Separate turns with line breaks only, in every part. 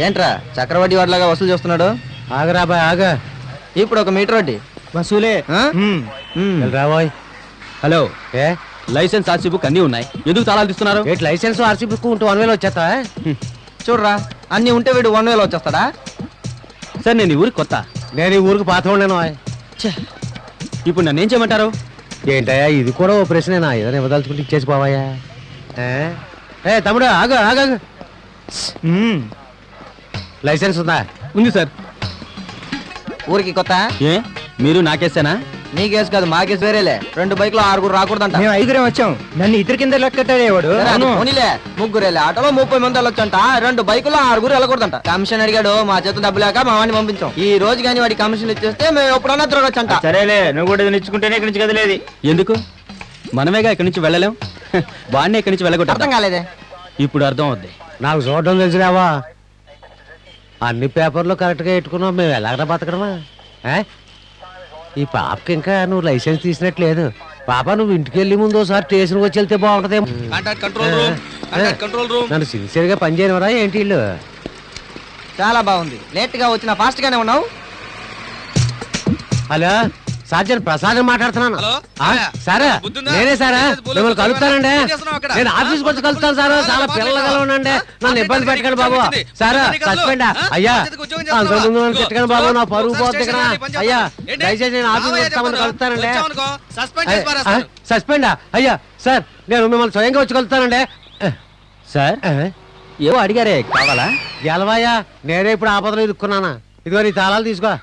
ఏంట్రా చక్రవడ్డీ వాడిలాగా వసూలు చేస్తున్నాడు?
ఆగరా బాయ్ ఆగ.
ఇప్పుడు ఒక మీటర్ వడ్డీ
వసూలే. రాబోయ్.
హలో,
ఏ
లైసెన్స్ ఆర్సీ బుక్ అన్ని ఉన్నాయి, ఎందుకు తాళాలు తీస్తున్నారు?
ఏంటి లైసెన్స్ ఆర్సీ బుక్ ఉంటూ 1 వేలు వచ్చేస్తా?
చూడరా, అన్ని ఉంటే వీడు 1 వేలు వచ్చేస్తాడా?
సార్ నేను ఈ ఊరికి కొత్త.
నేను ఈ ఊరికి పాత ఉండేను.
ఇప్పుడు నన్ను ఏం చేయమంటారు?
ఏంటయ్యా ఇది కూడా ఓ ప్రశ్నేనా? ఏదైనా ఇవ్వదలుచుకుంటే ఇచ్చేసి పోవాయా? ఏ తమ్ముడు ఆగు ఆగు. లైసెన్స్ ఉందా?
ఉంది సార్.
ఊరికి కొత్త?
ఏ మీరు నాకేసానా?
నీ కేసు కాదు, మా కేసు వేరేలే. 2 బైకులు 6 రాకూడదంట.
మేము 5 వచ్చాం. నన్ను ఇద్దరు కింద లెక్కటాడేవాడు.
పోనీలే, 3 ఆటోలో 30 మంది వెళ్ళొచ్చంట. 2 బైకుల్లో 6 వెళ్ళకూడదంట. కమిషన్ అడిగాడు, మా చేతులు డబ్బు లేక మా వాడిని పంపించాం. ఈ రోజు కానీ వాడి కమిషన్ ఇచ్చేస్తే మేము ఎప్పుడన్నా తిరగొచ్చంట.
సరేలే, నువ్వు కూడా ఇచ్చుకుంటేనే ఇక్కడి నుంచి కదలేదు. ఎందుకు? మనమేగా ఇక్కడి నుంచి వెళ్ళలేం, వాడిని ఇక్కడి నుంచి వెళ్ళగొట్ట.
అర్థం కాలేదే?
ఇప్పుడు అర్థం అవుద్ది.
నాకు చూడడం తెలిసిరావా? అన్ని పేపర్లు కరెక్ట్ గా పెట్టుకున్నావు, మేము ఎలాగ బతకడమా? ఈ పాపకి ఇంకా నువ్వు లైసెన్స్ తీసినట్లేదు. పాప నువ్వు ఇంటికి వెళ్ళి ముందు ఒకసారి స్టేషన్కి వచ్చి వెళ్తే బాగుంటది. నన్ను సిన్సియర్ గా పని చేయనివరా ఏంటి ఇల్లు?
చాలా బాగుంది. లేట్ గా వచ్చినా ఫాస్ట్ గానే ఉన్నావు.
హలో, సార్జన్ ప్రసాద్ మాట్లాడుతున్నాను. సారా నేనే సారా, మిమ్మల్ని కలుపుతానండి. నేను ఆఫీస్కి వచ్చి కలుపుతాను సార్. చాలా పిల్లలుగా ఉండండి, నన్ను ఇబ్బంది పెట్టకండి బాబు. సారా సస్పెండ్ అయ్యా, అంతకుముందు నన్ను తిట్టకండి బాబు, నా పరుగు పోతుంది కదా అయ్యా. దయచేసి నేను ఆఫీస్కి వస్తామని కలుపుతానండి. సస్పెండా అయ్యా? సార్ నేను మిమ్మల్ని స్వయంగా వచ్చి కలుపుతానండి.
సార్ ఏవో అడిగారే, కావాలా?
గెలవాయా, నేనే ఇప్పుడు ఆపదలో ఇరుక్కున్నానా. ఇదిగో నీ తాళాలు తీసుకో.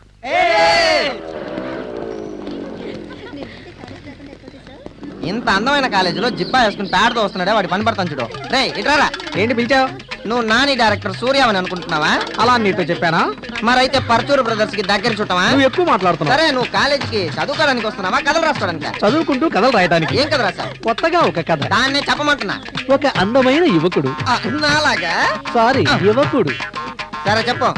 ఇంత అందమైన కాలేజీలో జిబ్బా వేసుకుని ప్యాడ్తో వస్తున్నాడే వాడి పని పడతాను చూడు. రే ఇట్రారా. ఏంటి పిలిచావు? నువ్వు నాని డైరెక్టర్ సూర్యవని అనుకుంటున్నావా?
అలా నీతో చెప్పానా?
మరైతే పర్చూరు బ్రదర్స్ కి దగ్గర చుట్టమా?
నువ్వు ఎక్కువ మాట్లాడుతున్నావు.
సరే, నువ్వు కాలేజీకి చదువుకోవడానికి వస్తున్నావా, కథలు రాసుకోవడానికి?
చదువుకుంటూ కథలు రాయడానికి.
ఏం కథ రాసావు?
కొత్తగా ఒక కథ.
దాన్నే చెప్పమంటున్నా.
ఒక అందమైన యువకుడు,
నాలాగా
సారీ యువకుడు.
సరే చెప్పు.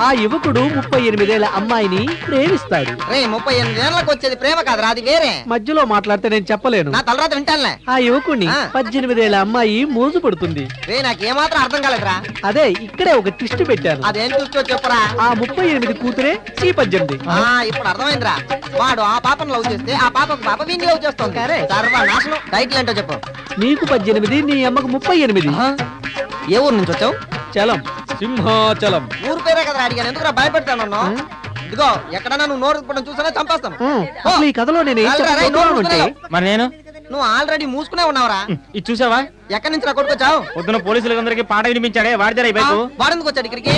ఆ యువకుడు 38 ఏళ్ల అమ్మాయిని ప్రేమిస్తాడు.
రే 38 ఏళ్ళకి వచ్చేది ప్రేమ కాదురా, అది వేరే.
మధ్యలో మాట్లాడితే నేను చెప్పలేను.
నా తలరాత వింటానులే.
ఆ యువకుడిని 18 ఏళ్ల అమ్మాయి మోజు పడుతుంది.
రే నాకు ఏమాత్రం అర్థం కాలేదురా.
అదే ఇక్కడే ఒక ట్విస్ట్ పెట్టాను.
అదేం చూస్తూ చెప్పురా.
ఆ 38 కూతురే C18.
ఇప్పుడు అర్థమైందిరా. వాడు ఆ పాపను లవ్ చేస్తే ఆ పాపకు పాప వీడిని లవ్ చేస్తుంది. సర్వనాశనం. టైటిల్ ఏంటో చెప్పు.
నీకు 18, నీ అమ్మకు 38.
ఏ ఊరు నుంచి వచ్చావు?
చలం, సింహాచలం.
ఊరు పేరే కదా అడిగాను, ఎందుకు భయపెడతాను? ఇదిగో ఎక్కడన్నా నువ్వు నోరు తిప్పడం చూసానే చంపేస్తాను.
అసలు ఈ కథలో నేను
మరి నేను
నువ్వు ఆల్రెడీ మూసుకునే ఉన్నావురా.
ఇది చూసావా?
ఎక్కడి నుంచి కొట్టుకొచ్చావు?
పొద్దున పోలీసులందరికీ పాట వినిపించాడే, వాడిదారా ఈ బైకు?
వాడెందుకు వచ్చాడు ఇక్కడికి?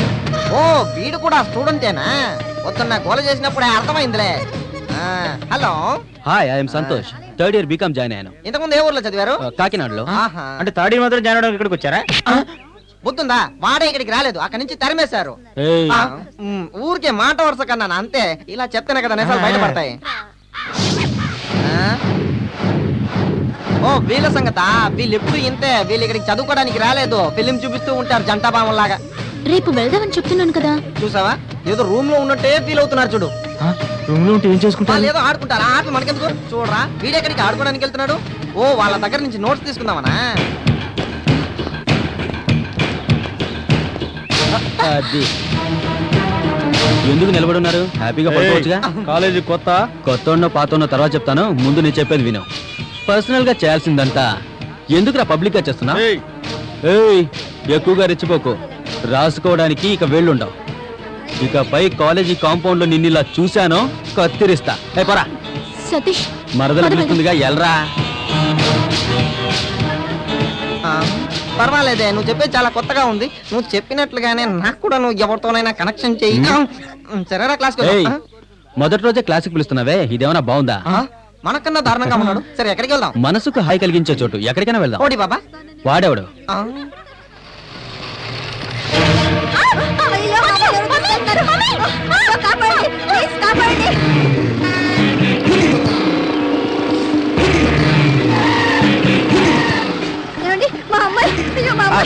ఓ వీడు కూడా స్టూడెంటేనా? పొద్దున్న గోల చేసినప్పుడే అర్థమైందిలే. Hello,
hi, I'm Santosh. 3rd year BCom join అయ్యాను.
ఇంతకుముందు ఏ ఊర్లో చదివారు?
కాకినాడలో.
అంటే
3rd ఇయర్ మాత్రం జాయిన్ అవడానికి ఇక్కడికి వచ్చారా?
బుద్ధుందా? వాడే ఇక్కడికి రాలేదు, అక్కడి నుంచి తరిమేశారు. ఊరికే మాట వరుస కన్నా అంతే. ఇలా చెప్తేనే కదా నిజాలు బయటపడతాయి. ఓ వీళ్ళ సంగత, వీళ్ళు ఎప్పుడు ఇంతే. వీళ్ళు ఇక్కడికి చదువుకోవడానికి రాలేదు, ఫిలిం చూపిస్తూ ఉంటారు జంటాబామం లాగా.
రేపు వెళ్దామని చెప్తున్నాను కదా.
చూసావా, ఏదో రూమ్ లో ఉన్నట్టే ఫీల్ అవుతున్నారు చూడు.
రూమ్ లో ఉంటే ఏం చేసుకుంటా?
ఏదో ఆడుకుంటారు. ఆటలు మనకెందుకు? చూడరా, వీడెక్కడికి ఆడుకోవడానికి వెళ్తున్నాడు. ఓ వాళ్ళ దగ్గర నుంచి నోట్స్ తీసుకుందామనా?
ఎందుకు నిలబడున్నారు? హ్యాపీగా పడుకోవచ్చుగా. కాలేజీ కొత్త ఉన్న పాత ఉన్న తర్వాత చెప్తాను, ముందు నేను చెప్పేది విను. పర్సనల్ గా చేయాల్సిందంతా ఎందుకురా పబ్లిక్ గా చేస్తున్నా? ఎక్కువగా రెచ్చిపోకు. రాసుకోవడానికి ఇక వేళ్ళుండవు. ఇకపై కాలేజీ కాంపౌండ్ లో నిన్ను ఇలా చూశానో కత్తిరిస్తా. పరా
సతీష్,
మరదలు పిలుస్తుందిగా, ఎల్రా.
పర్వాలేదే, నువ్వు చెప్పేది చాలా కొత్తగా ఉంది. నువ్వు చెప్పినట్లుగానే నాకు కూడా నువ్వు ఎవరితోనైనా కనెక్షన్ చెయ్యి. సరేరా క్లాస్.
మొదటి రోజే క్లాస్కి పిలుస్తున్నావే, ఇదేమన్నా బాగుందా?
మనకన్నా దారుణంగా ఉన్నాడు. సరే ఎక్కడికి వెళ్దాం?
మనసుకు హాయి కలిగించే చోటు ఎక్కడికైనా వెళ్దాం.
ఓడి బాబా.
వాడేవాడు?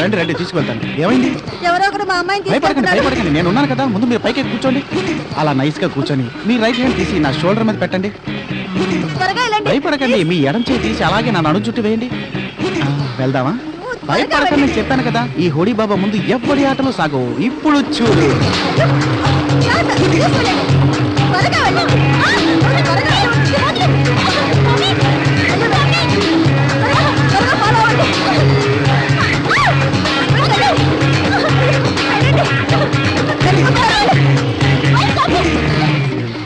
రండి రండి, తీసుకెళ్తాను. ఏమైంది?
ఎవరో ఒకరు మా అమ్మాయిని
భయపడకండి, నేను ఉన్నాను కదా. ముందు మీరు పైకి కూర్చోండి. అలా నైస్ గా కూర్చొని మీ రైట్ హ్యాండ్ తీసి నా షోల్డర్ మీద పెట్టండి. భయపడకండి, మీ ఎడం చేయి తీసి అలాగే నా నడు చుట్టూ వేయండి. వెళ్దామా? భయపడకని నేను చెప్పాను కదా, ఈ హోడీ బాబా ముందు ఎవ్వడి ఆటలు సాగవు. ఇప్పుడు చూడు.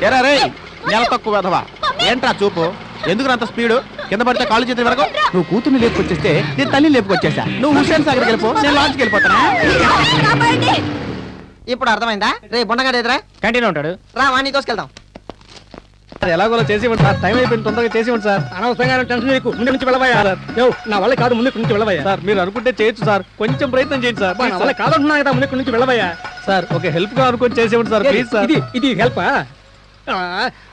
ఎరా రే నెల తక్కువ వెధవా, ఏంట్రా చూపు, ఎందుకు అంత స్పీడు? కింద పడితే కాళ్ళు చేతి వరకు నువ్వు కూతుర్ని లేపుకొచ్చేస్తే నేను తల్లి లేపుకొచ్చేసా. నువ్వు హుస్సేన్ సాగర్కి వెళ్ళిపో, నేను లాడ్జ్కి వెళ్ళిపోతానా?
ఇప్పుడు అర్థమైందా? రే బుండగాడు ఎదురా
కంటిన్యూ ఉంటాడు.
రా వాణ్ణి తోసుకెళ్దాం.
ఎలాగోలా చేసి ఇవ్వండి సార్, టైం అయిపోయింది, తొందరగా చేసి ఇవ్వండి సార్. అనవసరంగా టెన్షన్ నీకు ముందు నుంచి వెళ్ళవయ్యా. నా వల్ల కాదు, ముందు నుంచి వెళ్ళవయ్యా. సార్ మీరు అనుకుంటే చేయొచ్చు సార్, కొంచెం ప్రయత్నం చేయండి సార్. నా వల్ల కాదంటున్నా కదా, ముందు నుంచి వెళ్ళవయ్యా. సార్ ఒక హెల్ప్ గా అనుకుంటే చేసి ఇవ్వండి సార్, ప్లీజ్ సార్. ఇది హెల్ప్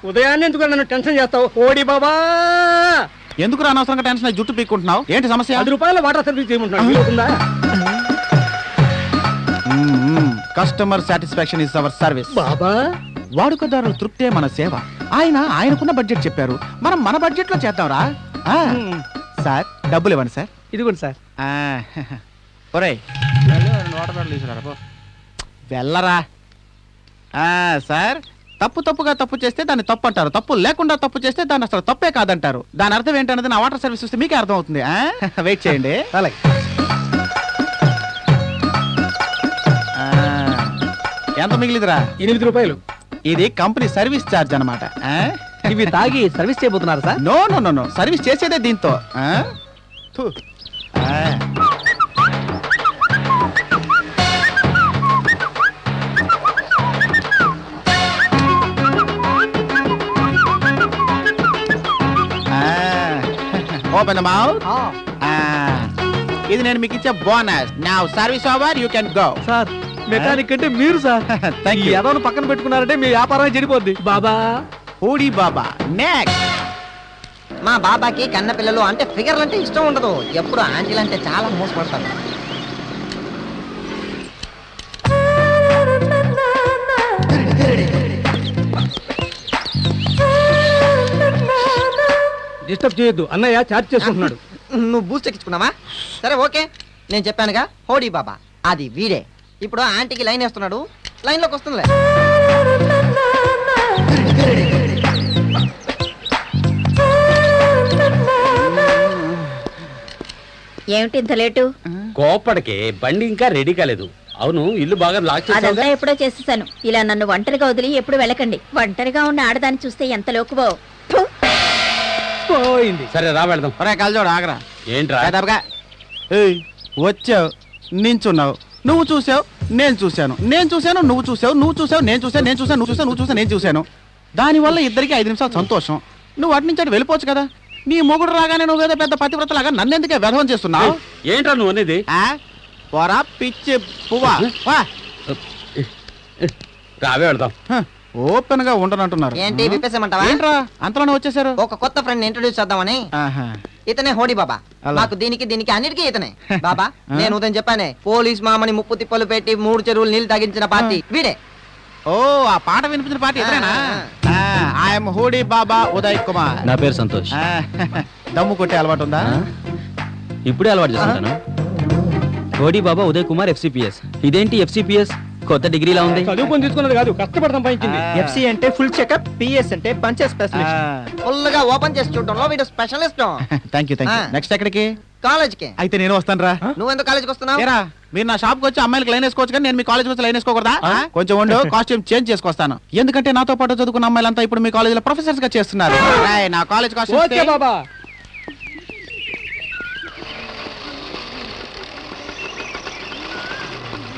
ఉదయాన్నే ఎందుకు నన్ను టెన్షన్ చేస్తావు? ఓడి బాబా,
ఎందుకు అనవసరంగా టెన్షన్ జుట్టు పీక్కుంటున్నావు? ఏంటి సమస్య?
10 రూపాయల వాటర్ సర్వీస్ చేయమంటున్నా.
Customer satisfaction is our service.
బాబా,
వాడుకదారుల తృప్తే మన సేవ. ఆయనకున్న బడ్జెట్ చెప్పారు, మనం మన బడ్జెట్ లో చేద్దాంరా. సార్ డబ్బులు ఇవ్వండి సార్.
ఇదిగోండి సార్.
ఒరేయ్ వెళ్ళరా. సార్ తప్పుగా తప్పు చేస్తే దాన్ని తప్పు అంటారు, తప్పు లేకుండా తప్పు చేస్తే దాన్ని అసలు తప్పే కాదంటారు. దాని అర్థం ఏంటనేది నా వాటర్ సర్వీస్ చూస్తే మీకే అర్థం అవుతుంది. వెయిట్ చేయండి. అలాగే ఎంత మిగిలిదిరా?
8 రూపాయలు.
ఇది కంపెనీ సర్వీస్ ఛార్జ్ అనమాట.
ఇవి తాగి సర్వీస్ చేయబోతున్నారు sir?
No no no no, service చేసేదే దీంతో. థు. Open the mouth. ఇది నేను మీకు ఇచ్చే bonus. Now service over, you can go.
Sir mechanic అంటే మీరు సార్.
Thank you.
ఏదో పక్కన పెట్టుకున్నారంటే మీ వ్యాపారం చెడిపోద్ది. బాబా,
హోడీ బాబా నెక్స్ట్.
మా బాబాకి కన్న పిల్లలు అంటే ఫిగర్లు అంటే ఇష్టం ఉండదు. ఎప్పుడు ఆంటీలు అంటే చాలా మోసపడతారు.
డిస్టర్బ్ చేయొద్దు, అన్నయ్య చార్జ్ చేసుకుంటున్నాడు.
నువ్వు బూస్ట్ ఎక్కించుకున్నావా? సరే ఓకే, నేను చెప్పానుగా హోడీ బాబా, అది వీడే. ఇప్పుడు ఆంటీకి లైన్ వేస్తున్నాడు, లైన్ లోకి వస్తుందిలే.
ఏమిటి ఇంత లేటు?
కోపడికి బండి ఇంకా రెడీ కాలేదు. అవును, ఇల్లు బాగా లాక్
అదంతా
చేసావుగా?
ఎప్పుడో చేసేసాను. ఇలా నన్ను ఒంటరిగా వదిలి ఎప్పుడు వెళ్ళకండి. ఒంటరిగా ఉన్న ఆడదాన్ని చూస్తే ఎంత లోకువో. ఫు!
పోయింది.
సరే రా వెళ్దాం.
ఒరే కలజోడు ఆగరా.
ఏంట్రా?
ఏయ్ వచ్చావు, నించున్నావు, నువ్వు చూసావు, నేను చూశాను, నేను చూశాను, నువ్వు చూసావు, నువ్వు చూసావు, నేను చూసాను, నేను చూసాను, నువ్వు చూసావు, నువ్వు చూసావు, నేను చూశాను. దానివల్ల ఇద్దరికి 5 నిమిషాలు సంతోషం. నువ్వు అటు నుంచి అటు వెళ్ళిపోవచ్చు కదా. నీ మొగుడు రాగానే నువ్వు ఏదో పెద్ద పతివ్రతలాగా నన్ను ఎందుకే వ్యధవం చేస్తున్నావు?
ఏంట్రా నువ్వు అనేది?
పోరా పిచ్చి పువ్వా.
రావే వెళ్దాం.
ఓపెన్ గా ఉండనంటున్నారు.
ఏంటి విప్పేసేమంటావా?
ఏంట్రా అంతలోనే వచ్చేసారు?
ఒక కొత్త ఫ్రెండ్ ఇంట్రొడ్యూస్ చేద్దామని. ఇతనే హోడీ బాబా.
అలా.
మాకు దీనికి అన్నిటికీ ఇతనే బాబా. నేను ఉదయం చెప్పానే, పోలీస్ మామని ముప్పు తిప్పలు పెట్టి 3 చెరువులు నీళ్లు తాగించిన పార్టీ వీడే.
ఓ ఆ పాట వినిపించిన పార్టీ ఎదురేనా? ఐఎమ్ హోడీ బాబా ఉదయ్ కుమార్.
నా పేరు సంతోష్.
దమ్ము కొట్టే అలవాటు ఉందా?
ఇప్పుడే అలవాటు చేసుకుంటాను. హోడీ బాబా ఉదయ్ కుమార్ FCPS. ఇదేంటి FCPS? కొత్త డిగ్రీలా ఉంది.
చదువుకొని తీసుకున్నది కాదు, కష్టపడి సంపాదించింది.
FC అంటే ఫుల్ చెకప్, PS అంటే పంచే స్పెషలిస్ట్.
ఫుల్ గా ఓపెన్ చేసి చూడటంలో వీడు స్పెషలిస్ట్.
Thank you. నెక్స్ట్ ఎక్కడికి?
కాలేజ్కి.
అయితే నేను వస్తాను రా.
నువ్వెందుకు కాలేజ్కి వస్తున్నావు?
ఏరా మీరు నా షాప్ కి వచ్చి అమ్మాయిలకు లైన్ వేసుకోవచ్చు కానీ నేను మీ కాలేజ్ వచ్చి లైన్ వేసుకోకూడదా? కొంచెం ఉండు, కాస్ట్యూమ్ చేంజ్ చేసుకొస్తాను. ఎందుకంటే నాతో పాటు చదువుకున్న అమ్మాయిలంతా ఇప్పుడు మీ కాలేజ్ లో ప్రొఫెసర్స్ గా చేస్తున్నారు. నా కాలేజ్
ఓకే బాబా.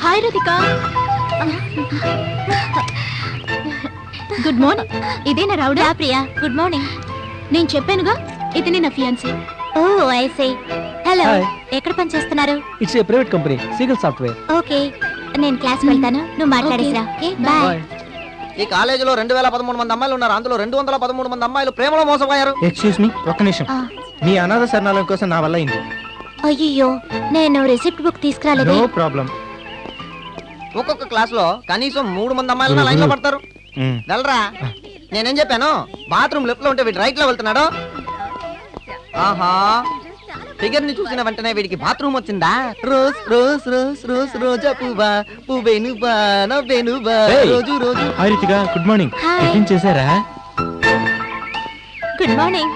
హాయ్ రతిక. Good morning. ఇదేనా రౌడా? Priya, good morning. నేను చెప్పానుగా, ఇతనే నా fiancee.
Oh I see. Hello,
Hi.
ఎక్కడ పని చేస్తున్నారు?
It's a private company, Seagull software.
Okay, నేను క్లాస్ వెళ్తాను, నువ్వు మాట్లాడేసిరా. Okay bye.
ఈ కాలేజీలో 2013 మంది అమ్మాయిలు ఉన్నారు. అందులో 213 మంది అమ్మాయిలు ప్రేమలో మోసపోయారు.
ఎక్స్క్యూజ్ మీ, ఒక్క నిమిషం. మీ అనాథ శరణాలయం కోసం నా వల్ల అయింది.
అయ్యో, నేను రిసిప్ట్ బుక్ తీసుకురాలేదు.
No problem.
ఒక్కొక్క క్లాస్ లో కనీసం 3 మంది అమ్మాయిలు లైన్ లో పడతారు. వెళ్ళరా. నేనేం చెప్పాను? బాత్రూమ్ లెఫ్ట్ లో ఉంటే వీడు రైట్ లో వెళ్తున్నాడు. ఆహా, ఫిగర్ ని చూసిన వెంటనే వీడికి బాత్రూమ్ వచ్చిందా? రోజ్ రోజ్ రోజ్ రోజ్ రోజా పువ్వా పువ్వేనుబా నవ్వేనుబా రోజు రోజు.
Good morning.
Hi.
టిఫిన్ చేశారా?
Good morning.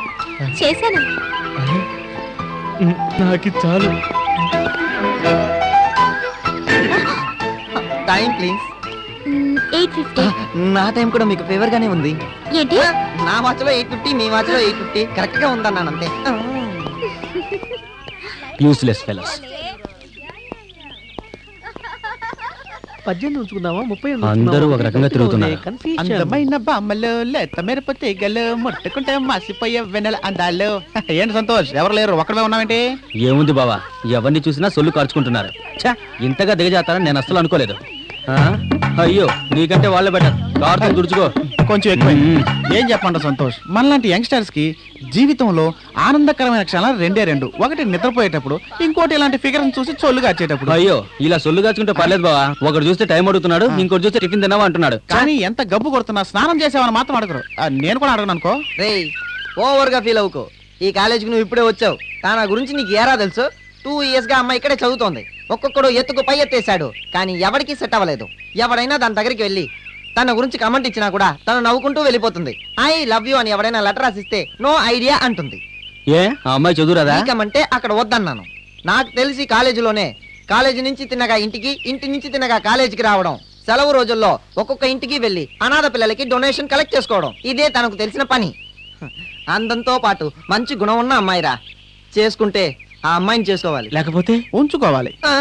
చేశాను.
నాకు చాలు.
Time please.
8:50.
నా టైం కూడా మీకు ఫేవర్ గానే ఉంది.
ఏంటి?
నా వాచ్ లో 8:50, మీ వాచ్ లో 8:50 కరెక్ట్ గా ఉందన్నాను అంతే.
Useless fellows.
18 ఉంచుకుందామా 30
అందరూ ఒక రకంగా తిరుగుతున్నారు.
అందమైన బామ్మలు లేత మెరుపు తీగలు ముట్టుకుంటే మాసిపోయే వెన్నెల అందాలు. ఏంటి సంతోష్, ఎవరు లేరు, ఒక్కడే ఉన్నావేంటి?
ఏముంది బావా, ఎవరిని చూసినా సొల్లు కార్చుకుంటున్నారు. ఛా, ఇంతగా దిగజాతారని నేను అస్సలు అనుకోలేదు. ఆ? అయ్యో, నీకంటే వాళ్ళే బెటర్. కార్తో తుడుచుకో.
కొంచెం ఎక్కువ. ఏం చెప్పండి సంతోష్, మనలాంటి యంగ్స్టర్స్ కి జీవితంలో ఆనందకరమైన క్షణాలు రెండే రెండు. ఒకటి నిద్రపోయేటప్పుడు, ఇంకోటి ఇలాంటి ఫిగర్ చూసి చొల్లుగా వచ్చేటప్పుడు.
అయ్యో, ఇలా సొల్లు కాచుకుంటే పర్లేదు బావా. ఒకటి చూస్తే టైం అడుగుతున్నాడు, ఇంకోటి చూస్తే టిఫిన్ తిన్నావా అంటున్నాడు.
కానీ ఎంత గబ్బు కొడుతున్నా స్నానం చేసావని మాత్రం అడగరు. నేను కూడా అడగను అనుకో.
రేయ్, ఓవర్ గా ఫీల్ అవుకో. ఈ కాలేజీకి నువ్వు ఇప్పుడే వచ్చావు. నా గురించి నీకు ఏరా తెలుసు? 2 years గా అమ్మాయి ఇక్కడే చదువుతోంది. ఒక్కొక్కడు ఎత్తుకు పై ఎత్తేసాడు, కానీ ఎవరికి సెట్ అవ్వలేదు. ఎవరైనా దాని దగ్గరికి వెళ్ళి తన గురించి కమెంట్ ఇచ్చినా కూడా తను నవ్వుకుంటూ వెళ్ళిపోతుంది. ఐ లవ్ యూ అని ఎవరైనా లెటర్ రాసిస్తే నో ఐడియా అంటుంది.
ఏ ఆ అమ్మాయి చదువురాదా?
అంటే అక్కడ వద్దన్నాను. నాకు తెలిసి కాలేజీ నుంచి తిన్నగా ఇంటికి, ఇంటి నుంచి తిన్నగా కాలేజీకి రావడం, సెలవు రోజుల్లో ఒక్కొక్క ఇంటికి వెళ్ళి అనాథ పిల్లలకి డొనేషన్ కలెక్ట్ చేసుకోవడం, ఇదే తనకు తెలిసిన పని. అందంతో పాటు మంచి గుణం ఉన్న అమ్మాయిరా. చేసుకుంటే ఆ అమ్మాయిని చేసుకోవాలి,
లేకపోతే
ఉంచుకోవాలి.
ఆ?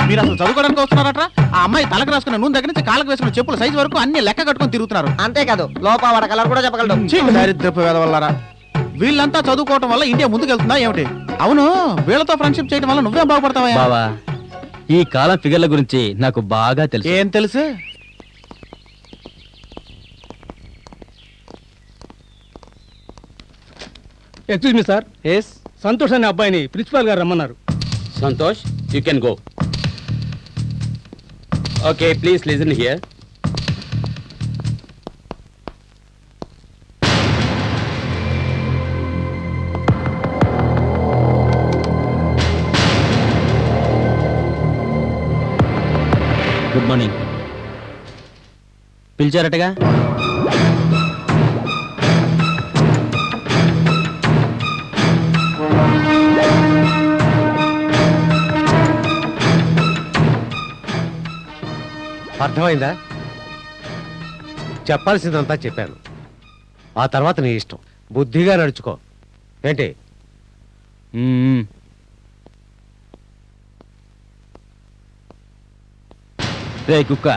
మీరు అసలు చదువుకోవడానికి వస్తున్నారట? ఆ అమ్మాయి తలకు రాసుకున్న నూనె దగ్గర నుంచి కాళ్ళకు వేసుకున్న చెప్పుల సైజు వరకు అన్ని లెక్క కట్టుకొని తిరుగుతున్నారు.
అంతేకాదు లోపల కలర్ కూడా చెప్పగలడు.
దారిద్రపు వేదవల్లారా. వీళ్ళంతా చదువుకోవటం వల్ల ఇండియా ముందుకెళ్తుందా ఏమిటి? అవును, వీళ్ళతో ఫ్రెండ్షిప్ చేయడం వల్ల నువ్వేం బాగుపడతావా?
బావా, ఈ కాలం ఫిగర్ల గురించి నాకు బాగా తెలుసు.
ఏం తెలుసు?
Excuse me sir. సంతోష్ అనే అబ్బాయిని ప్రిన్సిపాల్ గారు రమ్మన్నారు.
Santosh, you can go. Okay, please listen here. Good morning. పిలిచారటగా?
అర్థమైందా? చెప్పాల్సిందంతా చెప్పాను. ఆ తర్వాత నీ ఇష్టం. బుద్ధిగా నడుచుకో. ఏంటి?
రే కుక్క,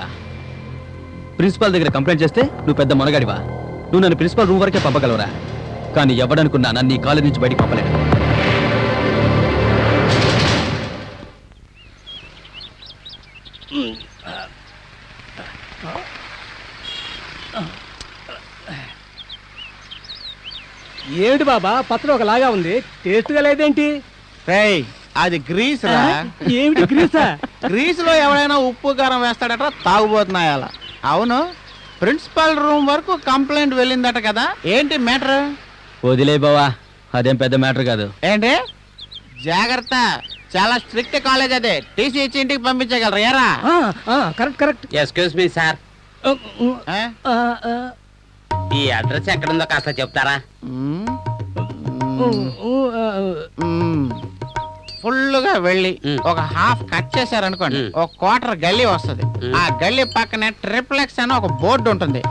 ప్రిన్సిపాల్ దగ్గర కంప్లైంట్ చేస్తే నువ్వు పెద్ద మొనగాడివా? నువ్వు నన్ను ప్రిన్సిపాల్ రూమ్ వరకే పంపగలవరా? కానీ ఎవడనుకున్నా నన్ను ఈ కాలేజ్ నుంచి బయటికి పంపలేడు.
ఏమిటి బాబా, పత్రం ఒకలాగా ఉంది, టేస్ట్ గా లేదేంటి?
రేయ్, అది గ్రీస్ రా.
ఏమిటి గ్రీసా?
గ్రీస్ లో ఎవరైనా ఉప్పు కారం వేస్తాడట, తాగుబోతున్నాయి అలా. అవును, ప్రిన్సిపల్ రూమ్ వరకు కంప్లైంట్ వెళ్ళిందట కదా, ఏంటి మ్యాటర్?
వదిలే బావా, అదేం పెద్ద మ్యాటర్ కాదు.
ఏంటి? జాగ్రత్త, చాలా స్ట్రిక్ట్ కాలేజ్ అదే. టీసీ ఇచ్చి ఇంటికి పంపించగలరు. ఏరా?
Correct correct.
Excuse me sir, ఈ అడ్రస్ ఎక్కడుందో కాస్త చెప్తారా?
ఫుల్గా వెళ్ళి ఒక హాఫ్ కట్ చేశారనుకోండి, ఒక క్వార్టర్ గల్లీ వస్తుంది. ఆ గల్లీ పక్కనే ట్రిప్లెక్స్ అని ఒక బోర్డు ఉంటుంది.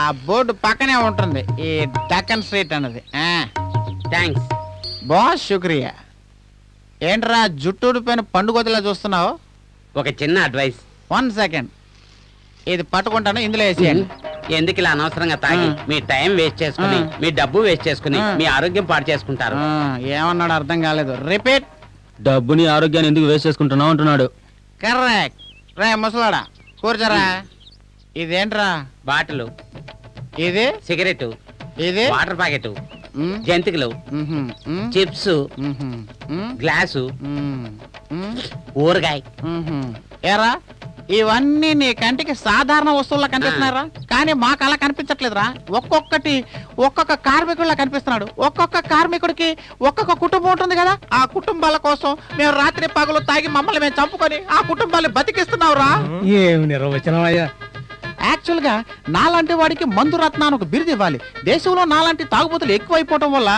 ఆ బోర్డు పక్కనే ఉంటుంది ఈ డక్కన్ స్ట్రీట్ అన్నది.
థ్యాంక్స్
బాస్, శుక్రియా. ఏంట్రా జుట్టుడిపోయిన పండుగలా చూస్తున్నావు?
ఒక చిన్న అడ్వైస్.
1 సెకండ్, ఇది పట్టుకుంటాను, ఇందులో వేసేయండి.
ఎందుకు ఇలా అనవసరంగా తాగి మీ టైం వేస్ట్ చేసుకుని, మీ డబ్బు వేస్ట్ చేసుకుని, మీ ఆరోగ్యం పాడు చేసుకుంటారు?
ఏమన్నాడు అర్థం కాలేదు, రిపీట్.
డబ్బుని ఆరోగ్యాన్ని ఎందుకు వేస్ట్ చేసుకుంటున్నావు అంటున్నాడు.
కరెక్ట్. రే ముసలాడా, కూర్చోరా. ఇదేంట్రా?
బాటిల్,
ఇది
సిగరెట్,
ఇది
వాటర్ ప్యాకెట్, జంతికలు, చిప్స్, గ్లాసు, ఊరగాయ.
ఏరా, ఇవన్నీ నీ కంటికి సాధారణ వస్తువులా కనిపిస్తున్నారా? కానీ మాకు అలా కనిపించట్లేదురా. ఒక్కొక్క కార్మికుడిలా కనిపిస్తున్నాడు. ఒక్కొక్క కార్మికుడికి ఒక్కొక్క కుటుంబం ఉంటుంది కదా, ఆ కుటుంబాల కోసం మేము రాత్రి పగలు తాగి మమ్మల్ని మేము చంపుకొని ఆ కుటుంబాన్ని బతికిస్తున్నావురా.
ఏమి నిర్వచనం అయ్యా.
యాక్చువల్ గా నాలాంటి వాడికి మందు రత్న అని ఒక బిరుదు ఇవ్వాలి. దేశంలో నాలాంటి తాగుబోతులు ఎక్కువైపోవటం వల్ల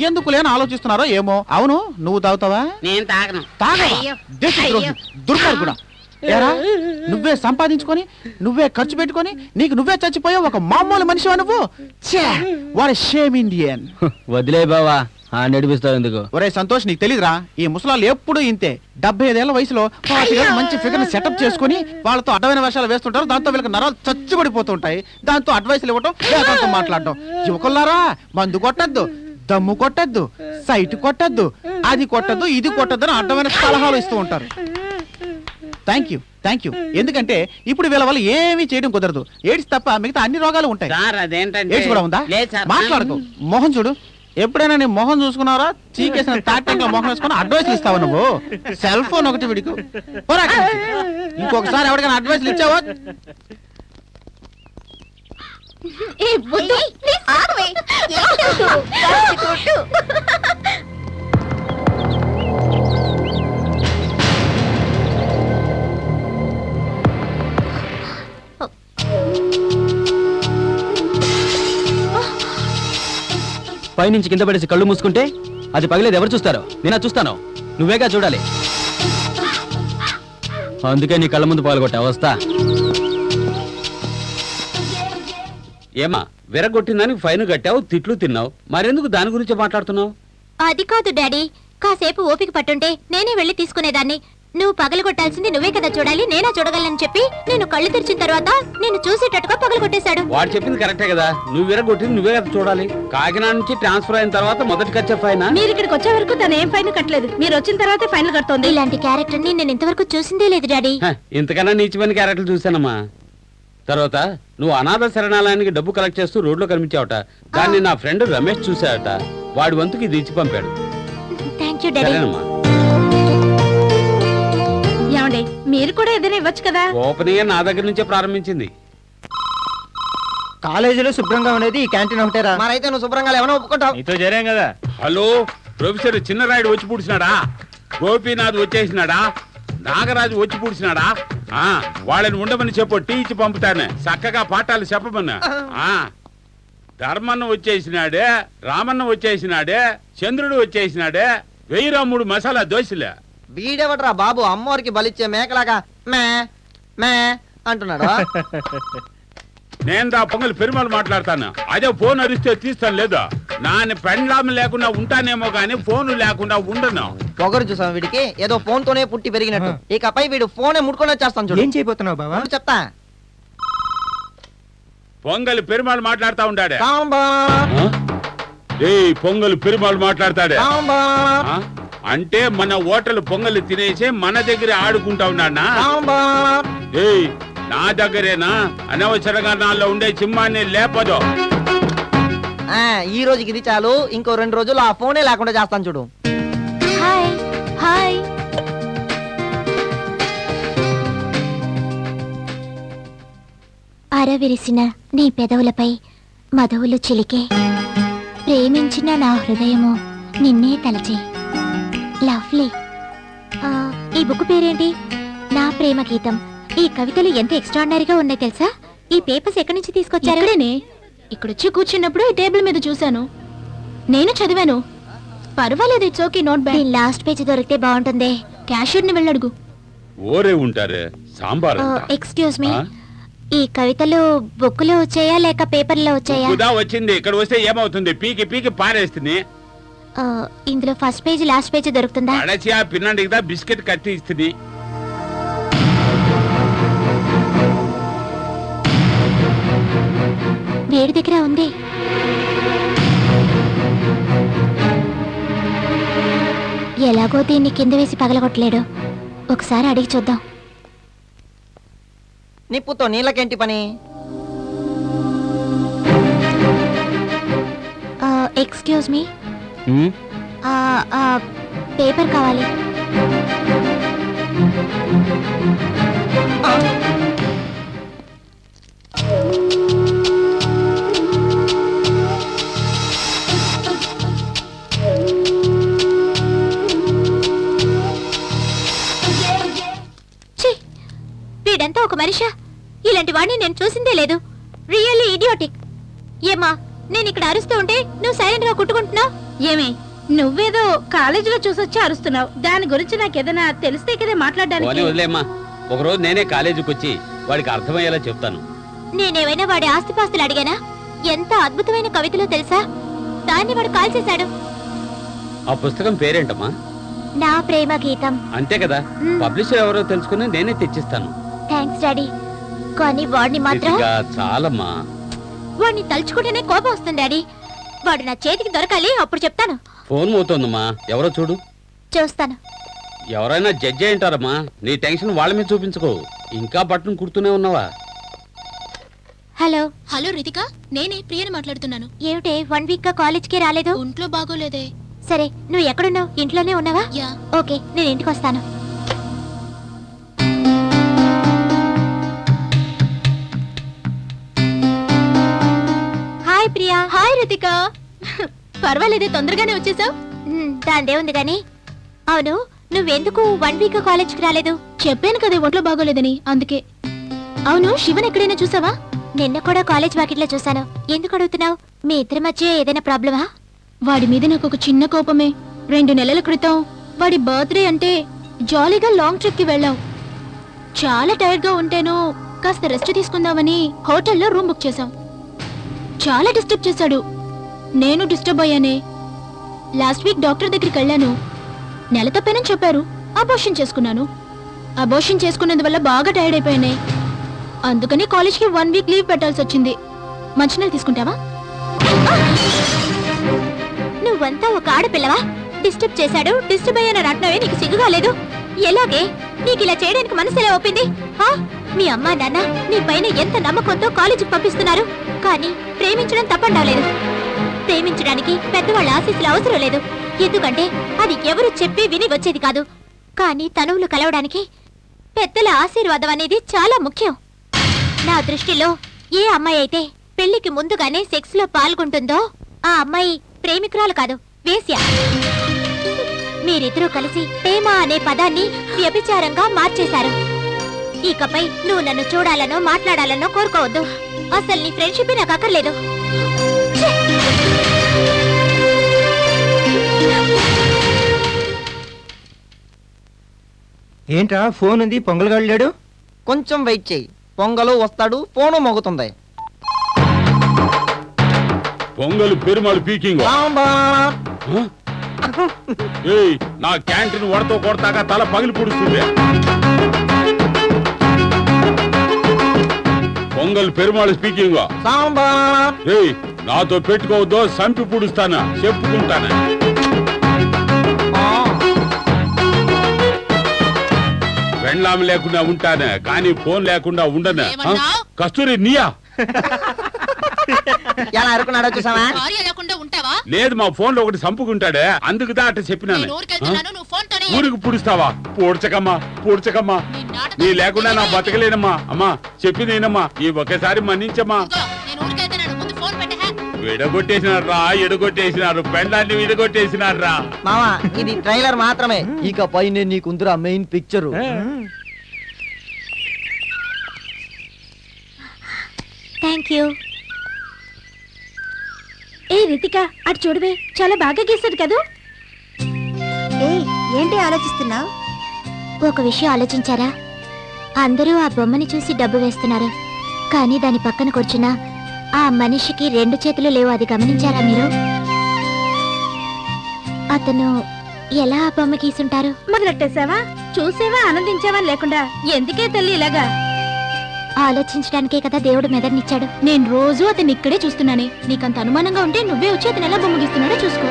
ఎందుకు లేని ఆలోచిస్తున్నారో ఏమో. అవును, నువ్వు తాగుతావా?
నేను తాగను.
తాగవా? దేశద్రోహి, దుర్మార్గుడా. ఏరా, నువ్వే సంపాదించుకొని నువ్వే ఖర్చు పెట్టుకొని నీకు నువ్వే చచ్చిపోయావు ఒక మామూలు మనిషివా నువ్వు? What shame Indian.
వదిలే బావా, నడిపిస్తావు ఎందుకు?
ఒరే సంతోష్, నీకు తెలీదురా, ఈ ముసలాళ్ళు ఎప్పుడు ఇంతే. 75 ఏళ్ల వయసులో 40 ఏళ్ళ మంచి ఫిగర్ సెటప్ చేసుకుని వాళ్ళతో అడ్డమైన వేషాలు వేస్తుంటారు. దాంతో వీళ్ళకి నరాలు చచ్చుబడిపోతుంటాయి. దాంతో అడ్వైస్లు ఇవ్వటం, వేగంతో మాట్లాడటం. యువకులారా, మందు కొట్టద్దు, దమ్ము కొట్టద్దు, సైట్ కొట్టద్దు, అది కొట్టద్దు, ఇది కొట్టద్దు అని అడ్డమైన సలహాలు ఇస్తూ ఉంటారు. Thank you. ఎందుకంటే ఇప్పుడు వీళ్ళ వల్ల ఏమీ చేయడం కుదరదు. ఎయిడ్స్ తప్ప మిగతా అన్ని రోగాలు ఉంటాయి.
సార్ అదేంటంటే
ఎయిడ్స్ కూడా ఉందా?
లేదు సార్.
మాట్లాడుకో. మొహం చూడు. ఎప్పుడైనా నీ మొహం చూసుకున్నారా? చీకేసిన తాటంగా మొహం వేసుకుని అడ్వైస్లు ఇస్తావు నువ్వు. సెల్ ఫోన్ ఒకటి విడికు. ఇంకొకసారి ఎవరికైనా అడ్వైస్లు ఇచ్చావా?
పైనుంచి కింద పడేసి కళ్ళు మూసుకుంటే అది పగిలేదు ఎవరు చూస్తారో? నేనా చూస్తాను? నువ్వేగా చూడాలి. అందుకే నీ కళ్ళ ముందు పాల్గొట్టే అవస్థ.
ఏమా విరగొట్టిందని ఫైన్ కట్టావు, తిట్లు తిన్నావు, మరెందుకు దాని గురించి మాట్లాడుతున్నావు?
అది కాదు డాడీ, కాసేపు ఓపిక పట్టుంటే నేనే వెళ్ళి తీసుకునేదాన్ని. నువ్వు పగలగొట్టాల్సింది నువ్వే కదా చూడాలి, నేనా చూడగలనని చెప్పి నేను కళ్ళు తెరిచిన తర్వాత నేను చూసేటట్టుగా పగలగొట్టేశాడు.
వాడు చెప్పింది కరెక్టే కదా, నువ్వు విరగొట్టింది నువ్వే కదా చూడాలి. కాకినాడ నుంచి ట్రాన్స్ఫర్ అయిన తర్వాత మొదటి ఖర్చు ఫైన్.
మీరు ఇక్కడికి వచ్చే వరకు తను ఏం ఫైన్ కట్టలేదు, మీరు వచ్చిన తర్వాత ఫైన్ కడుతోంది.
ఇలాంటి క్యారెక్టర్ ని నేను ఇంతవరకు చూసిందే లేదు డాడీ.
ఇంతకన్నా నీచమైన క్యారెక్టర్ చూశానమ్మా. తర్వాత నువ్వు అనాథ శరణాలయానికి డబ్బు కలెక్ట్ చేస్తూ రోడ్లో కనిపించావట. దాన్ని నా ఫ్రెండ్ రమేష్ చూశాడట. వాడి వంతుకి ఇది ఇచ్చి పంపాడు.
Thank you daddy.
సరేనమ్మా.
ఏమండి, మీరు కూడా ఏదైనా ఇవ్వచ్చు కదా?
ఓపెనింగ్ నా దగ్గర నుంచే ప్రారంభించింది.
కాలేజీలో శుభ్రంగా ఉండేది ఈ క్యాంటీన్ ఒకటేరా. మరైతే నువ్వు శుభ్రంగా ఏమైనా ఒప్పుకుంటావు?
నీతో చేరాం కదా.
హలో, ప్రొఫెసర్ చిన్నరాయుడు వచ్చి పూడ్చినాడా? గోపీనాథ్ వచ్చేసినాడా? నాగరాజు వచ్చి పూడ్చినాడా? వాళ్ళని ఉండమని చెప్పు, టీ ఇచ్చి పంపుతాను. చక్కగా పాఠాలు చెప్పమన్నా. ధర్మన్న వచ్చేసినాడే, రామన్న వచ్చేసినాడే, చంద్రుడు వచ్చేసినాడే. 1003 మసాలా దోశలే.
వీడెవడరా బాబు అమ్మవారికి బలిచ్చే మేకలాగా మే మే అంటున్నాడు.
నేను దా పొంగల్ పెరుమాలు మాట్లాడతాను. అదే ఫోన్ అరిస్తే తీస్తాను లేదా? నాని పెండ్లాం లేకుండా ఉంటానేమో గానీ ఫోన్ లేకుండా ఉండను.
పొగరు చూసాం వీడికి, ఏదో ఫోన్ తోనే పుట్టి పెరిగినట్టు. ఇకపై వీడు ఫోనే ముట్టుకొని వచ్చేస్తాను చూడు.
ఏం చేయబోతున్నావు బావా?
చెప్తా.
పొంగల్ పెరుమాలు మాట్లాడుతా ఉండాడే.
సాంబా
పొంగల్ పెరుమాలు మాట్లాడతాడే.
సాంబా
అంటే మన హోటల్ పొంగల్ తినేసి మన దగ్గర ఆడుకుంటా ఉన్నాడా?
సాంబా
నా దగ్గరేనా? అనవసరంగా నాలో ఉండే సింహాన్ని లేపదు.
ఈ రోజుకి ఇది చాలు, ఇంకో 2 రోజులు ఆ ఫోనే లేకుండా చేస్తాను చూడు.
Hi hi. అరవిరిసిన నీ పెదవులపై మధువులు చిలికే, ప్రేమించిన నా హృదయము నిన్నే తలచే. లవ్లీ. ఈ బుక్ పేరేంటి? నా ప్రేమ గీతం. ఈ కవితలు ఎంత ఎక్స్ట్రాడినరీగా ఉన్నాయి తెలుసా? ఈ పేపర్స్ ఎక్కడి నుంచి తీసుకొచ్చారు? ఇక్కడొచ్చి కూర్చున్నప్పుడు ఈ టేబుల్ మీద చూశాను, నేను చదివాను. పర్వాలేదు, it's okay, note bad. Last page దొరికితే బాగుంటుంది. క్యాషియర్ ని వెళ్ళడుగు.
ఓరే ఉంటారే సాంబార్.
ఎక్స్క్యూజ్ మీ, ఈ కవితలు బుక్ లో వచ్చాయా లేక పేపర్ లో వచ్చాయా?
వచ్చింది. ఇక్కడ వస్తే ఏమవుతుంది? పీకి పీకి పారేస్తుంది.
ఇందులో ఫస్ట్ పేజ్ లాస్ట్ పేజ్ దొరుకుతుందా?
అడచి ఆ పిన్నండికి బిస్కెట్ కట్టి ఇస్తుంది.
వేడి దగ్గర ఉంది. ఎలాగో దీన్ని కింద వేసి పగలగొట్టలేడు. ఒకసారి అడిగి చూద్దాం.
నిప్పుతో నీళ్ళకేంటి పని?
ఎక్స్క్యూజ్ మీ, పేపర్ కావాలి. మనిషా? ఇలాంటి వాడిని నేను చూసిందే లేదు. Really idiotic. ఏమా, నేను ఇక్కడ అరుస్తూ ఉంటే నువ్వు సైలెంట్ గా కుట్టుకుంటున్నావు?
ఏమే, నువ్వేదో కాలేజీలో చూసొచ్చి అరుస్తున్నావు. దాని గురించి నాకేదైనా తెలిస్తే కదే మాట్లాడడానికి.
వదిలేమ్మా, ఒకరోజు నేనే కాలేజీకి వచ్చి వాడికి అర్థమయ్యేలా చెప్తాను.
నేనేమైనా వాడి ఆస్తిపాస్తులు అడిగానా? ఎంత అద్భుతమైన కవితలో తెలుసా? దాన్ని వాడు కాల్ చేశాడు.
ఆ పుస్తకం పేరేంటమ్మా?
నా ప్రేమ గీతం.
అంతే కదా, పబ్లిషర్ ఎవరో తెలుసుకుని నేనే తెచ్చిస్తాను.
Thanks daddy. కానీ వాడిని మాత్రం
రితికా, చాలమ్మా.
వాడిని తలుచుకుంటేనే కోపం వస్తుంది డాడీ. వాడు నా చేతికి దొరకాలి, అప్పుడు చెప్తాను.
ఫోన్ మోతోందమ్మా, ఎవరో చూడు.
చూస్తాను.
ఎవరైనా జడ్జి అయింటారమ్మా. నీ టెన్షన్ వాళ్ళ మీద చూపించుకో. ఇంకా బట్టను కుడుతూనే ఉన్నావా?
హలో.
హలో రితిక, నేనే ప్రియని మాట్లాడుతున్నాను.
ఏమిటే 1 వీక్ గా కాలేజ్కి రాలేదు?
ఒంట్లో బాగోలేదే.
సరే, నువ్వు ఎక్కడున్నావు? ఇంట్లోనే ఉన్నావా?
యా.
ఓకే, నేను ఇంటికి వస్తాను. హాయ్ ప్రియా.
హాయ్ రితిక. పర్వాలేదే, తొందరగానే వచ్చేసావు.
దాందే ఉంది గాని. అవును, నువ్వెందుకు 1 వీక్ గా కాలేజ్కి రాలేదు?
చెప్పాను కదే ఒంట్లో బాగోలేదని, అందుకే. అవును, శివన్ ఎక్కడైనా చూసావా?
నిన్న కూడా కాలేజ్ వాకిట్లో చూశాను. ఎందుకు అడుగుతున్నావు? మీ ఇద్దరి మధ్య ఏదైనా ప్రాబ్లమా?
వాడి మీద నాకు ఒక చిన్న కోపమే. 2 నెలల క్రితం వాడి బర్త్డే అంటే జాలీగా లాంగ్ ట్రిప్ కి వెళ్ళాం. చాలా టైర్డ్ గా ఉంటేనో కాస్త రెస్ట్ తీసుకుందామని హోటల్లో రూమ్ బుక్ చేశాం. చాలా డిస్టర్బ్ చేశాడు. నేను డిస్టర్బ్ అయ్యానే. లాస్ట్ వీక్ డాక్టర్ దగ్గరికి వెళ్ళాను. నెల తప్పేనని చెప్పారు. అబోర్షన్ చేసుకున్నాను. అబోర్షన్ చేసుకున్నందువల్ల బాగా టైర్డ్ అయిపోయానే. అందుకని కాలేజ్కి 1 వీక్ లీవ్ పెట్టాల్సి వచ్చింది. మంచినీళ్ళు తీసుకుంటావా?
నువ్వంతా ఒక ఆడపిల్లవా? డిస్టర్బ్ చేశాడు, డిస్టర్బ్ అయ్యానని అంటున్నావే, నీకు సిగ్గుగా లేదు? ఎలాగే నీకు ఇలా చేయడానికి మనసు ఎలా ఒప్పింది? మీ అమ్మా నాన్న నీ పైన ఎంత నమ్మకంతో కాలేజీకి పంపిస్తున్నారు. కానీ ప్రేమించడం తప్పండాలేదు. ప్రేమించడానికి పెద్దవాళ్ళ ఆశీస్సులు అవసరం లేదు. ఎందుకంటే అది ఎవరు చెప్పి విని వచ్చేది కాదు. కానీ తనువులు కలవడానికి పెద్దల ఆశీర్వాదం అనేది చాలా ముఖ్యం. నా దృష్టిలో ఏ అమ్మాయి అయితే పెళ్లికి ముందుగానే సెక్స్ లో పాల్గొంటుందో ఆ అమ్మాయి ప్రేమికురాలు కాదు, వేశ్య. మీరిద్దరూ కలిసి ప్రేమ అనే పదాన్ని వ్యభిచారంగా మార్చేశారు. ఇకపై నువ్వు నన్ను చూడాలనో మాట్లాడాలనో కోరుకోవద్దు. అసలు నీ ఫ్రెండ్షిప్ నాకు అక్కర్లేదు.
ఏంట్రా ఫోన్ ఉంది, పొంగల్ గడిలాడు? కొంచెం వెయిట్ చెయ్యి, పొంగలు వస్తాడు, ఫోను మోగుతుంది.
పొంగలు పెరుమాళ్ పీకింగ్. ఏయ్, నా క్యాంటీన్ వడతో కొడతాక తల పగిలి పుడుస్తుంది. పొంగల్ పెరుమాళ్ స్పీకింగ్. ఏయ్, నాతో పెట్టుకోవద్దో సంపి పుడుస్తానా, చెప్పుకుంటానా. పెండ్లాం లేకుండా ఉంటాను, కానీ ఫోన్ లేకుండా ఉండను. కస్తూరి నీయా?
ఎలా అనుకున్నాడో చూసావా?
లేదు, మా ఫోన్ లో ఒకటి సంపుకుంటాడే, అందుకు దా అట్ట చెప్పినాను. ఊరికి పుడుస్తావా? పూడ్చకమ్మా, పూడ్చకమ్మా. నీ లేకుండా నా బతకలేనమ్మా. అమ్మా చెప్పిందేనమ్మా, ఈ ఒక్కసారి మన్నించమ్మా. విడగొట్టేసినారా, ఎడగొట్టేసినారు, పెండాన్ని విడగొట్టేసినారా.
మావా, ఇది ట్రైలర్ మాత్రమే. ఇక పైన నీకుందిరా మెయిన్ పిక్చర్.
Thank you.
ఏ రితిక, అటు చూడవే, చాలా బాగా గీసాడు కదూ.
ఏంటి ఆలోచిస్తున్నావు? ఒక విషయం ఆలోచించారా? అందరూ ఆ బొమ్మని చూసి డబ్బు వేస్తున్నారు, కానీ దాని పక్కన కూర్చున్న ఆ మనిషికి 2 చేతులు లేవు. అది గమనించారా మీరు? అతను ఎలా ఆ బొమ్మ గీసుంటారు?
మొదలెట్టేసావా? చూసేవా, ఆనందించావా లేకుండా? ఎందుకే తల్లి ఇలాగా?
ఆలోచించడానికే కదా దేవుడు మెదడునిచ్చాడు.
నేను రోజు అతన్ని ఇక్కడే చూస్తున్నానే. నీకంత అనుమానంగా ఉంటే నువ్వే వచ్చి అతను ఎలా బొమ్మ గీస్తున్నాడో చూసుకో.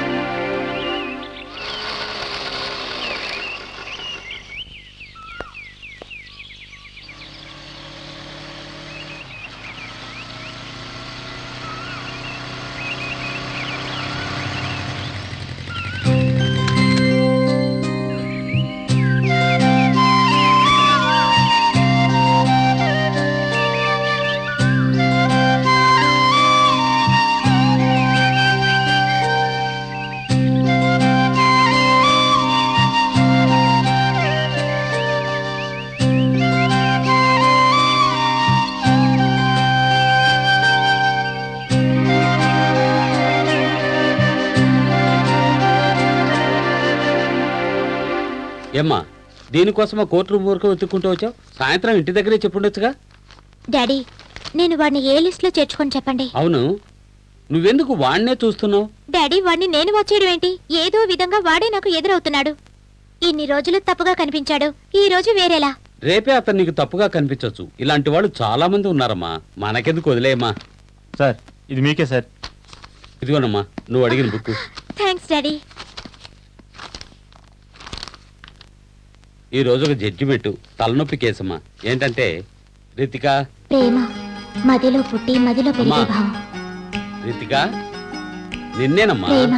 ఏమ్మా దీనికోసమా కోర్టు రూమ్ వరకు వెతుక్కుంటూ వచ్చావు? సాయంత్రం ఇంటి దగ్గరే చెప్పుండొచ్చుగా.
డాడీ నేను వాడిని ఏ లిస్ట్ లో చేర్చుకొని చెప్పండి.
అవును, నువ్వెందుకు వాణ్ణే చూస్తున్నావు?
డాడీ వాడిని నేను వచ్చేయడం ఏంటి? ఏదో విధంగా వాడే నాకు ఎదురవుతున్నాడు. ఇన్ని రోజులు తప్పుగా కనిపించాడు, ఈ రోజు వేరేలా.
రేపే అతను నీకు తప్పుగా కనిపించొచ్చు. ఇలాంటి వాళ్ళు చాలా మంది ఉన్నారమ్మా. మనకెందుకు వదిలేయమ్మా.
సార్ ఇది మీకే సార్.
ఇదిగోనమ్మా నువ్వు అడిగిన బుక్.
Thanks daddy.
ఈ రోజు ఒక జడ్జిమెంట్ తలనొప్పి కేసమ్మా. ఏంటంటే రితిక
ప్రేమ మదిలో పుట్టి మదిలో పెరిగే
అమ్మా.
భావం.
రితిక నిన్నేనమ్మా.
ప్రేమ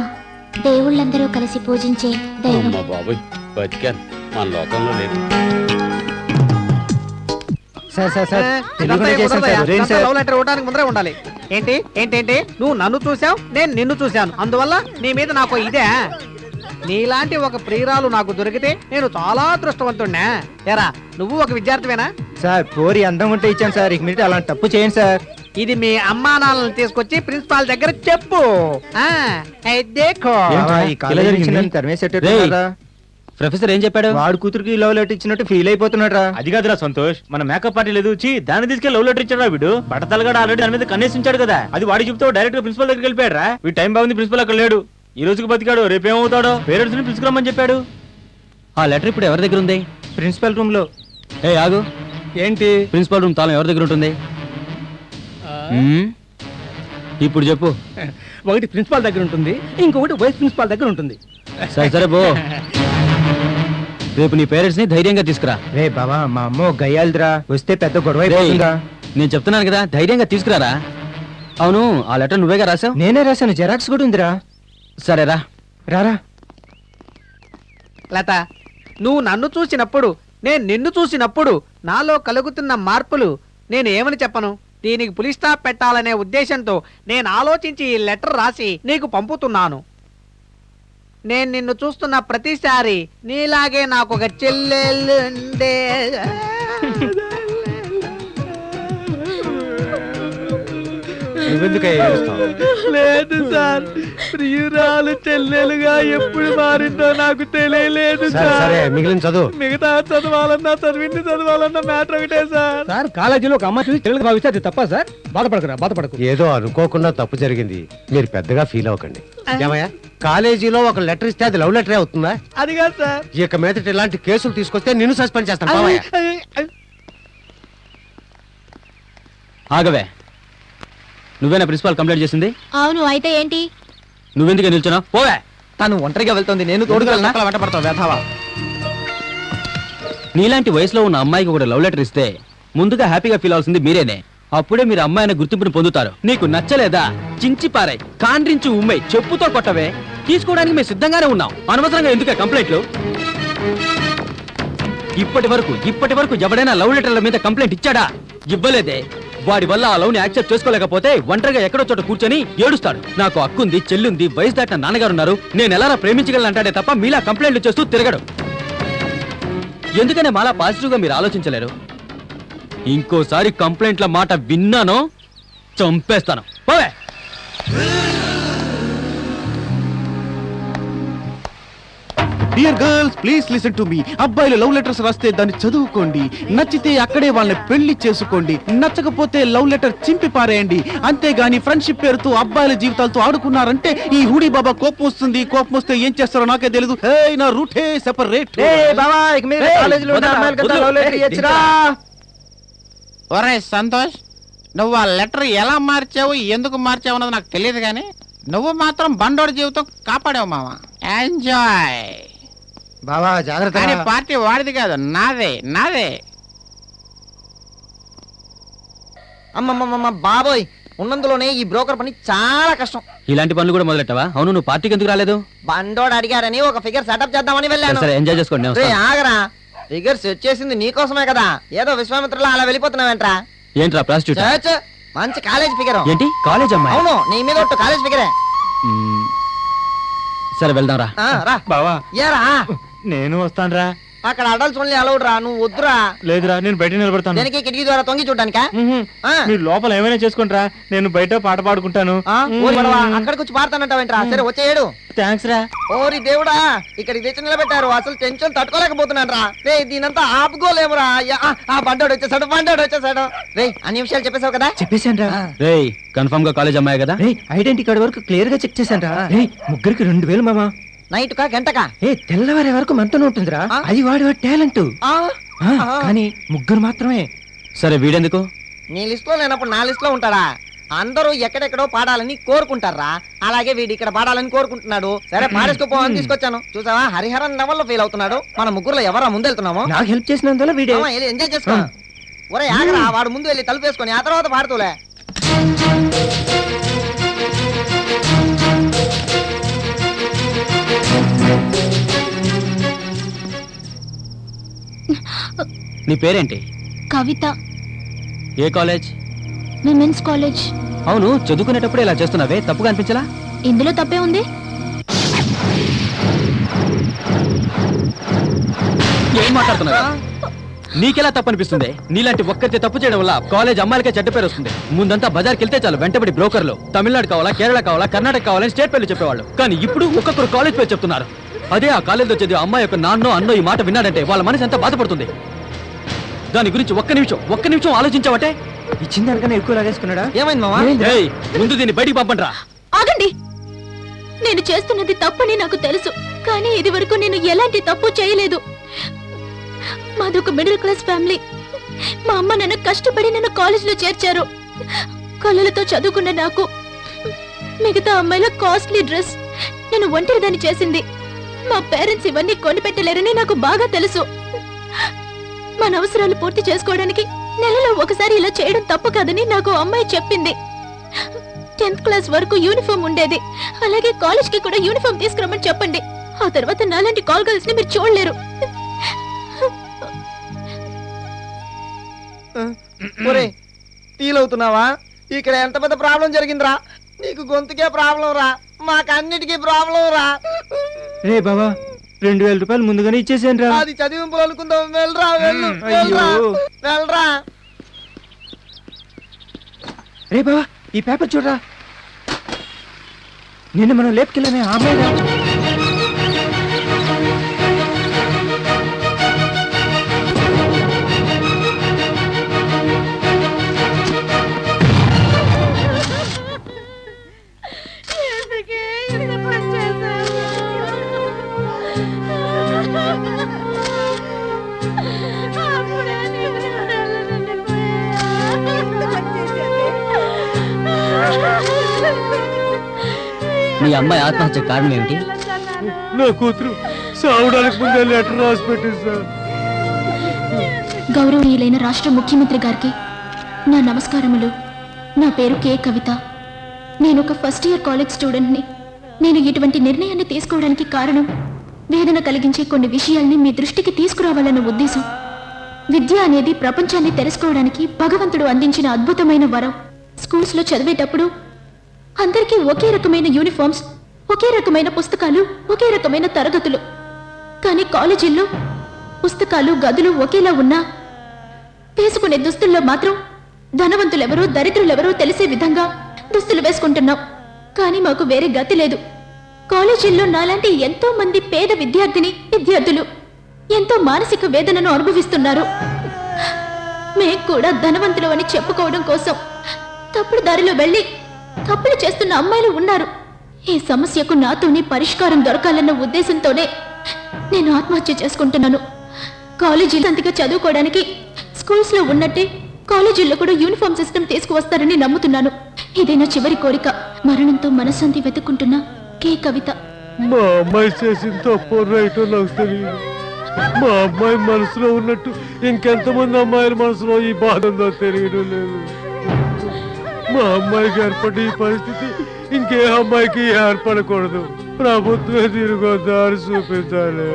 దేవుళ్ళందరూ కలిసి పూజించే దైవం.
అమ్మా బాబోయ్, బతికాను. మన లోకంలో లేదు.
లవ్ లెటర్ ఇవ్వడానికి ముందరే ఉండాలి. ఏంటి ఏంటేంటి నువ్వు నన్ను చూసావు, నేను నిన్ను చూశాను, అందువల్ల నీ మీద నాకు ఇదే. నీలాంటి ఒక ప్రియురాలు నాకు దొరికితే నేను చాలా అదృష్టవంతుడినా. ఎరా నువ్వు ఒక విద్యార్థివేనా?
సార్ పోరి అందం ఉంటే ఇచ్చాను సార్, ఇక మీరు అలాంటి తప్పు చేయండి సార్.
ఇది మీ అమ్మా నాన్నలను తీసుకొచ్చి ప్రిన్సిపాల్ దగ్గర చెప్పు.
ప్రొఫెసర్ ఏం చెప్పాడు? వాడు కూతురికి లవ్ లెటర్ ఇచ్చినట్టు ఫీల్ అయిపోతున్నాడు రా.
అది కాదురా సంతోష్, మన మేకప్ పార్టీ లేదు వచ్చి దాన్ని తీసుకెళ్ళి లవ్ లెటర్ ఇచ్చాడు. వీడు బట్టతలగాడు ఆల్రెడీ దాని మీద కన్నేసించాడు కదా. అది వాడి చెప్తే డైరెక్ట్ గా ప్రిన్సిపల్ దగ్గరికి వెళ్ళిపోయాడు రా. వీడు టైం బాగుంది, ప్రిన్సిపల్ అక్కడ లేడు, ఈ రోజుకి బతికాడు, రేపేమవుతాడో పేరెంట్స్ ని పిలుచుకురమ్మని చెప్పాడు.
ఆ లెటర్ ఇప్పుడు ఎవరి దగ్గర ఉంది? ప్రిన్సిపల్ రూమ్ లో. ఏ ఆగు,
ఏంటి?
ప్రిన్సిపల్ రూమ్ తాళం ఎవరి దగ్గర ఉంటుంది? ఇప్పుడు చెప్పు.
ఒకటి ప్రిన్సిపాల్ దగ్గర ఉంటుంది, ఇంకొకటి వైస్ ప్రిన్సిపాల్ దగ్గర ఉంటుంది.
సరే సరే పో. రేపు నీ పేరెంట్స్ ని ధైర్యంగా తీసుకురా.
రే బాబా, మా అమ్మ గయ్యాలిదిరా, వస్తే పెద్ద గొడవ అయిపోతుందా?
నేను చెప్తున్నాను కదా, ధైర్యంగా తీసుకురారా. అవును, ఆ లెటర్ నువ్వేగా రాసావు?
నేనే రాశాను, జెరాక్స్ కూడా ఉందిరా.
సరేరా,
రారా.
లత, నువ్వు నన్ను చూసినప్పుడు, నేను నిన్ను చూసినప్పుడు నాలో కలుగుతున్న మార్పులు నేను ఏమని చెప్పను? దీనికి పులి స్టాప్ పెట్టాలనే ఉద్దేశంతో నేను ఆలోచించి ఈ లెటర్ రాసి నీకు పంపుతున్నాను. నేను నిన్ను చూస్తున్న ప్రతిసారి నీలాగే నాకు ఒక చెల్లెలుండే. లేదు సార్, ప్రియురాలు చెల్లెలుగా ఎప్పుడు మారిందో నాకు తెలియలేదు సార్.
మిగిలిన చదువు
మిగతా చదవాలన్నా చదివింది చదవాలన్నా మ్యాటర్ ఒకటే సార్. సార్ కాలేజీలో ఒక అమ్మాయి చూసి చెల్లెలు భావిస్తే అది తప్ప సార్? బాధపడకురా, బాధపడకు.
ఏదో అనుకోకుండా తప్పు జరిగింది, మీరు పెద్దగా ఫీల్ అవ్వకండి. ఏమయ్యా, కాలేజీలో ఒక లెటర్ ఇస్తే అది లవ్ లెటరే అవుతుందా?
అది కాదు సార్.
ఇక మీదట ఇలాంటి కేసులు తీసుకొస్తే నిన్ను సస్పెండ్ చేస్తాను. పోవయ్యా.
ఆగవే. నువ్వేనా ప్రిన్సిపాల్ కంప్లైంట్ చేసింది?
అవును, అయితే ఏంటి?
నువ్వెందుకు నిల్చున్నావు? పోవే. తను ఒంటరిగా వెళ్తుంది, నేను తోడుగలనా?
వెంట పడతావు వేధవా.
నీలాంటి వయసులో ఉన్న అమ్మాయికి కూడా లవ్ లెటర్ ఇస్తే ముందుగా హ్యాపీగా ఫీల్ అవుతుంది మీరేనే. అప్పుడే మీరు అమ్మాయి అనే గుర్తింపుని పొందుతారు. నీకు నచ్చలేదా? చించి పారాయి, కాండ్రించి ఉమ్మై, చెప్పుతో కొట్టవే. తీసుకోవడానికి మేము సిద్ధంగానే ఉన్నాం. అనవసరంగా ఎందుకే కంప్లైంట్లు? ఇప్పటి వరకు ఎవడైనా లవ్ లెటర్ల మీద కంప్లైంట్ ఇచ్చాడా? ఇవ్వలేదే. వాడి వల్ల ఆ లవ్ని యాక్సెప్ట్ చేసుకోలేకపోతే ఒంటరిగా ఎక్కడో చోట కూర్చొని ఏడుస్తాడు. నాకు అక్కుంది, చెల్లుంది, వయసు దాటిన నాన్నగారు ఉన్నారు, నేను ఎలా ప్రేమించగలను అంటాడే తప్ప మీలా కంప్లైంట్లు చేస్తూ తిరగడు. ఎందుకనే మాలా పాజిటివ్ గా మీరు ఆలోచించలేరు? ఇంకోసారి కంప్లైంట్ల మాట విన్నానో చంపేస్తాను. పోవే.
Dear girls, please listen to me. అబ్బాయిలు లవ్ లెటర్స్ రాస్తే దాన్ని చదువుకోండి. నచ్చితే అక్కడే వాళ్ళని పెళ్లి చేసుకోండి. నచ్చకపోతే లవ్ లెటర్ చింపి పారేయండి. అంతేగాని ఫ్రెండ్షిప్ పేరుతో అబ్బాయిల జీవితాలతో ఆడుకున్నారంటే ఈ హుడీ బాబా కోపం వస్తుంది. కోపం వస్తే ఏం చేస్తారో నాకే తెలియదు. నా రూటే సెపరేట్. ఒరే సంతోష్, నువ్వు ఆ లెటర్ ఎలా మార్చావు, ఎందుకు మార్చావు అన్నది నాకు తెలియదు, కానీ నువ్వు మాత్రం బండోడి జీవితం కాపాడావు మామ. ఎంజాయ్
బావా, జాగ్రత్త.
కానీ పార్టీ వాడిది కాదు, నాదే నాదే.
అమ్మమ్మమ్మ బాబోయ్, ఉన్నందులోనే ఈ బ్రోకర్ పని చాలా కష్టం. ఇలాంటి పనులు కూడా మొదలెట్టవా? అవును, నువ్వు పార్టీకి ఎందుకు రాలేదు? బండోడు అడిగారని ఒక ఫిగర్ సెటప్ చేద్దామని వెళ్ళాను. సరే, ఎంజాయ్ చేసుకోండి. ఆగరా, ఫిగర్ సెట్ చేసింది నీకోసమే కదా. ఏదో విశ్వామిత్రులా అలా వెళ్ళిపోతున్నావేంట్రా? ఏంట్రా ప్రాస్టిట్యూట్? మంచి కాలేజ్ ఫిగర్. ఏంటి కాలేజ్ అమ్మాయి? అవును, నీ మీద ఒట్టు కాలేజ్ ఫిగరే. సరే వెళ్దాం రా.
బావా,
ఏరా,
నేను వస్తాను రా.
అక్కడ అడల్ట్స్ ఓన్లీ అలౌడ్ రా, నువ్వు వద్దురా.
లేదురా, నేను బయట నిలబడతాను.
దేనికి? కిటికీ ద్వారా తొంగి చూడడానికా?
మీరు లోపల ఏమైనా చేసుకుంటారా, నేను బయట పాట పాడుకుంటాను.
అక్కడికి వచ్చి పాడతానంటావేంట్రా? సరే వచ్చేయడు.
థ్యాంక్స్ రా.
ఓరి దేవుడా, ఇక్కడికి తెచ్చి నిలబెట్టారు. అసలు టెన్షన్ తట్టుకోలేకపోతున్నాను రా. రే దీనంతా ఆపుకోలేమురా. ఆ బండోడు వచ్చేసాడు. రే అన్ని విషయాలు చెప్పేశావు కదా?
చెప్పేశాను రా.
రేయ్ కన్ఫర్మ్ గా కాలేజ్ అమ్మాయి కదా?
ఐడెంటిటీ కార్డు వరకు క్లియర్ గా చెక్ చేశాను రా. ముగ్గురికి 2000 మామా.
నైట్ కా గంటకా?
తెల్లవారే వరకు మనతోనే ఉంటుందిరా. అది వాడి టాలెంట్. కానీ ముగ్గురు మాత్రమే.
సరే వీడెందుకు?
నీ లిస్ట్ లో లేనప్పుడు నా లిస్ట్ లో ఉంటాడా? అందరూ ఎక్కడెక్కడో పాడాలని కోరుకుంటారా, అలాగే వీడు ఇక్కడ పాడాలని కోరుకుంటున్నాడు. సరే పాడేసుకోపోవని తీసుకొచ్చాను. చూసావా, హరిహరన్ లెవెల్లో ఫీల్ అవుతున్నాడు. మన ముగ్గురులో ఎవరా ముందెళ్తున్నామో?
నాకు హెల్ప్ చేసినందువల్ల వీడే.
ఎంజాయ్ చేసుకో. ఒరే ఆగరా, వాడు ముందు వెళ్ళి తలుపేసుకొని ఆ తర్వాత పాడుతూలే.
నీ పేరేంటి?
కవిత.
ఏ కాలేజ్?
Women's college.
అవును, చదువుకునేటప్పుడు ఇలా చేస్తున్నావే, తప్పుగా అనిపించలా?
ఇందులో తప్పే ఉంది.
ఏం మాట్లాడుతున్నావా? నీకెలా తప్పు అనిపిస్తుంది? నీలాంటి ఒక్కరితే తప్పు చేయడం వల్ల కాలేజ్ అమ్మాయిలకే చెడ్డ పేరు వస్తుంది. ముందంతా బజార్కి వెళ్తే చాలు వెంటబడి బ్రోకర్లు తమిళనాడు కావాలా, కేరళ కావాలా, కర్ణాటక కావాలని స్టేట్ పేర్లు చెప్పేవాళ్ళు. కానీ ఇప్పుడు ఒక్కొక్కరు కాలేజ్ పేరు చెప్తున్నారు. అదే ఆ కాలేజ్ వచ్చేది అమ్మాయి యొక్క నాన్నో అన్నో ఈ మాట విన్నాడంటే వాళ్ళ మనసు ఎంత బాధపడుతుంది. దాని గురించి ఒక్క నిమిషం ఆలోచించావటే?
ఇచ్చిన దానికన్నా ఎక్కువ లాగేసుకున్నాడా?
ఏమైంది మావా?
ఏయ్, ముందు దీన్ని బయటికి పంపండ్రా.
ఆగండి. నేను చేస్తున్నది తప్పని నాకు తెలుసు, కానీ ఇది వరకు నేను ఎలాంటి తప్పు చేయలేదు. మాదొక మిడిల్ క్లాస్ ఫ్యామిలీ. మా అమ్మ నన్ను కష్టపడి నన్ను కాలేజీలో చేర్చారు. కళ్ళలతో చదువుకున్న నాకు మిగతా అమ్మాయిల కాస్ట్లీ డ్రెస్ నేను ఒంటరిదాన్ని చేసింది. మా పేరెంట్స్ ఇవన్నీ కొనిపెట్టలేరని నాకు బాగా తెలుసు. మన అవసరాలు పూర్తి చేసుకోవడానికి నెలలో ఒకసారి ఇలా చేయడం తప్పు కాదని నాకు అమ్మాయి చెప్పింది. 10th క్లాస్ వరకు యూనిఫామ్ ఉండేది. అలాగే కాలేజ్ కి కూడా యూనిఫామ్ తీసుకురమ్మని చెప్పండి. ఆ తర్వాత నాలాంటి కాల్ గర్ల్స్ ని మీరు చూడలేరు.
ఒరే ఫీల్ అవుతున్నావా? ఇక్కడ ఎంత పెద్ద ప్రాబ్లం జరిగిందిరా. నీకు గొంతుకే ప్రాబ్లం రా, మాకన్నిటికీ ప్రాబ్లం రా.
రే బాబా, 2000 రూపాయలు ముందుగానే ఇచ్చేసాను రా.
అది చదివింపులు అనుకుందాం. వెళ్ళరా వెళ్ళరా.
రే బాబా, ఈ పేపర్ చూడరా. నిన్న మనం లేపుకెళ్ళమే ఆ అమ్మాయిరా.
మీ అమ్మాయి ఆత్మహత్య కారణం ఏమిటి?
నా కూతురు సావడానికి ముందే లెటర్ రాసి పెట్టింది సార్.
గౌరవనీయులైన రాష్ట్ర ముఖ్యమంత్రి గారికి నా నమస్కారములు. నా పేరు కే కవిత. నేను ఒక ఫస్ట్ ఇయర్ కాలేజ్ స్టూడెంట్ని. నేను ఇటువంటి నిర్ణయాన్ని తీసుకోవడానికి కారణం వేదన కలిగించే కొన్ని విషయాల్ని మీ దృష్టికి తీసుకురావాలన్న ఉద్దేశం. విద్య అనేది ప్రపంచాన్ని తెలుసుకోవడానికి భగవంతుడు అందించిన అద్భుతమైన వరం. స్కూల్స్లో చదివేటప్పుడు అందరికీ ఒకే రకమైన యూనిఫామ్స్, ఒకే రకమైన పుస్తకాలు, ఒకే రకమైన తరగతులు. కానీ కాలేజీల్లో పుస్తకాలు, గదులు ఒకేలా ఉన్నా వేసుకునే దుస్తుల్లో మాత్రం ధనవంతులెవరో దరిద్రులెవరో తెలిసే విధంగా దుస్తులు వేసుకుంటున్నాం. కానీ మాకు వేరే గతి లేదు. కాలేజీల్లో నాలాంటి ఎంతో మంది పేద విద్యార్థులు ఎంతో మానసిక వేదనను అనుభవిస్తున్నారు. మేం కూడా ధనవంతులు అని చెప్పుకోవడం కోసం తప్పుడు దారిలో వెళ్ళి తప్పులు చేస్తున్న అమ్మాయిలు ఉన్నారు. ఈ సమస్యకు నాతోనే పరిష్కారం దొరకాలన్న ఉద్దేశంతోనే నేను ఆత్మహత్య చేసుకుంటున్నాను. కాలేజీలో అంతగా చదువుకోవడానికి స్కూల్స్ లో ఉన్నట్టే కాలేజీల్లో కూడా యూనిఫామ్ సిస్టమ్ తీసుకువస్తారని నమ్ముతున్నాను. ఇదే నా చివరి కోరిక. మరణంతో మనశ్శాంతి వెతుక్కుంటున్నా కే కవిత.
మా అమ్మాయి చేసిన తప్పు రైటో నాకు తెలియదు. మా అమ్మాయి మనసులో ఉన్నట్టు ఇంకెంతమంది అమ్మాయిల మనసులో ఈ బాధ ఉందో తెలియడం లేదు. మా అమ్మాయికి ఏర్పడి ఈ పరిస్థితి ఇంకే అమ్మాయికి ఏర్పడకూడదు. ప్రభుత్వమే తిరిగో దారి చూపించాలి.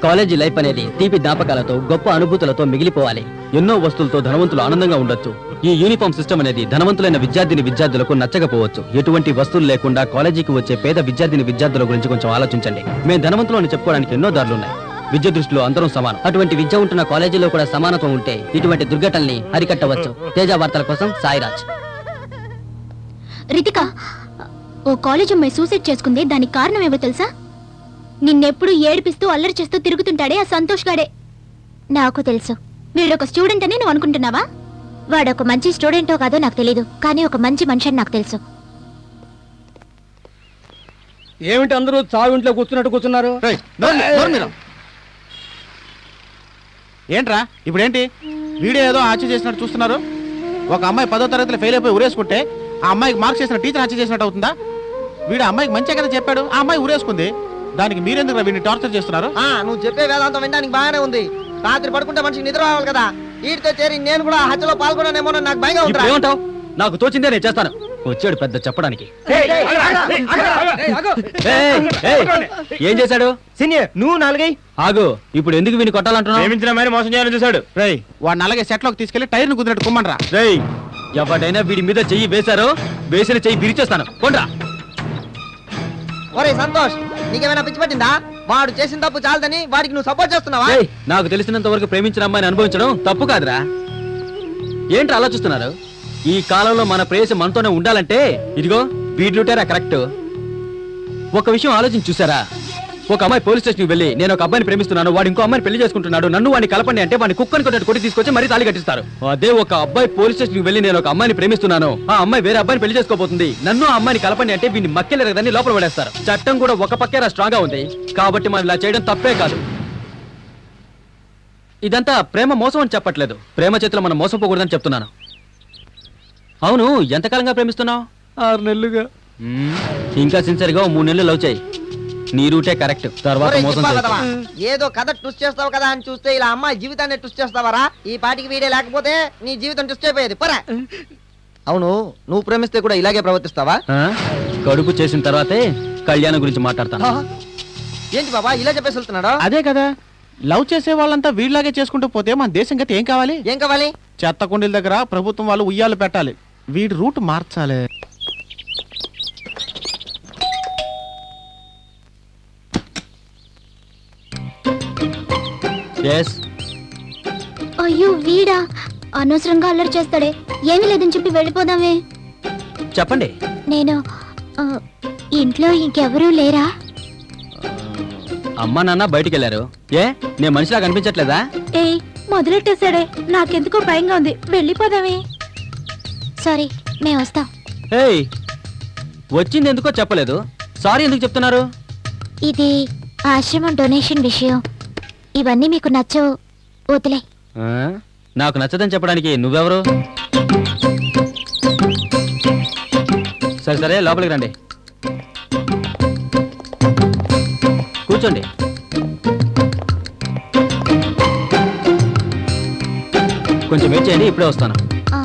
కాలేజీ లైఫ్ అనేది తీపి జ్ఞాపకాలతో, గొప్ప అనుభూతులతో మిగిలిపోవాలి. ఎన్నో వస్తువులతో ధనవంతులు ఆనందంగా ఉండొచ్చు,
ఈ యూనిఫామ్ సిస్టమ్ అనేది ధనవంతులైన విద్యార్థులకు నచ్చకపోవచ్చు. ఎటువంటి వస్తువులు లేకుండా కాలేజీకి వచ్చే పేద విద్యార్థుల గురించి కొంచెం ఆలోచించండి. మేము ధనవంతులు అని చెప్పుకోవడానికి ఎన్నో దారులున్నాయి. విద్య దృష్టిలో అందరం సమానం. అటువంటి విద్య ఉంటున్న కాలేజీలో కూడా సమానత్వం ఉంటే ఇటువంటి దుర్ఘటనల్ని అరికట్టవచ్చు. తేజ వార్తల కోసం సాయిరాజ్.
రితిక, ఓ కాలేజ్ అమ్మాయి సూసైడ్ చేసుకుంది. దానికి కారణం ఏమో తెలుసా? నిన్నెప్పుడు ఏడిపిస్తూ అల్లరి చేస్తూ తిరుగుతుంటాడే ఆ సంతోష్ గాడే.
నాకు తెలుసు.
వీడొక స్టూడెంట్ అని నువ్వు అనుకుంటున్నావా?
వాడొక మంచి స్టూడెంటో కాదో నాకు తెలీదు, కానీ ఒక మంచి మనిషి అని నాకు తెలుసు.
ఏమిటి అందరూ చావు ఇంట్లో కూర్చున్నారు?
రేయ్, నోరు మీరు. ఏంట్రా ఇప్పుడేంటి వీడియో ఏదో హత్య చేసినట్టు చూస్తున్నారు? ఒక అమ్మాయి 10వ తరగతిలో ఫెయిల్ అయిపోయి ఉరేసుకుంటే ఆ అమ్మాయికి మార్క్స్ చేసిన టీచర్ హత్య చేసినట్టు అవుతుందా? వీడు అమ్మాయికి మంచిగా కదా చెప్పాడు, ఆ అమ్మాయి ఉరేసుకుంది. దానికి మీరెందుకు వీడిని టార్చర్ చేస్తున్నారు?
నువ్వు చెప్పే వేదాంతం వినడానికి బాగానే ఉంది. రాత్రి పడుకుంటే మనిషికి నిద్ర రావాలి కదా. వీటితో చేరి నేను కూడా హత్యలో పాల్గొన్నానేమో నాకు భయంగా ఉంటుంది.
ఏమంటావు? నాకు తోచిందే నేను చేస్తాను. వచ్చాడు పెద్ద చెప్పడానికి. ఏం చేశాడు?
సీనియర్ నువ్వు నాలుగై
ఆగు. ఇప్పుడు ఎందుకు వీని కొట్టాలంటున్నావు?
ప్రేమించిన అమ్మాయిని మోసం చేయాలని చూశాడు.
రేయ్, వాడిని అలాగే సెట్లోకి తీసుకెళ్లి టైర్ను కుదిరినట్టు కుమ్మనరా.
రేయ్, ఎవడైనా వీడి మీద చెయ్యి వేశారో వేసిన చెయ్యి విరిచేస్తాను. కొండ్రా.
ఒరే సంతోష్, నీకేమైనా పిచ్చి పట్టిందా? వాడు చేసిన తప్పు చాలదని వాడికి నువ్వు సపోర్ట్ చేస్తున్నావా?
రేయ్, నాకు తెలిసినంత వరకు ప్రేమించిన అమ్మాయిని అనుభవించడం తప్పు కాదురా. ఏంట్రా అలా చూస్తున్నారు? ఈ కాలంలో మన ప్రేయసి మనతోనే ఉండాలంటే ఇదిగో వీడ్లుటేరా కరెక్ట్. ఒక విషయం ఆలోచించి చూసారా? ఒక అమ్మాయి పోలీస్ స్టేషన్కి వెళ్ళి నేను ఒక అబ్బాయిని ప్రేమిస్తున్నాను, వాడు ఇంకో అమ్మాయిని పెళ్లి చేసుకుంటున్నాడు, నన్ను వాడిని కలపండి అంటే వాడిని కుక్కని కొట్టి తీసుకొచ్చి మరీ తాళి కట్టిస్తారు. అదే ఒక అబ్బాయి పోలీస్ స్టేషన్కి వెళ్ళి నేను ఒక అమ్మాయిని ప్రేమిస్తున్నాను, ఆ అమ్మాయి వేరే అబ్బాయిని పెళ్లి చేసుకోబోతుంది, నన్ను ఆ అమ్మాయిని కలపండి అంటే వీడిని మక్కెలేరదని లోపల పడేస్తారు. చట్టం కూడా ఒక పక్కేరా స్ట్రాంగ్ గా ఉంది కాబట్టి మనం ఇలా చేయడం తప్పే కాదు. ఇదంతా ప్రేమ మోసం అని చెప్పట్లేదు, ప్రేమ చేతిలో మనం మోసపోకూడదని చెప్తున్నాను. అవును, ఎంతకాలంగా ప్రేమిస్తున్నావు?
6 నెలలుగా.
ఇంకా సిన్సియర్గా 3 నెలలు లవ్ చేయి. నీ రూటే కరెక్ట్. తర్వాత
ఒరేయ్,
మోసం
చిప్పా
చేస్తావు.
కదవా? ఏదో కథ ట్విస్ట్ చేస్తావు కదా అని చూస్తే ఇలా అమ్మాయి జీవితాన్ని ట్విస్ట్ చేస్తావరా? ఈ పాటికి వీడే లేకపోతే నీ జీవితం ట్విస్ట్ అయిపోయేది. పరా. అవును, నువ్వు ప్రేమిస్తే కూడా ఇలాగే ప్రవర్తిస్తావా?
ఆ? కడుపు చేసిన తర్వాతే కళ్యాణం గురించి మాట్లాడతాను.
ఏంటి బాబా ఇలా చెప్పేసి వెళ్తున్నాడు?
అదే కదా, లవ్ చేసే వాళ్ళంతా వీళ్ళలాగే చేసుకుంటూ పోతే మన దేశం గతి ఏం కావాలి?
ఏం కావాలి?
చెత్త కుండీల దగ్గర ప్రభుత్వం వాళ్ళు ఉయ్యాలు పెట్టాలి. వీడి రూట్ మార్చాలి.
Yes.
అయ్యో వీడా అనవసరంగా అల్లరి చేస్తాడే. ఏమీ లేదని చెప్పి వెళ్ళిపోదామే.
చెప్పండి.
నేను ఇంట్లో ఇంకెవరూ లేరా?
అమ్మా నాన్న బయటికి వెళ్ళారు. ఏ, నేను మనిషిలా కనిపించట్లేదా?
ఏ మొదలెట్టేశాడే, నాకెందుకో భయంగా ఉంది. వెళ్ళిపోదామే.
సారీ, మేము వస్తాం.
ఏయ్, వచ్చింది ఎందుకో చెప్పలేదు. సారీ ఎందుకు చెప్తున్నారు?
ఇది ఆశ్రమం డొనేషన్ విషయం. ఇవన్నీ మీకు నచ్చవు, వదిలే.
ఆ? నాకు నచ్చదని చెప్పడానికి నువ్వెవరు? సరే సరే, లోపలికి రండి, కూర్చోండి. కొంచెం వెయిట్ చేయండి, ఇప్పుడే వస్తాను.
ఆ,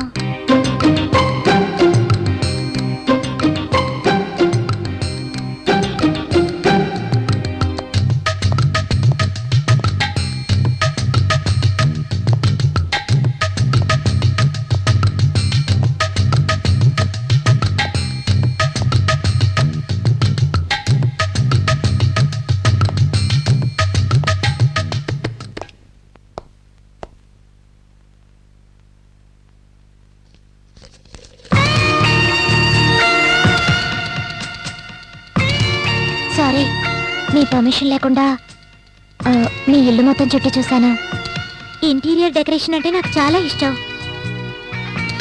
సారీ, మీ పర్మిషన్ లేకుండా మీ ఇల్లు మొత్తం చుట్టూ చూశాను. ఇంటీరియర్ డెకరేషన్ అంటే నాకు చాలా ఇష్టం.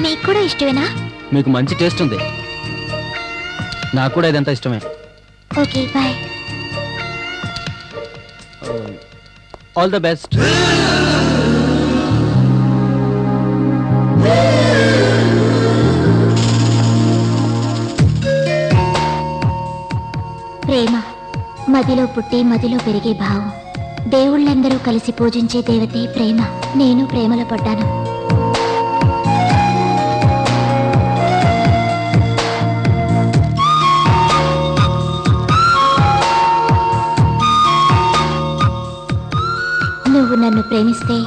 మీకు కూడా ఇష్టమేనా?
మీకు మంచి టేస్ట్ ఉంది. నాకు కూడా ఇదంతా ఇష్టమే.
Okay, bye.
All the best.
ప్రేమ మదిలో పుట్టి మదిలో పెరిగే భావం. దేవుళ్ళందరూ కలిసి పూజించే దేవతే ప్రేమ. నేను ప్రేమలో పడ్డాను. నువ్వు నన్ను ప్రేమిస్తే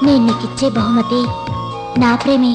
నేను నీకిచ్చే బహుమతి నా ప్రేమే.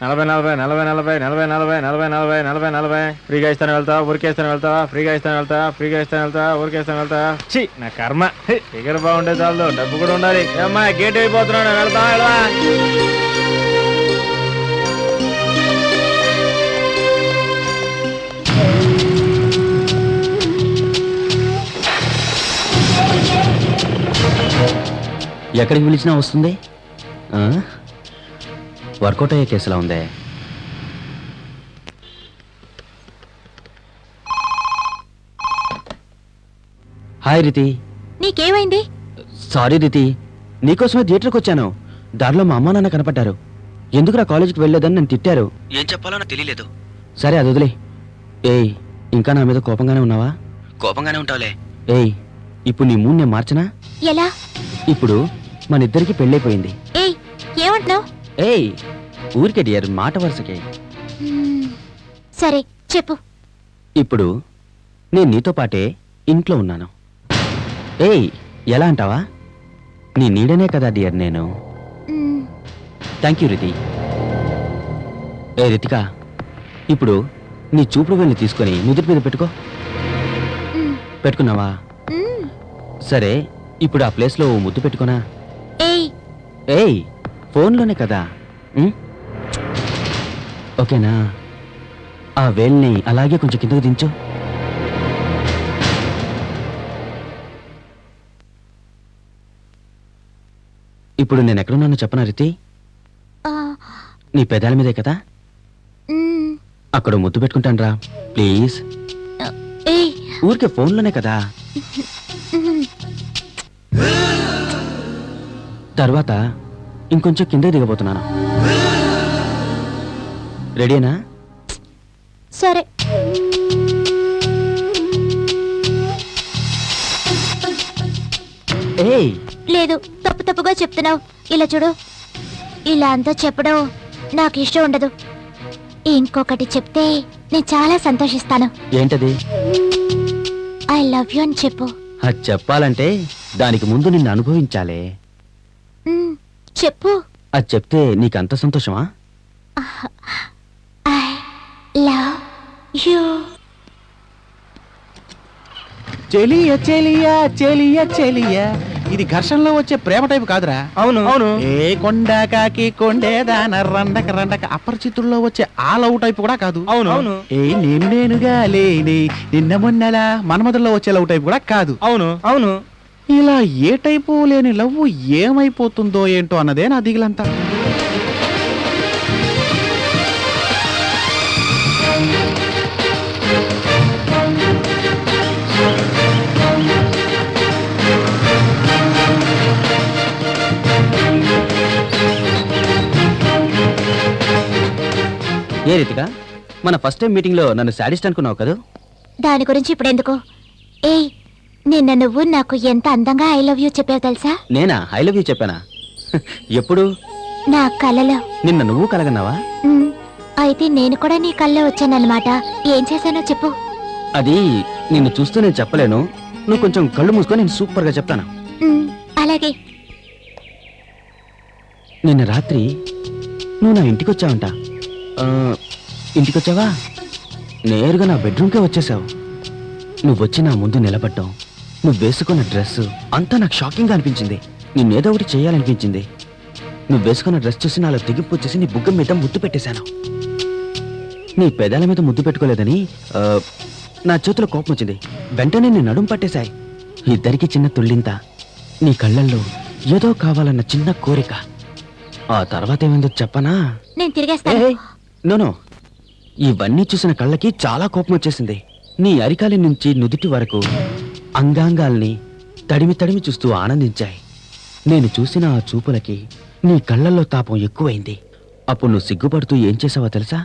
40 40 40 40 40 40 40 40 40 40 ఫ్రీగా ఇస్తాను వెళ్తా ఊరికేస్తాను వెళ్తా ఫ్రీగా ఇస్తాను వెళ్తా ఫ్రీగా ఇస్తాను వెళ్తా ఊరికేస్తాను వెళ్తా ఛీ నా కర్మ ఫిగర్ బాగుంటే చాలు డబ్బు కూడా ఉండాలి ఏమ్మా గేట్ అయిపోతున్నాను వెళ్తా వెళ్ళవా
ఎక్కడికి పిలిచినా వస్తుంది
వర్కౌట్ అయ్యే కేసులా ఉందే. హాయ్ రితి.
నీకేమైంది?
సారీ రితి, నీకోసమే థియేటర్కి వచ్చాను. దారిలో మా అమ్మా నాన్న కనపడ్డారు. ఎందుకురా కాలేజీకి వెళ్ళలేదని నన్ను తిట్టారు. ఏం చెప్పాలో నాకు తెలియలేదు. సరే అది వదిలే. ఏయ్, ఇంకా నా మీద కోపంగానే ఉన్నావా? కోపంగానే ఉంటావులే. ఏయ్, ఇప్పుడు నీ మూడ్ నేను మార్చనా?
ఎలా?
ఇప్పుడు మన ఇద్దరికి పెళ్ళైపోయింది.
ఏయ్, ఏమంటున్నావు?
ఏయ్, ఊరికే డియర్, మాట వరుసకే.
సరే చెప్పు.
ఇప్పుడు నేను నీతో పాటే ఇంట్లో ఉన్నాను. ఏయ్, ఎలా అంటావా? నీ నీడనే కదా డియర్ నేను.
మ్మ్,
థ్యాంక్ యూ రితి. ఏ రితిక, ఇప్పుడు నీ చూపుడు వెళ్ళి తీసుకొని నుదుటి మీద పెట్టుకో.
మ్మ్,
పెట్టుకున్నావా?
మ్మ్.
సరే, ఇప్పుడు ఆ ప్లేస్లో ఓ ముద్దు పెట్టుకోనా?
ఏయ్,
ఏయ్, ఫోన్లోనే కదా. ఉమ్? ఓకేనా? ఆ వేల్ని అలాగే కొంచెం కిందకు దించు. ఇప్పుడు నేను ఎక్కడున్నానో చెప్పనా రితి?
ఆ,
నీ పెదాల మీదే కదా.
మ్మ్.
అక్కడ ముద్దు పెట్టుకుంటాను రా ప్లీజ్.
ఏయ్,
ఊరికే ఫోన్లోనే కదా.
మ్మ్.
తర్వాత ఇంకొంచెం కింద దిగబోతున్నాను. రెడీనా?
సరే.
ఏయ్,
లేదు, తప్పుగా చెప్తున్నావు. ఇలా చూడు, ఇలా అంతా చెప్పడం నాకు ఇష్టం ఉండదు. ఇంకొకటి చెప్తే నేను చాలా సంతోషిస్తాను.
ఏంటది?
ఐ లవ్ యూ అని చెప్పు.
అది చెప్పాలంటే దానికి ముందు నిన్ను అనుభవించాలే.
మ్మ్, చెప్పు.
అది చెప్తే నీకంత సంతోషమా?
I love you.
చెలియ చెలియ చెలియ చెలియ, ఇది ఘర్షణలో వచ్చే ప్రేమ టైపు కాదురా.
అవును అవును.
ఏ కొండ కాకి కొండేదాన రండక రండక అపరిచితుల్లో వచ్చే ఆ లవ్ టైపు కూడా కాదు.
అవును అవును.
ఏ నేనుగా లేని నిన్న మొన్నలా మన్మధుల్లో వచ్చే లవ్ టైపు కూడా కాదు.
అవును అవును.
ఇలా ఏ టైపు లేని లవ్ ఏమైపోతుందో ఏంటో అన్నదే నా దిగులంతా.
ఏ రీతిగా మన ఫస్ట్ టైం మీటింగ్ లో నన్ను సాడిస్ట్ అనుకున్నావు కదా?
దాని గురించి ఇప్పుడు ఎందుకు? ఏయ్, నిన్న నువ్వు నాకు ఎంత అందంగా ఐ లవ్ యూ చెప్పావు తెలుసా?
నేనా ఐ లవ్ యూ చెప్పానా? ఎప్పుడు?
నా కలలో.
నిన్న నువ్వు కలగన్నావా?
మ్మ్, అయితే నేను కూడా నీ కల్లో వచ్చానన్నమాట. ఏం చేశానో చెప్పు.
అది నిన్ను చూస్తూ నేను చెప్పలేను. నువ్వు కొంచెం కళ్ళు మూసుకొని నేను సూపర్ గా చెప్తాను.
మ్మ్, అలాగే.
నిన్న రాత్రి నువ్వు నా ఇంటికి వచ్చావంట. ఇంటికొచ్చావా? నేరుగా నా బెడ్రూమ్కే వచ్చేసావు. నువ్వు వచ్చి నా ముందు నిలబడ్డావు. నువ్వు వేసుకున్న డ్రెస్ అంతా నాకు షాకింగ్గా అనిపించింది. నిన్నేదో ఒకటి చేయాలనిపించింది. నువ్వు వేసుకున్న డ్రెస్ చూసి నాలో తెగింపు వచ్చేసి నీ బుగ్గ మీద ముద్దు పెట్టేశాను. నీ పెదాల మీద ముద్దు పెట్టుకోలేదని నా చేతిలో కోపం వచ్చింది. వెంటనే నీ నడుం పట్టేశాయి. ఇద్దరికి చిన్న తుళ్ళింత. నీ కళ్ళల్లో ఏదో కావాలన్న చిన్న కోరిక. ఆ తర్వాత ఏమైందో చెప్పనా?
నేను తిరిగేస్తాను.
నోనో, ఇవన్నీ చూసిన కళ్ళకి చాలా కోపం వచ్చేసింది. నీ అరికాలి నుంచి నుదుటి వరకు అంగాంగాల్ని తడిమి తడిమి చూస్తూ ఆనందించాయి. నేను చూసిన ఆ చూపులకి నీ కళ్ళల్లో తాపం ఎక్కువైంది. అప్పుడు నువ్వు సిగ్గుపడుతూ ఏం చేసావో తెలుసా?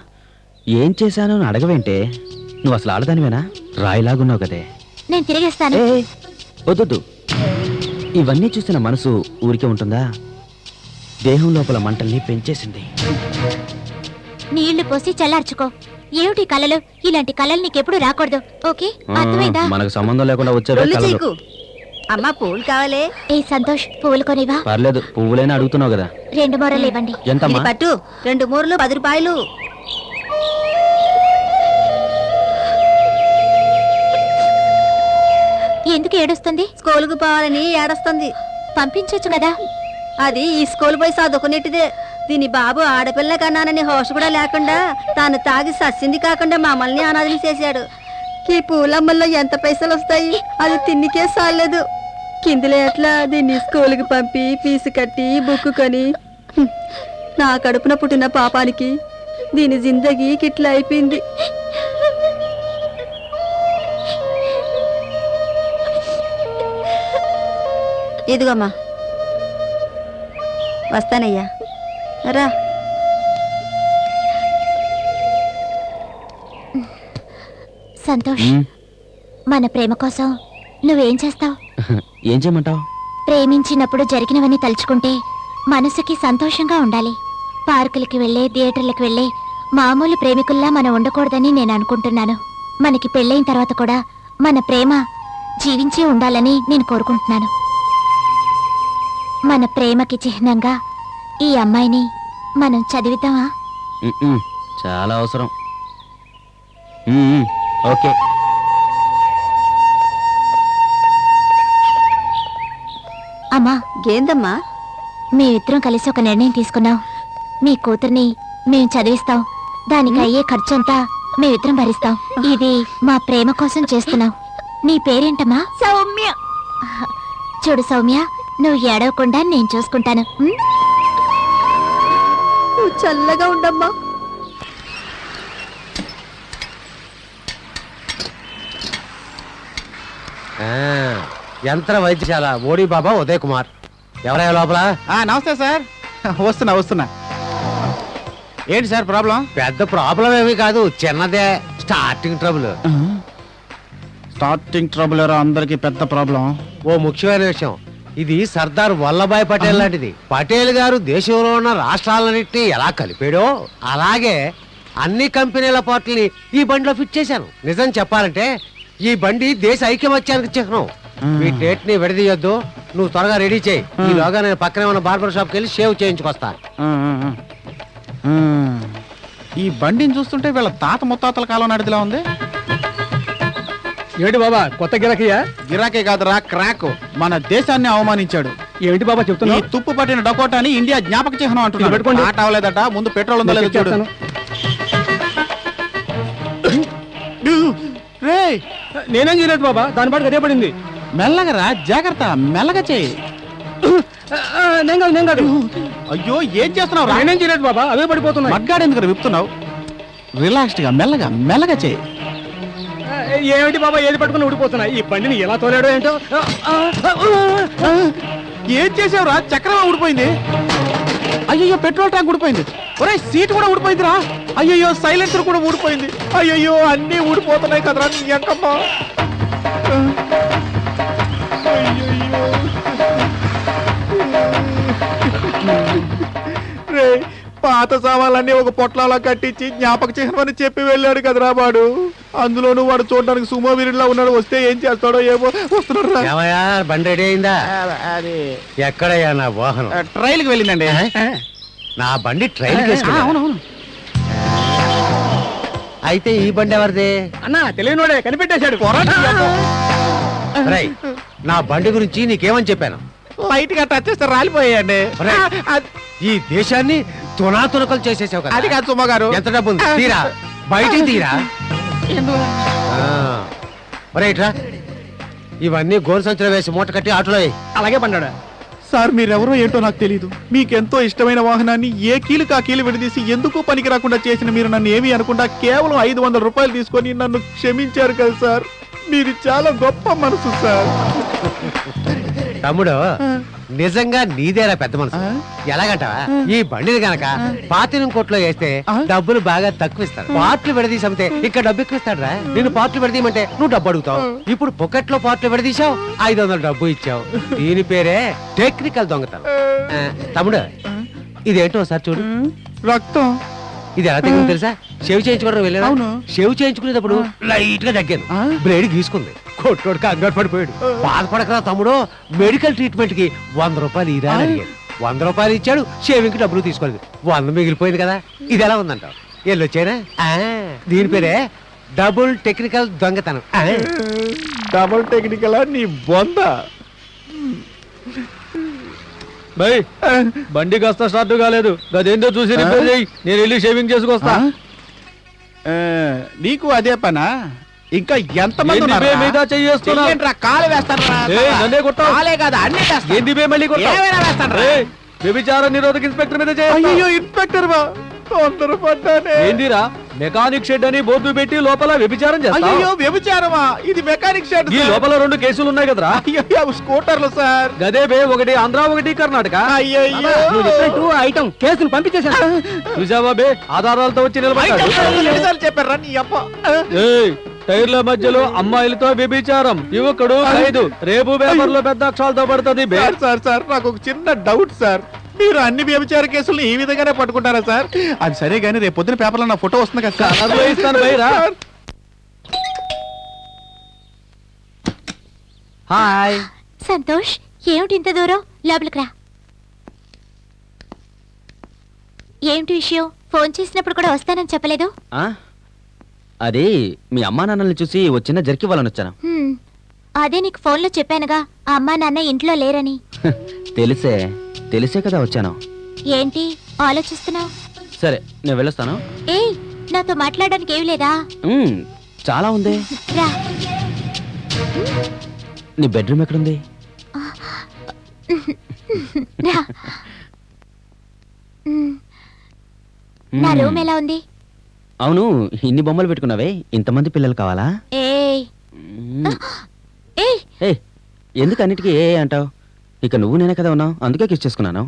ఏం చేశానో అని అడగవేంటే? నువ్వు అసలు ఆడదానివేనా? రాయిలాగున్నావు కదే.
నేను తిరిగేస్తాను.
వద్దు. ఇవన్నీ చూసిన మనసు ఊరికే ఉంటుందా? దేహం లోపల మంటల్ని పెంచేసింది.
నీళ్లు పోసి చల్లార్చుకో. ఏమిటి కలలు? ఇలాంటి కలలు నీకెప్పుడు రాకూడదు. ఓకే, అర్థమైందా?
మనకు సంబంధం లేకుండా వచ్చే
అమ్మా పూలు కావాలే?
ఏ సంతోష్, పువ్వులు కొనివా?
పర్లేదు, పువ్వులైనా అడుగుతున్నావు కదా.
2 మూరలు ఇవ్వండి.
ఎంతమ్మా?
పట్టు 2 మూరలు 10 రూపాయలు.
ఎందుకు ఏడుస్తుంది?
స్కూలుకు పోవాలని ఏడుస్తుంది.
పంపించొచ్చు కదా.
అది ఈ స్కూల్ పోయి చదువుకునేటిదే. దీని బాబు ఆడపిల్ల కన్నానని హోష కూడా లేకుండా తాను తాగి సచ్చింది కాకుండా మమ్మల్ని అనాథలు చేశాడు. ఈ పూలమ్మల్లో ఎంత పైసలు వస్తాయి? అది తిన్నికే సాలేదు. కిందలో ఎట్లా దీన్ని స్కూల్కి పంపి ఫీజు కట్టి బుక్ కొని నా కడుపున పుట్టిన పాపానికి దీని జిందగీ కిట్లా అయిపోయింది. ఇదిగోమ్మా, వస్తానయ్యా, రా.
సంతోష్, మన ప్రేమ కోసం నువ్వేం చేస్తావు?
ఏం చేయమంటావు?
ప్రేమించినప్పుడు జరిగినవన్నీ తలుచుకుంటే మనసుకి సంతోషంగా ఉండాలి. పార్కులకి వెళ్ళే, థియేటర్లకు వెళ్ళే మామూలు ప్రేమికుల్లా మనం ఉండకూడదని నేను అనుకుంటున్నాను. మనకి పెళ్ళైన తర్వాత కూడా మన ప్రేమ జీవించి ఉండాలని నేను కోరుకుంటున్నాను. మన ప్రేమకి చిహ్నంగా ఈ అమ్మాయిని మనం చదివిద్దామా?
చాలా అవసరం. ఓకే.
అమ్మా,
గేందమ్మా,
మేమిద్దరం కలిసి ఒక నిర్ణయం తీసుకున్నాం. మీ కూతుర్ని మేము చదివిస్తాం. దానికి అయ్యే ఖర్చంతా మేమిద్దరం భరిస్తాం. ఇది మా ప్రేమ కోసం చేస్తున్నాం. నీ పేరేంటమ్మా? సౌమ్య. చూడు సౌమ్య, నువ్వు ఏడవకుండా నేను చూసుకుంటాను. ఉం?
నువ్వు చల్లగా ఉండమ్మా.
యంత్ర వైద్యశాల ఓడి బాబా ఉదయ్ కుమార్. ఎవరయ్యా లోపల?
నమస్తే సార్. వస్తున్నా. ఏంటి సార్ ప్రాబ్లం?
పెద్ద ప్రాబ్లం ఏమీ కాదు, చిన్నదే స్టార్టింగ్ ట్రబుల్.
స్టార్టింగ్ ట్రబుల్ అందరికి పెద్ద ప్రాబ్లం.
ఓ ముఖ్యమైన విషయం, ఇది సర్దార్ వల్లభాయ్ పటేల్ లాంటిది. పటేల్ గారు దేశంలో ఉన్న రాష్ట్రాలన్నింటినీ ఎలా కలిపాడో అలాగే అన్ని కంపెనీల పార్టీని ఈ బండిలో ఫిట్ చేశాను. నిజం చెప్పాలంటే ఈ బండి దేశ ఐక్యమత్యానికి చిహ్నం. ఈ డేట్ ని విడదీయొద్దు, నువ్వు త్వరగా రెడీ చేయి. ఈలోగా నేను పక్కనే ఉన్న బార్బర్ షాప్కి వెళ్ళి షేవ్ చేయించుకొస్తా.
ఈ బండిని చూస్తుంటే వీళ్ళ తాత ముత్తాతల కాలం నడిదిలా ఉంది.
ఏంటి బాబా, కొత్త గిరాకీయా?
గిరాకే కాదురా, క్రాక్. మన దేశాన్ని అవమానించాడు.
ఏంటి బాబా
ఈ
చెప్తున్నా?
తుప్పు పట్టిన డకోటాని ఇండియా జ్ఞాపక చిహ్నం అంటున్నాడు.
పెట్టుకోండి.
ఆట అవ్వలేదట, ముందు పెట్రోల్ ఉందో లేదో చూడు. రేయ్,
నేనేం చేయలేదు బాబా, దాని పాటు అదే పడింది.
మెల్లగా రా, జాగ్రత్త, మెల్లగా చేయి.
నేను కాదు.
అయ్యో, ఏం చేస్తున్నావు?
నేనేం చేయలేదు బాబా, అవే పడిపోతున్నాయి.
మగ్గాడు ఎందుకు విప్పుతున్నావు? రిలాక్స్డ్ గా మెల్లగా మెల్లగా చేయి.
ఏమిటి బాబా, ఏది పట్టుకుని ఊడిపోతున్నాయి? ఈ బండిని ఎలా తోలాడో ఏంటో.
ఏం చేసావురా? చక్రం ఊడిపోయింది. అయ్యో, పెట్రోల్ ట్యాంక్ ఊడిపోయింది. ఒరే, సీట్ కూడా ఊడిపోయిందిరా. అయ్యో, సైలెన్సర్ కూడా ఊడిపోయింది. అయ్యో, అన్నీ ఊడిపోతున్నాయి కదరా నీ ఎంకమ్మ. రే, పాత సామాన్లన్నీ ఒక పొట్లాలా కట్టించి జ్ఞాపక చిహ్నం అని చెప్పి వెళ్ళాడు కదరా వాడు. అందులోనూ వాడు చూడడానికి సుమో వీరుడిలా ఉన్నాడు. వస్తే ఏం చేస్తాడో ఏమో. వస్తున్నాడు రా.
ఏమయ్యా, బండి రెడీ అయిందా?
అది
ఎక్కడయ్యా నా వాహనం?
ట్రైల్కి వెళ్ళిందండి.
నా బండి ట్రైన్
అవునవును.
అయితే ఈ బండి ఎవరిది?
అన్నా, తెలియనోడే కనిపెట్టేశాడు.
రేయ్, నా బండి గురించి నీకేమని చెప్పాను?
లైట్ గా టచ్ చేస్తే రాలిపోయాయండి.
ఒరేయ్, ఈ దేశాన్ని తునాతునకలు చేసేసావు కదా.
అది కాదు సుమ గారు.
ఎంత డబ్బు ఉంది? తీరా, బయటికి తీరా. ఒరేయ్, ఇట్రా. ఇవన్నీ గోరు సంచులు వేసి మూట కట్టి ఆటోలో వేయి.
అలాగే పన్నాడా?
సార్, మీరెవరో ఏంటో నాకు తెలియదు. మీకెంతో ఇష్టమైన వాహనాన్ని ఏ కీలుకు ఆ కీలు విడదీసి ఎందుకు పనికి రాకుండా చేసిన మీరు నన్ను ఏమీ అనకుండా కేవలం 500 రూపాయలు తీసుకొని నన్ను క్షమించారు కదా సార్. మీది చాలా గొప్ప మనసు సార్.
తమ్ముడు, నిజంగా నీదేరా పెద్ద మనసు. ఎలాగంటావా? ఈ బండిని గనక పాతినం కోట్లో వేస్తే డబ్బులు బాగా తక్కువ ఇస్తారు. పార్ట్లు విడదీసి అమ్మితే ఇక్కడ డబ్బు ఎక్కువ ఇస్తాడు రా. నేను పార్ట్లు విడదీయమంటే నువ్వు డబ్బు అడుగుతావు. ఇప్పుడు పొకెట్ లో పార్ట్లు విడదీశావు, 500 డబ్బు ఇచ్చావు. దీని పేరే టెక్నికల్ దొంగతనం. తమ్ముడు, ఇదేంటో ఒకసారి చూడు.
రక్తం.
ఇది ఎలా తగ్గింది తెలుసా? షేవ్ చేయించుకోవడం వెళ్ళాను.
అవును.
షేవ్ చేయించుకునేటప్పుడు లైట్ గా తగ్గాను. బ్లేడ్ గీసుకుంది. కొట్టోడు కంగారు పడిపోయాడు. బాధపడకరా తమ్ముడు, మెడికల్ ట్రీట్మెంట్ కి 100 రూపాయలు ఇరా అని అడిగాను. 100 రూపాయలు ఇచ్చాడు. షేవింగ్ కి డబ్బులు తీసుకోలేదు. 100 మిగిలిపోయింది కదా. ఇది ఎలా ఉందంటావు? వెళ్ళొచ్చానా? దీని పేరే డబుల్ టెక్నికల్ దొంగతనం.
డబుల్ టెక్నికల్ నీ బొంద.
బై, బండి కాస్త స్టార్ట్ కాలేదు. అదేందో చూసి రిపేర్ చేయి. నేను వెళ్ళి షేవింగ్ చేసుకొస్తా.
నీకు అదే పనా? ఇంకా ఎంతమంది
ఏంది బే మీద చెయ్యేస్తున్నావ్?
కాలు వేస్తాను.
ఏయ్, నన్నే కొట్టావ్.
కాలే కాదు, అన్ని వేస్తాను.
ఏంది బే మళ్ళీ కొట్టావ్?
ఏమైనా వేస్తాను రా.
ఏయ్, వ్యభిచార నిరోధక ఇన్స్పెక్టర్ మీద
అయ్యో ఇన్స్పెక్టర్ బా తొందరపడ్డానే.
ఏందిరా మెకానిక్ షెడ్ అని బోర్డు పెట్టి లోపల వ్యభిచారం చేస్తా
అయ్యో వ్యభిచారమా? ఇది మెకానిక్ షెడ్
ఈ లోపల 2 కేసులు ఉన్నాయి కదరా.
అయ్యో స్కూటర్లు సార్.
గదే బే, ఒకటి ఆంధ్ర ఒకటి కర్ణాటక.
అయ్యో
ఐటమ్ కేసులు పంపించేశాను. చూసావా బే, ఆధారాలతో వచ్చి నిలబడ్డాడు.
చెప్పారా నీ అప్ప?
ఏయ్, టైర్ల మధ్యలో అమ్మాయిలతో వ్యభిచారం, యువకుడు ఖైదు. రేపు పేపర్లో పెద్ద అక్షరాలతో పడుతుంది బే.
సార్ నాకు ఒక చిన్న డౌట్ సార్. మీరు అన్ని వ్యభిచార కేసులు ఈ విధంగానే పట్టుకుంటారా సార్? అది సరే గానీ రేపు పొద్దున పేపర్లో నా ఫోటో వస్తుంది కదా సార్.
కలర్లో ఇస్తాను బైరా.
హాయ్.
సంతోష్, ఏమిటి ఇంత దూరం? లోపలికి రా. ఏమిటి విషయం? ఫోన్ చేసినప్పుడు కూడా వస్తానని చెప్పలేదు.
అది మీ అమ్మా నాన్నల్ని చూసి ఓ చిన్న జర్కి వాళ్ళని వచ్చాను.
హ్మ్, అదే నీకు ఫోన్లో చెప్పానుగా, ఆ అమ్మా నాన్న ఇంట్లో లేరని.
తెలిసే కదా వచ్చాను.
ఏంటి ఆలోచిస్తున్నావు?
సరే నేను వెళ్ళొస్తాను.
ఏయ్, నాతో మాట్లాడడానికి ఏమి లేదా?
చాలా ఉంది.
రా.
నీ బెడ్రూమ్ ఎక్కడుంది?
రా. నా రూమ్ ఎలా ఉంది?
అవును, ఇన్ని బొమ్మలు పెట్టుకున్నావే, ఇంతమంది పిల్లలు కావాలా?
ఏయ్ ఏయ్,
ఏ ఎందుకు అన్నిటికీ ఏ అంటావు? ఇక నువ్వు నేనే కదా ఉన్నావు, అందుకే కిస్ చేసుకున్నాను.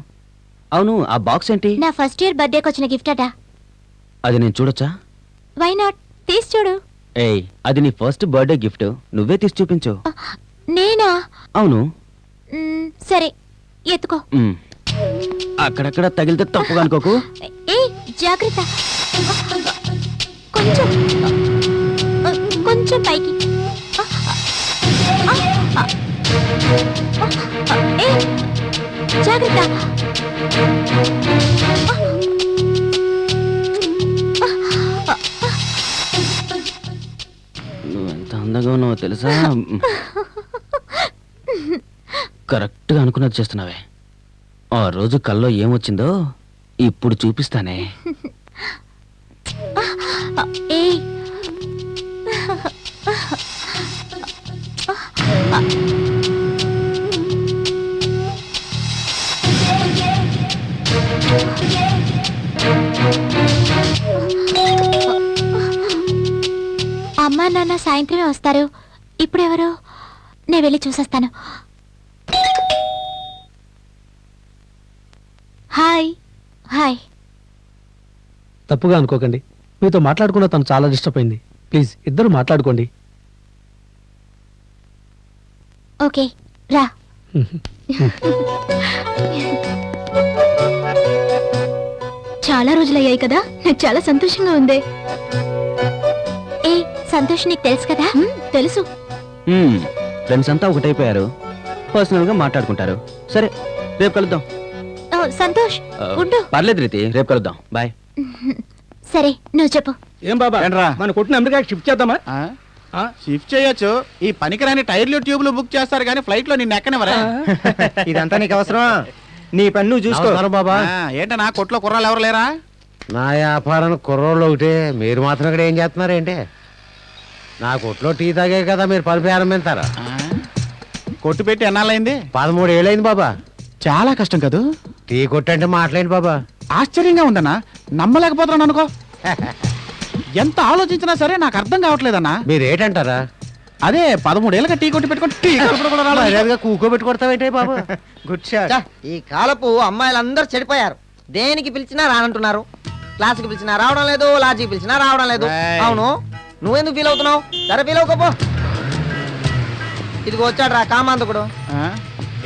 అవును, ఆ బాక్స్ ఏంటి?
నా ఫస్ట్ ఇయర్ బర్త్డేకి వచ్చిన గిఫ్ట్ అట.
అది నేను చూడొచ్చా?
Why not? తీసి చూడు.
ఏయ్, అది నీ ఫస్ట్ బర్త్డే గిఫ్ట్, నువ్వే తీసి చూపించు.
నేనా?
అవును.
సరే, ఎత్తుకో.
అక్కడక్కడ తగిలితే తప్పుగా అనుకోకు.
ఏయ్, జాగ్రత్త. కొంచెం కొంచెం పైకి. ఏయ్, జాగ్రత్త.
నువ్వు ఎంత అందంగా ఉన్నావో తెలుసా? కరెక్ట్గా అనుకున్నది చేస్తున్నావే. ఆ రోజు కల్లో ఏమొచ్చిందో ఇప్పుడు చూపిస్తానే.
ఏయ్, అమ్మా నాన్న సాయంత్రమే వస్తారు. ఇప్పుడు ఎవరు? నేను వెళ్ళి చూసొస్తాను. హాయ్. హాయ్.
తప్పుగా అనుకోకండి, మీతో మాట్లాడుకున్న తను చాలా డిస్టర్బ్ అయింది. ప్లీజ్ ఇద్దరు మాట్లాడుకోండి.
ఓకే, రా.
చాలా రోజులయ్యాయి కదా, నాకు చాలా సంతోషంగా ఉంది.
ఏ సంతోష్, నీకు తెలుసు కదా?
తెలుసు.
ఫ్రెండ్స్ అంతా ఒకటైపోయారు, పర్సనల్ గా మాట్లాడుకుంటారు. సరే, రేపు కలుద్దాం.
ఓ, సంతోష్ ఉండు.
పర్లేదు రీతి, రేపు కలుద్దాం. బాయ్.
సరే, నువ్వు చెప్పు.
ఏం బాబా,
ఏంట్రా?
మన కొట్టిన అమెరికా షిఫ్ట్ చేద్దామా?
షిఫ్ట్ చేయొచ్చు. ఈ పనికిరాని టైర్లు ట్యూబ్లు బుక్ చేస్తారు కానీ ఫ్లైట్ లో నిన్ను ఎక్కనివరా?
ఇదంతా నీకు అవసరమా? నీ పని నువ్వు చూసుకో.
నమస్కారం బాబా.
ఏంటన్నా కొట్లో కుర్రాలు ఎవరు లేరా?
నా వ్యాపారానికి కుర్రోళ్ళు ఒకటే, మీరు మాత్రం ఇక్కడ ఏం చేస్తున్నారు ఏంటి? నా కొట్లో టీ తాగే కదా మీరు పని ప్రారంభించారు.
కొట్టు పెట్టి ఎన్నాళ్ళైంది?
13 ఏళ్ళైంది బాబా.
చాలా కష్టం కదూ.
టీ కొట్టంటే మాట్లాడండి బాబా.
ఆశ్చర్యంగా ఉందన్నా, నమ్మలేకపోతున్నాను అనుకో. ఎంత ఆలోచించినా సరే నాకు అర్థం కావట్లేదన్నా.
మీరు ఏంటంటారా?
అదే 13 ఏళ్ళగా టీ కొట్టి పెట్టుకొని టీ కొట్టుడు కూడా రాలేదు.
మర్యాదగా కూకోబెట్టి కొడతావేంటే బాబా?
Good shot. ఈ కాలపు అమ్మాయిలందరూ చెడిపోయారు. దేనికి పిలిచినా రానంటున్నారు. క్లాస్కి పిలిచినా రావడం లేదు, లాడ్జికి పిలిచినా రావడం లేదు. అవును, నువ్వెందుకు ఫీల్ అవుతున్నావు? సరే, ఫీల్ అవుకోపో. ఇదిగో వచ్చాడు రా కామాంతకుడు.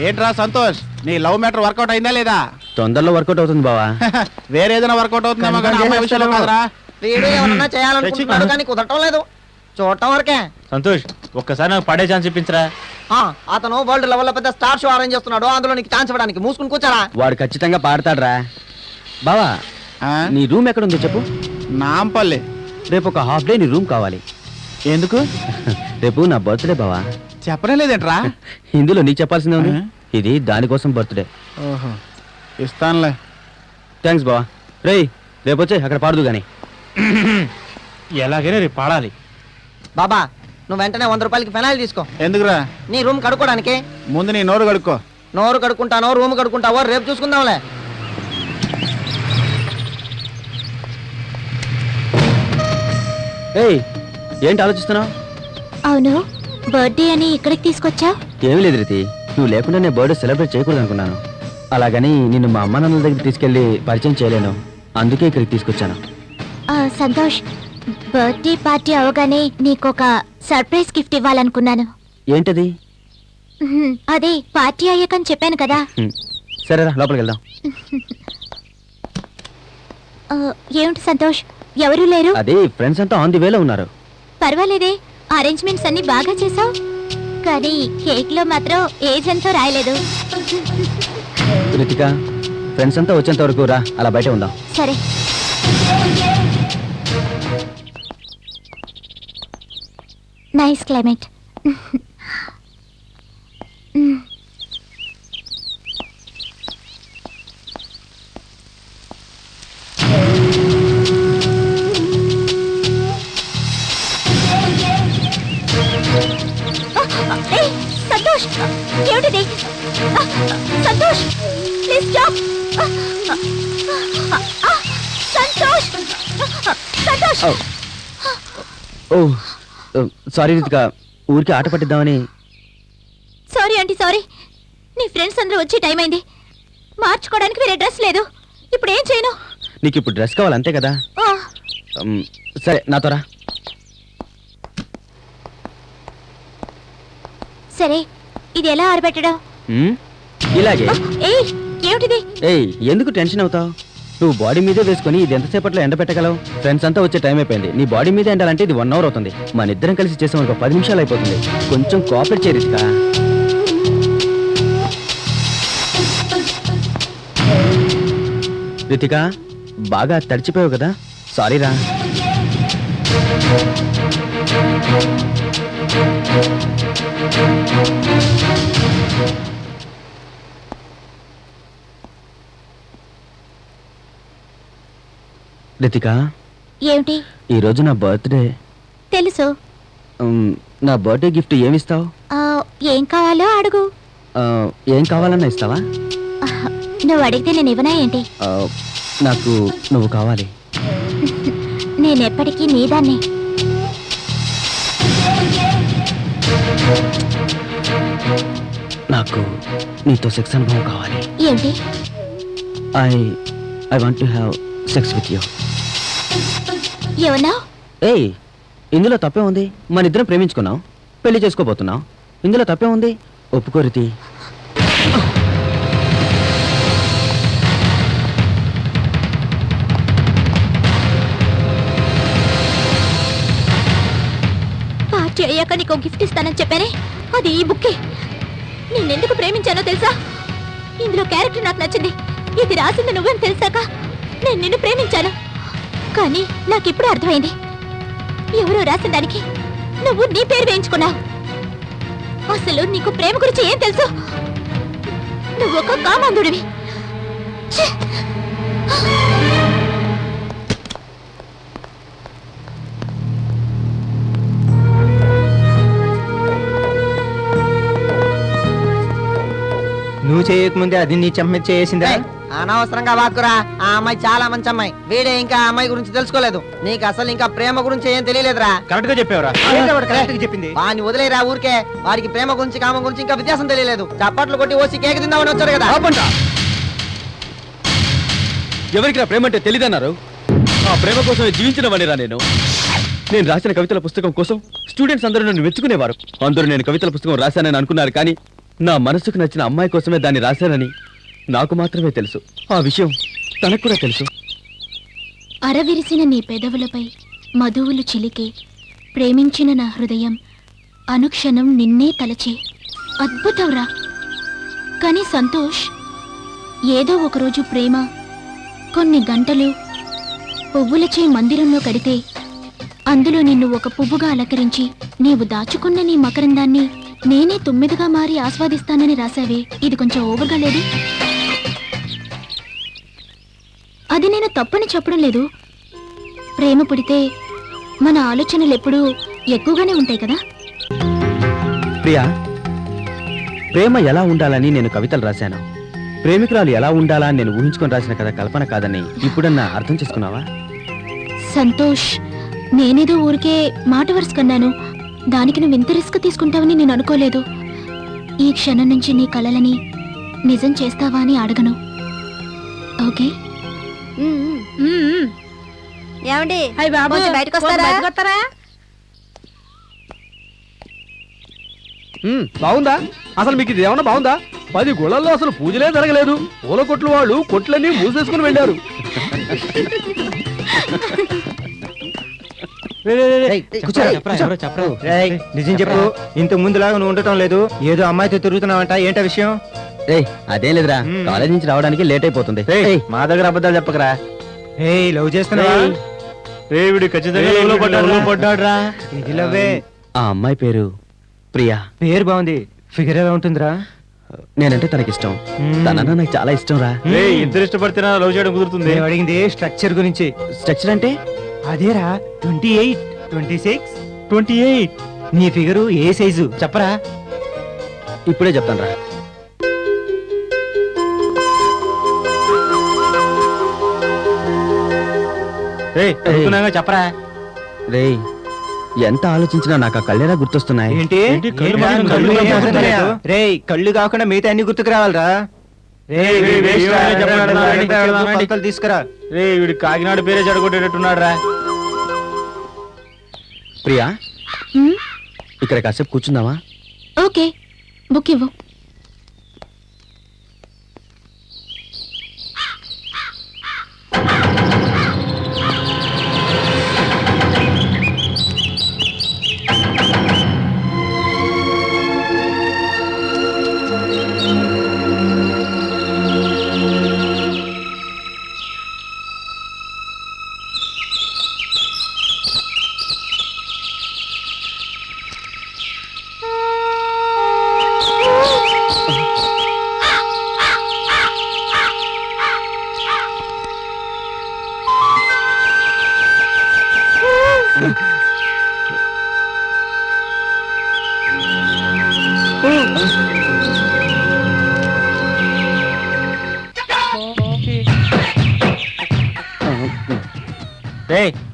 ఏంట్రా సంతోష్, నీ లవ్ మ్యాటర్ వర్కౌట్ అయిందా లేదా?
తొందరలో వర్కౌట్ అవుతుంది బావా.
వేరే ఏదైనా వర్కౌట్ అవుతుందేమో కానీ అమ్మాయి విషయంలో కాదురా.
వీడు ఏమన్నా చేయాలనుకుంటున్నాడు కానీ కుదరటం లేదు. చూడటం వరకే.
సంతోష్, ఒక్కసారి నాకు పడే ఛాన్స్ ఇప్పించరా?
అతను వరల్డ్ లెవెల్ లో పెద్ద స్టార్ షో అరేంజ్ చేస్తున్నాడు, అందులో నీకు ఛాన్స్ ఇవ్వడానికి. మూసుకుని కూర్చారా. వాడు ఖచ్చితంగా పాడతాడ్రా. బావా, నీ రూమ్ ఎక్కడుందో చెప్పు.
నాంపల్లి.
రేపు ఒక హాఫ్ డే నీ రూమ్ కావాలి.
ఎందుకు?
రేపు నా బర్త్డే బావా.
చెప్పనే లేదేంట్రా?
ఇందులో నీకు చెప్పాల్సిందే ఉంది. ఇది దానికోసం బర్త్డే.
ఓహో, ఇస్తానులే.
థ్యాంక్స్ బావా. రేయ్, రేపు వచ్చే అక్కడ పాడదు గాని.
ఎలాగైనా రేపు పాడాలి.
బాబా, నువ్వు వెంటనే 100 రూపాయలకి ఫెనాయిల్ తీసుకో.
ఎందుకురా?
నీ రూమ్ కడుక్కోడానికి.
ముందు నీ నోరు కడుక్కో.
నోరు కడుక్కుంటానో రూమ్ కడుక్కుంటావో రేపు చూసుకుందాంలే.
ఏయ్ ఏంటి ఆలోచిస్తున్నావు?
అవును, బర్త్డే అని ఇక్కడికి తీసుకొచ్చా?
ఏమీ లేదు రీతి, నువ్వు లేకుండా నేను బర్త్డే సెలబ్రేట్ చేయకూడదు అనుకున్నాను. అలాగని నిన్ను మా అమ్మ నాన్నల దగ్గర తీసుకెళ్లి పరిచయం చేయలేను, అందుకే ఇక్కడికి తీసుకొచ్చాను.
సంతోష్, బర్త్డే పార్టీ అవగానే నీకొక సర్ప్రైజ్ గిఫ్ట్ ఇవ్వాలనుకున్నాను.
ఏంటది?
అదే పార్టీ అయ్యాకని చెప్పాను కదా.
సరేరా, లోపలికి వెళ్దాం.
ఏమిటి సంతోష్, ఎవరూ లేరు?
అదే ఫ్రెండ్స్ అంతా ఆన్ ది వేలో ఉన్నారు.
పర్వాలేదే, అరేంజ్మెంట్స్ అన్ని బాగా చేసావు. కానీ కేక్ లో మాత్రం ఏజ్ ఎంతో రాయలేదు.
రితిక, ఫ్రెండ్స్ అంతా వచ్చేంత వరకు రా, అలా బయట ఉందాం.
సరే. Nice climate. సంతోష్, ఏమిటిది? Santosh, please stop. Santosh, Santosh.
Oh sorry Ritika, ఊరికి ఆట పట్టిద్దామని.
Sorry aunty, sorry. నీ ఫ్రెండ్స్ అందరూ వచ్చే టైం అయింది. మార్చుకోవడానికి వేరే డ్రెస్ లేదు. ఇప్పుడు ఏం చేయను?
నీకు ఇప్పుడు డ్రెస్ కావాలి అంతే కదా? సరే, నాతో రా.
సరే, ఇది ఎలా ఆరబెట్టడం?
ఇలాగే.
ఏయ్, ఏమిటిది?
ఏయ్, ఎందుకు టెన్షన్ అవుతావు? నువ్వు బాడీ మీదే వేసుకుని ఇది ఎంతసేపట్లో ఎండ పెట్టగలవు? ఫ్రెండ్స్ అంతా వచ్చే టైం అయిపోయింది. నీ బాడీ మీద ఎండాలంటే ఇది 1 అవర్ అవుతుంది. మన ఇద్దరం కలిసి చేసాం అనుకో 10 నిమిషాలు అయిపోతుంది. కొంచెం కోఆపరేట్ చేయ రితిక. రితిక, బాగా తడిచిపోయావు కదా, సారీరా. రితిక,
ఏమిటి?
ఈ రోజు నా బర్త్డే.
తెలుసు.
నా బర్త్డే గిఫ్ట్ ఏమిస్తావు?
ఏం కావాలో అడుగు.
ఏం కావాలన్నా ఇస్తావా?
నువ్వు అడిగితే నేను ఇవ్వనా ఏంటి?
నాకు నువ్వు కావాలి.
నేనెప్పటికీ నీదాన్ని.
నాకు నీతో సెక్స్ అనుభవం కావాలి.
ఏంటి?
I want to have sex with you.
ఏమన్నా?
ఏయ్, ఇందులో తప్పే ఉంది? మన ఇద్దరం ప్రేమించుకున్నాం, పెళ్లి చేసుకోబోతున్నాం. ఇందులో తప్పే ఉంది? ఒప్పుకోరితి.
పార్టీ అయ్యాక నీకు గిఫ్ట్ ఇస్తానని చెప్పానే, అది ఈ బుక్కే. నేనెందుకు ప్రేమించానో తెలుసా? ఇందులో క్యారెక్టర్ నాకు నచ్చింది. ఇది రాసింది నువ్వేం తెలిసాక నేను నిన్ను ప్రేమించాను. కానీ నాకిప్పుడు అర్థమైంది, ఎవరో రాసిన దానికి నువ్వు నీ పేరు వేయించుకున్నావు. అసలు నీకు ప్రేమ గురించి ఏం తెలుసు? నువ్వు ఒక కామాంధుడివి. ఛీ!
నువ్వు చేయకముందే అది నీ చెమ్మ చేసిందా? అనవసరంగా వాక్కురా. ఆ అమ్మాయి చాలా మంచి అమ్మాయి. వీడే ఇంకా ఆ అమ్మాయి గురించి తెలుసుకోలేదు. నీకు అసలు ఇంకా ప్రేమ గురించి ఏం తెలియలేదురా.
కరెక్ట్ గా చెప్పావురా.
కరెక్ట్ గా చెప్పింది. వాడిని వదిలేరా ఊరికే. వాడికి ప్రేమ గురించి కామం గురించి ఇంకా వ్యత్యాసం తెలియలేదు. చప్పట్లు కొట్టి ఓసి కేక్ తిందామని వచ్చారు కదా.
ఎవరికి నా ప్రేమ అంటే తెలియదన్నారు? ఆ ప్రేమ కోసం జీవించిన వాడిరా నేను. నేను రాసిన కవితల పుస్తకం కోసం స్టూడెంట్స్ అందరూ నన్ను మెచ్చుకునేవారు. అందరూ నేను కవితల పుస్తకం రాశానని అనుకున్నారు, కానీ నా మనసుకు నచ్చిన అమ్మాయి కోసమే దాన్ని రాశానని నాకు మాత్రమే తెలుసు. ఆ విషయం తనకు కూడా తెలుసు.
అరవిరిసిన నీ పెదవులపై మధువులు చిలికే, ప్రేమించిన నా హృదయం అనుక్షణం నిన్నే తలచే. అద్భుతంరా. కానీ సంతోష్, ఏదో ఒకరోజు ప్రేమ కొన్ని గంటలు పువ్వులచే మందిరంలో కడితే అందులో నిన్ను ఒక పువ్వుగా అలంకరించి నీవు దాచుకున్న నీ మకరందాన్ని నేనే 9గా మారి ఆస్వాదిస్తానని రాశావే, ఇది కొంచెం ఓవర్గా లేదు? అది నేను తప్పని చెప్పడం లేదు. ప్రేమ పుడితే మన ఆలోచనలు ఎప్పుడూ ఎక్కువగానే ఉంటాయి కదా.
ప్రియా,
ప్రేమ ఎలా ఉండాలని నేను కవితలు రాశాను. ప్రేమికురాలు ఎలా ఉండాలా అని నేను ఊహించుకొని రాసిన కథ కల్పన కాదని ఇప్పుడన్నా అర్థం చేసుకున్నావా?
సంతోష్, నేనేదో ఊరికే మాట వరుస కన్నాను. దానికి నువ్వు ఇంత రిస్క్ తీసుకుంటావని నేను అనుకోలేదు. ఈ క్షణం నుంచి నీ కలలని నిజం చేస్తావా అని అడగను. ఓకే?
ఏమండి
అయ్య బాబు,
కొంచెం బయటకు వస్తారా?
బాగుందా? అసలు మీకు ఇది ఏమన్నా బాగుందా? 10 గుళ్ళల్లో అసలు పూజలే జరగలేదు. పూల కొట్లు వాళ్ళు కొట్లన్నీ మూసేసుకుని వెళ్ళారు.
నిజం చెప్పు, ఇంతకు ముందులాగా నువ్వు ఉండటం లేదు. ఏదో అమ్మాయితో తిరుగుతున్నావంట, ఏంటా విషయం?
అదేం లేదురా, కాలేజ్ నుంచి రావడానికి లేట్ అయిపోతుంది.
మా దగ్గర అబద్ధాలు చెప్పకరా. లవ్ చేస్తున్నావా?
పడ్డాడురా.
ఇది లవ్వే.
ఆ అమ్మాయి పేరు ప్రియా.
పేరు బాగుంది, ఫిగర్ ఎలా ఉంటుందిరా?
నేనంటే తనకిష్టం, తనన్నా నాకు చాలా ఇష్టం రా.
ఇద్దరు ఇష్టపడితే లవ్ చేయడం కుదురుతుంది. అడిగింది స్ట్రక్చర్ గురించి.
స్ట్రక్చర్ అంటే
అదేరా, 28, 26, 28. నీ ఫిగరు ఏ సైజు చెప్పరా?
ఇప్పుడే చెప్తాను రా.
చెప్పరా?
రే, ఎంత ఆలోచించినా నాకు ఆ కళ్ళేరా గుర్తొస్తున్నాయి.
ఏంటి? రే, కళ్ళు కాకుండా మిగతా అన్ని గుర్తుకు రావాలరా. తీసుకురా. రే, వీడు కాకినాడ పేరే జడగొట్టేటట్టున్నాడు రా.
ప్రియా,
మ్,
ఇక్కడ కాసేపు కూర్చుందామా?
ఓకే, బుక్ ఇవ్వు.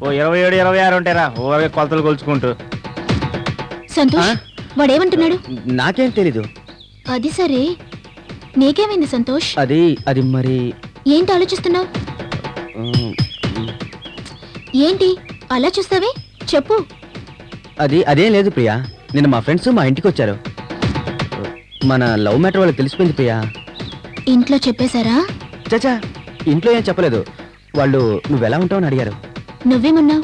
ఓ 27, 26 ఉంటారా? ఓ కొలతలు కొలుచుకుంటూ.
సంతోష్, వాడేమంటున్నాడు?
నాకేం తెలీదు.
అది సరే, నీకేమైంది సంతోష్?
అది మరి
ఏంటి ఆలోచిస్తున్నావు? ఏంటి అలా చూస్తావే? చెప్పు.
అదేం లేదు ప్రియా. నిన్న మా ఫ్రెండ్స్ మా ఇంటికి వచ్చారు. మన లవ్ మ్యాటర్ వాళ్ళకి తెలిసిపోయింది ప్రియా.
ఇంట్లో చెప్పేశారా?
చచా, ఇంట్లో ఏం చెప్పలేదు. వాళ్ళు నువ్వెలా ఉంటావని అడిగారు.
నువ్వేమన్నావు?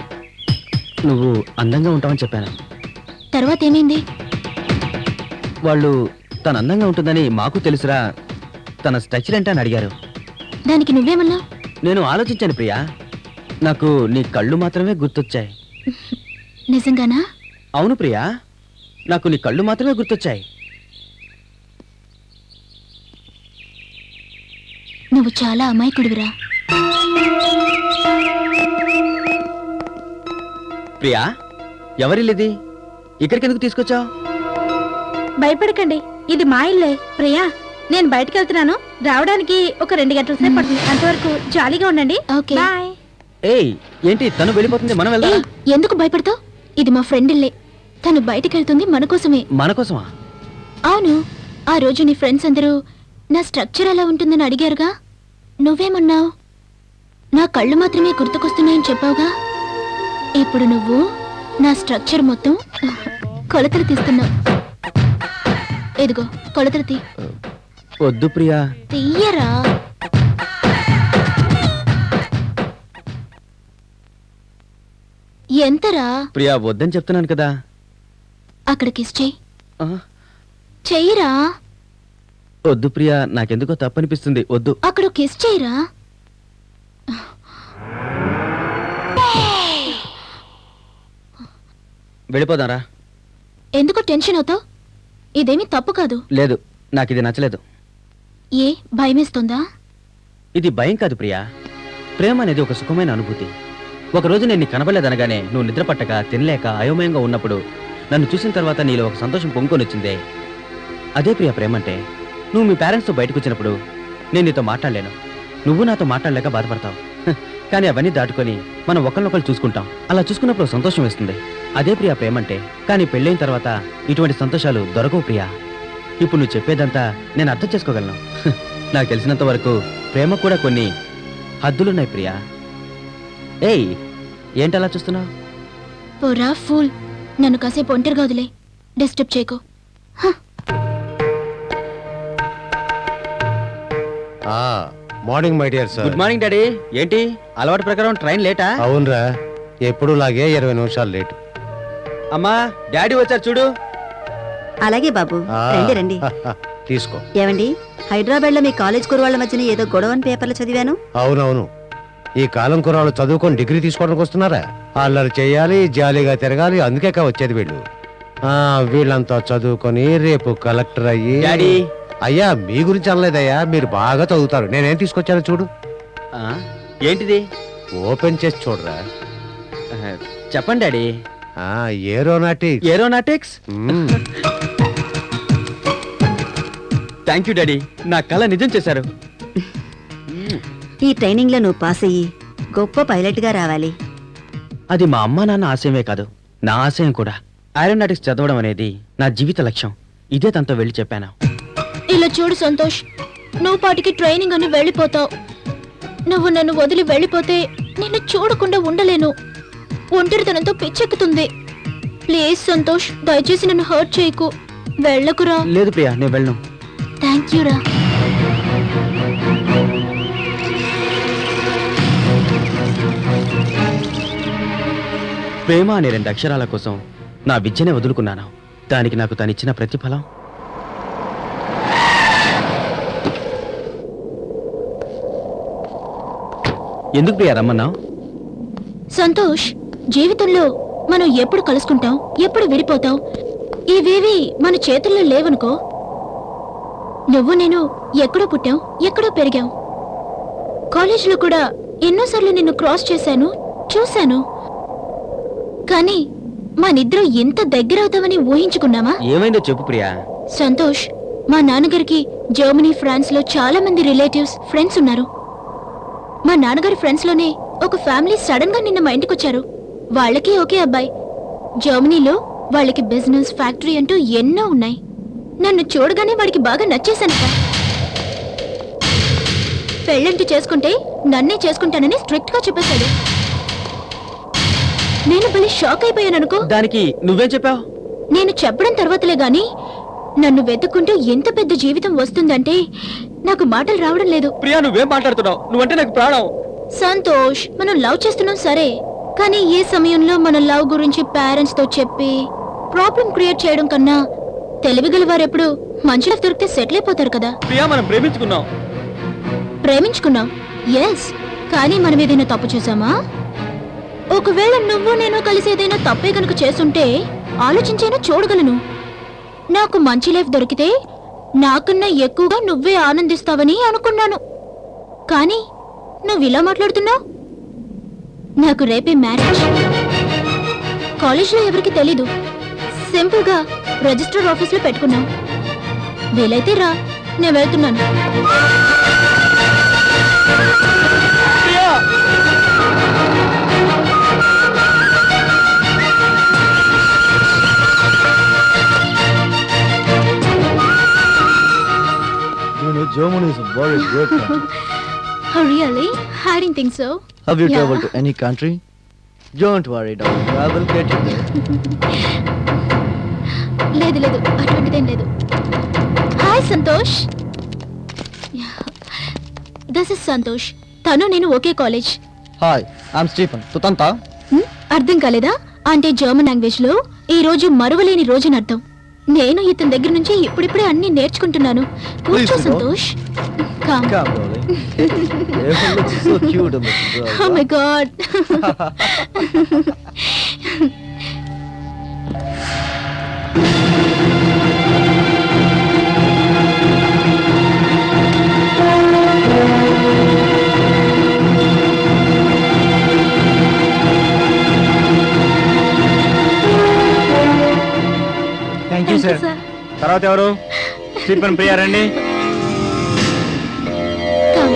నువ్వు అందంగా ఉంటావని చెప్పాను.
తర్వాత ఏమైంది?
వాళ్ళు తన అందంగా ఉంటుందని మాకు తెలుసురా, తన స్ట్రక్చర్ ఏంటని అడిగారు.
దానికి నువ్వేమన్నావు?
నేను ఆలోచించాను ప్రియా. నాకు నీ కళ్ళు మాత్రమే గుర్తొచ్చాయి.
నిజంగానా?
అవును ప్రియా, నాకు నీ కళ్ళు మాత్రమే గుర్తొచ్చాయి.
నువ్వు చాలా అమాయకుడివిరా.
ప్రియా, ఎవరిల్లిది? ఇక్కడికి ఎందుకు తీసుకొచ్చావు?
భయపడకండి, ఇది మా ఇల్లే. ప్రియా, నేను బయటకు వెళ్తున్నాను. రావడానికి ఒక 2 గంటల సేపు పడుతుంది. అంతవరకు జాలీగా ఉండండి.
ఓకే.
బాయ్.
ఏయ్, ఏంటి తను వెళ్ళిపోతుంది, మనం వెళ్దాం?
ఏయ్, ఎందుకు భయపడతావు? ఇది మా ఫ్రెండ్ ఇల్లే. తను బయటికి వెళ్తుంది మన కోసమే.
మన కోసమా?
అవును, ఆ రోజు నీ ఫ్రెండ్స్ అందరూ నా స్ట్రక్చర్ ఎలా ఉంటుందని అడిగారుగా. నువ్వేమన్నావు? నా కళ్ళు మాత్రమే గుర్తుకొస్తున్నాయని చెప్పావుగా. ఇప్పుడు నువ్వు నా స్ట్రక్చర్ మొత్తం కొలతలు తీస్తున్నావు. ఎదుగో కొలతలు తీ.
వద్దు ప్రియా.
తీయరా. ఎంతరా?
ప్రియా, వద్దని చెప్తున్నాను కదా.
అక్కడ కిస్ చెయ్యి.
ఆ,
చెయ్యిరా.
వద్దు ప్రియా, నాకెందుకో తప్పనిపిస్తుంది. వద్దు.
అక్కడ కిస్ చెయ్యిరా.
వెళ్ళిపోదారా?
ఎందుకు టెన్షన్ అవుతావు? ఇదేమీ తప్పు కాదు.
లేదు, నాకు ఇది నచ్చలేదు.
ఏ భయమేస్తుందా?
ఇది భయం కాదు ప్రియా. ప్రేమ అనేది ఒక సుఖమైన అనుభూతి. ఒకరోజు నేను నీ కనబడలేదనగానే నువ్వు నిద్రపట్టక తినలేక అయోమయంగా ఉన్నప్పుడు నన్ను చూసిన తర్వాత నీలో ఒక సంతోషం పొంగుకొని వచ్చిందే.
అదే ప్రియ ప్రేమ అంటే. నువ్వు మీ పేరెంట్స్తో బయటకు వచ్చినప్పుడు నేను నీతో మాట్లాడలేను, నువ్వు నాతో మాట్లాడలేక బాధపడతావు. కానీ అవన్నీ దాటుకొని మనం ఒకరినొకరు చూసుకుంటాం. అలా చూసుకున్నప్పుడు సంతోషం వేస్తుంది. అదే ప్రియ ప్రేమ అంటే. కానీ పెళ్ళైన తర్వాత ఇటువంటి సంతోషాలు దొరకవు ప్రియా. ఇప్పుడు నువ్వు చెప్పేదంతా నేను అర్థం చేసుకోగలను. నాకు తెలిసినంత వరకు ప్రేమ కూడా కొన్ని హద్దులున్నాయి ప్రియా. ఏయ్, ఏంటలా చూస్తున్నావు?
పోరా ఫూల్, నన్ను కాసేపు ఒంటరిగా వదిలే, డిస్టర్బ్ చేయకు.
Morning my dear sir.
Good morning daddy. ఏంటి అలవాటు ప్రకారం ట్రైన్ లేటా?
అవునరా, ఎప్పుడు లాగే 20 నిమిషాలు లేట్.
అమ్మా, డాడీ వచ్చారు చూడు.
అలాగే బాబు,
ఆ.
రండి రండి.
తీసుకో.
ఏమండి, హైదరాబాద్ లో మీ కాలేజ్ కురవాళ్ళ మధ్యన ఏదో గొడవని పేపర్లు చదివాను.
అవునవును, ఈ కాలం కుర్రాళ్ళు చదువుకొని డిగ్రీ తీసుకోవడానికి వస్తున్నారా? అల్లరి చేయాలి, జాలీగా తిరగాలి, అందుకే వచ్చేది వీళ్ళు. వీళ్ళంతా చదువుకొని రేపు కలెక్టర్ అయ్యి.
డాడీ.
అయ్యా, మీ గురించి అనలేదయ్యా, మీరు బాగా చదువుతారు. నేనేం తీసుకొచ్చానో చూడు.
ఆ, ఏంటిది?
ఓపెన్ చేసి చూడరా.
చెప్పండి daddy.
Aeronautics.
Aeronautics. Thank you daddy, నా కళ నిజం చేశారు.
ఈ ట్రైనింగ్ లో నువ్వు పాస్ అయ్యి గొప్ప పైలట్ గా రావాలి.
అది మా అమ్మా నాన్న ఆశయమే కాదు, నా ఆశయం కూడా. ఏరోనాటిక్స్ చదవడం అనేది నా జీవిత లక్ష్యం. ఇదే తనతో వెళ్ళి చెప్పాను.
ఇలా చూడు సంతోష్, నువ్వు పాటికి ట్రైనింగ్ అని వెళ్ళిపోతావు. నువ్వు నన్ను వదిలి వెళ్ళిపోతే నిన్ను చూడకుండా ఉండలేను. ఒంటరితనంతో పిచ్చెక్కుతుంది. ప్లీజ్ సంతోష్, దయచేసి నన్ను హర్ట్ చేయకు. వెళ్ళకురా.
లేదు ప్రియా, నేను వెళ్ళను.
థ్యాంక్ యూ రా.
ప్రేమ అనే 2 అక్షరాల కోసం నా విద్యనే వదులుకున్నాను. దానికి నాకు తనిచ్చిన ప్రతిఫలం. ఎందుకు ప్రియా రమ్మన్నావు?
సంతోష్, జీవితంలో మనం ఎప్పుడు కలుసుకుంటాం, ఎప్పుడు విడిపోతాం, ఇవేవి మన చేతుల్లో లేవనుకో. నువ్వు నేను ఎక్కడో పుట్టాం, ఎక్కడో పెరిగాం. కాలేజీలో కూడా ఎన్నోసార్లు నిన్ను క్రాస్ చేశాను, చూశాను. కానీ మనిద్దరం ఎంత దగ్గరవుతామని ఊహించుకున్నామా?
ఏమైందో చెప్పు ప్రియా.
సంతోష్, మా నాన్నగారికి జర్మనీ, ఫ్రాన్స్ లో చాలా మంది రిలేటివ్స్, ఫ్రెండ్స్ ఉన్నారు. మా నాన్నగారి ఫ్రెండ్స్ లోనే ఒక ఫ్యామిలీ సడన్ గా నిన్న మా ఇంటికి వచ్చారు. వాళ్ళకి ఒకే అబ్బాయి. జర్మనీలో వాళ్ళకి బిజినెస్, ఫ్యాక్టరీ అంటూ ఎన్నో ఉన్నాయి. నన్ను చూడగానే వాడికి బాగా నచ్చేశానట. పెళ్ళంటూ చేసుకుంటే నన్నే చేసుకుంటానని స్ట్రిక్ట్ గా చెప్పేశాడు. నేను భలే షాక్ అయిపోయాను అనుకో.
దానికి నువ్వేం చెప్పావు?
నేను చెప్పడం తర్వాతలే గాని నన్ను వెతుక్కుంటూ ఎంత పెద్ద జీవితం వస్తుందంటే నాకు మాటలు రావడం లేదు.
ప్రియా, నువ్వేం మాట్లాడుతున్నావు? నువ్వంటే నాకు ప్రాణం.
సంతోష్, మనం లవ్ చేస్తున్నాం సరే, కానీ ఏ సమయంలో మన లవ్ గురించి పేరెంట్స్ తో చెప్పి ప్రాబ్లం క్రియేట్ చేయడం కన్నా తెలివిగల వారెప్పుడు మంచి లైఫ్ దొరికితే సెటిల్ అయిపోతారు కదా.
ప్రియా, మనం ప్రేమించుకున్నాం.
ప్రేమించుకున్నాం, ఎస్. కానీ మనం ఏదైనా తప్పు చేశామా? ఒకవేళ నువ్వు నేను కలిసి ఏదైనా తప్పే కనుక చేస్తుంటే ఆలోచించైనా చూడగలను. నాకు మంచి లైఫ్ దొరికితే నాకన్నా ఎక్కువగా నువ్వే ఆనందిస్తావని అనుకున్నాను. కానీ నువ్వు ఇలా మాట్లాడుతున్నావు. నాకు రేపే మ్యారేజ్. కాలేజ్లో ఎవరికి తెలీదు. సింపుల్ గా రిజిస్టర్ ఆఫీస్ లో పెట్టుకున్నాం. వీలైతే రా, నేను వెళ్తున్నాను.
Germany is a very great country.
Oh, really? I didn't think so.
Have you
Yeah.
traveled to any country? Don't worry, darling. I will get you there.
లేదు లేదు, అటువంటిదేం లేదు. Hi Santosh. This is Santosh. తను నేను ఒకే కాలేజ్.
Hi, I'm Stephen. తుతంతా?
అర్థం కాలేదా? అంటే German language లో ఈ రోజు మరువలేని రోజుని అర్థం. నేను ఇతని దగ్గర నుంచి ఇప్పుడిప్పుడే అన్ని నేర్చుకుంటున్నాను. కూర్చో
Please,
Santosh. Come.
Come, darling. Everyone looks so cute in this girl.
Oh my God.
Thank you sir. తర్వాత ఎవరు? స్టీఫెన్ ప్రియా రండి.
Come.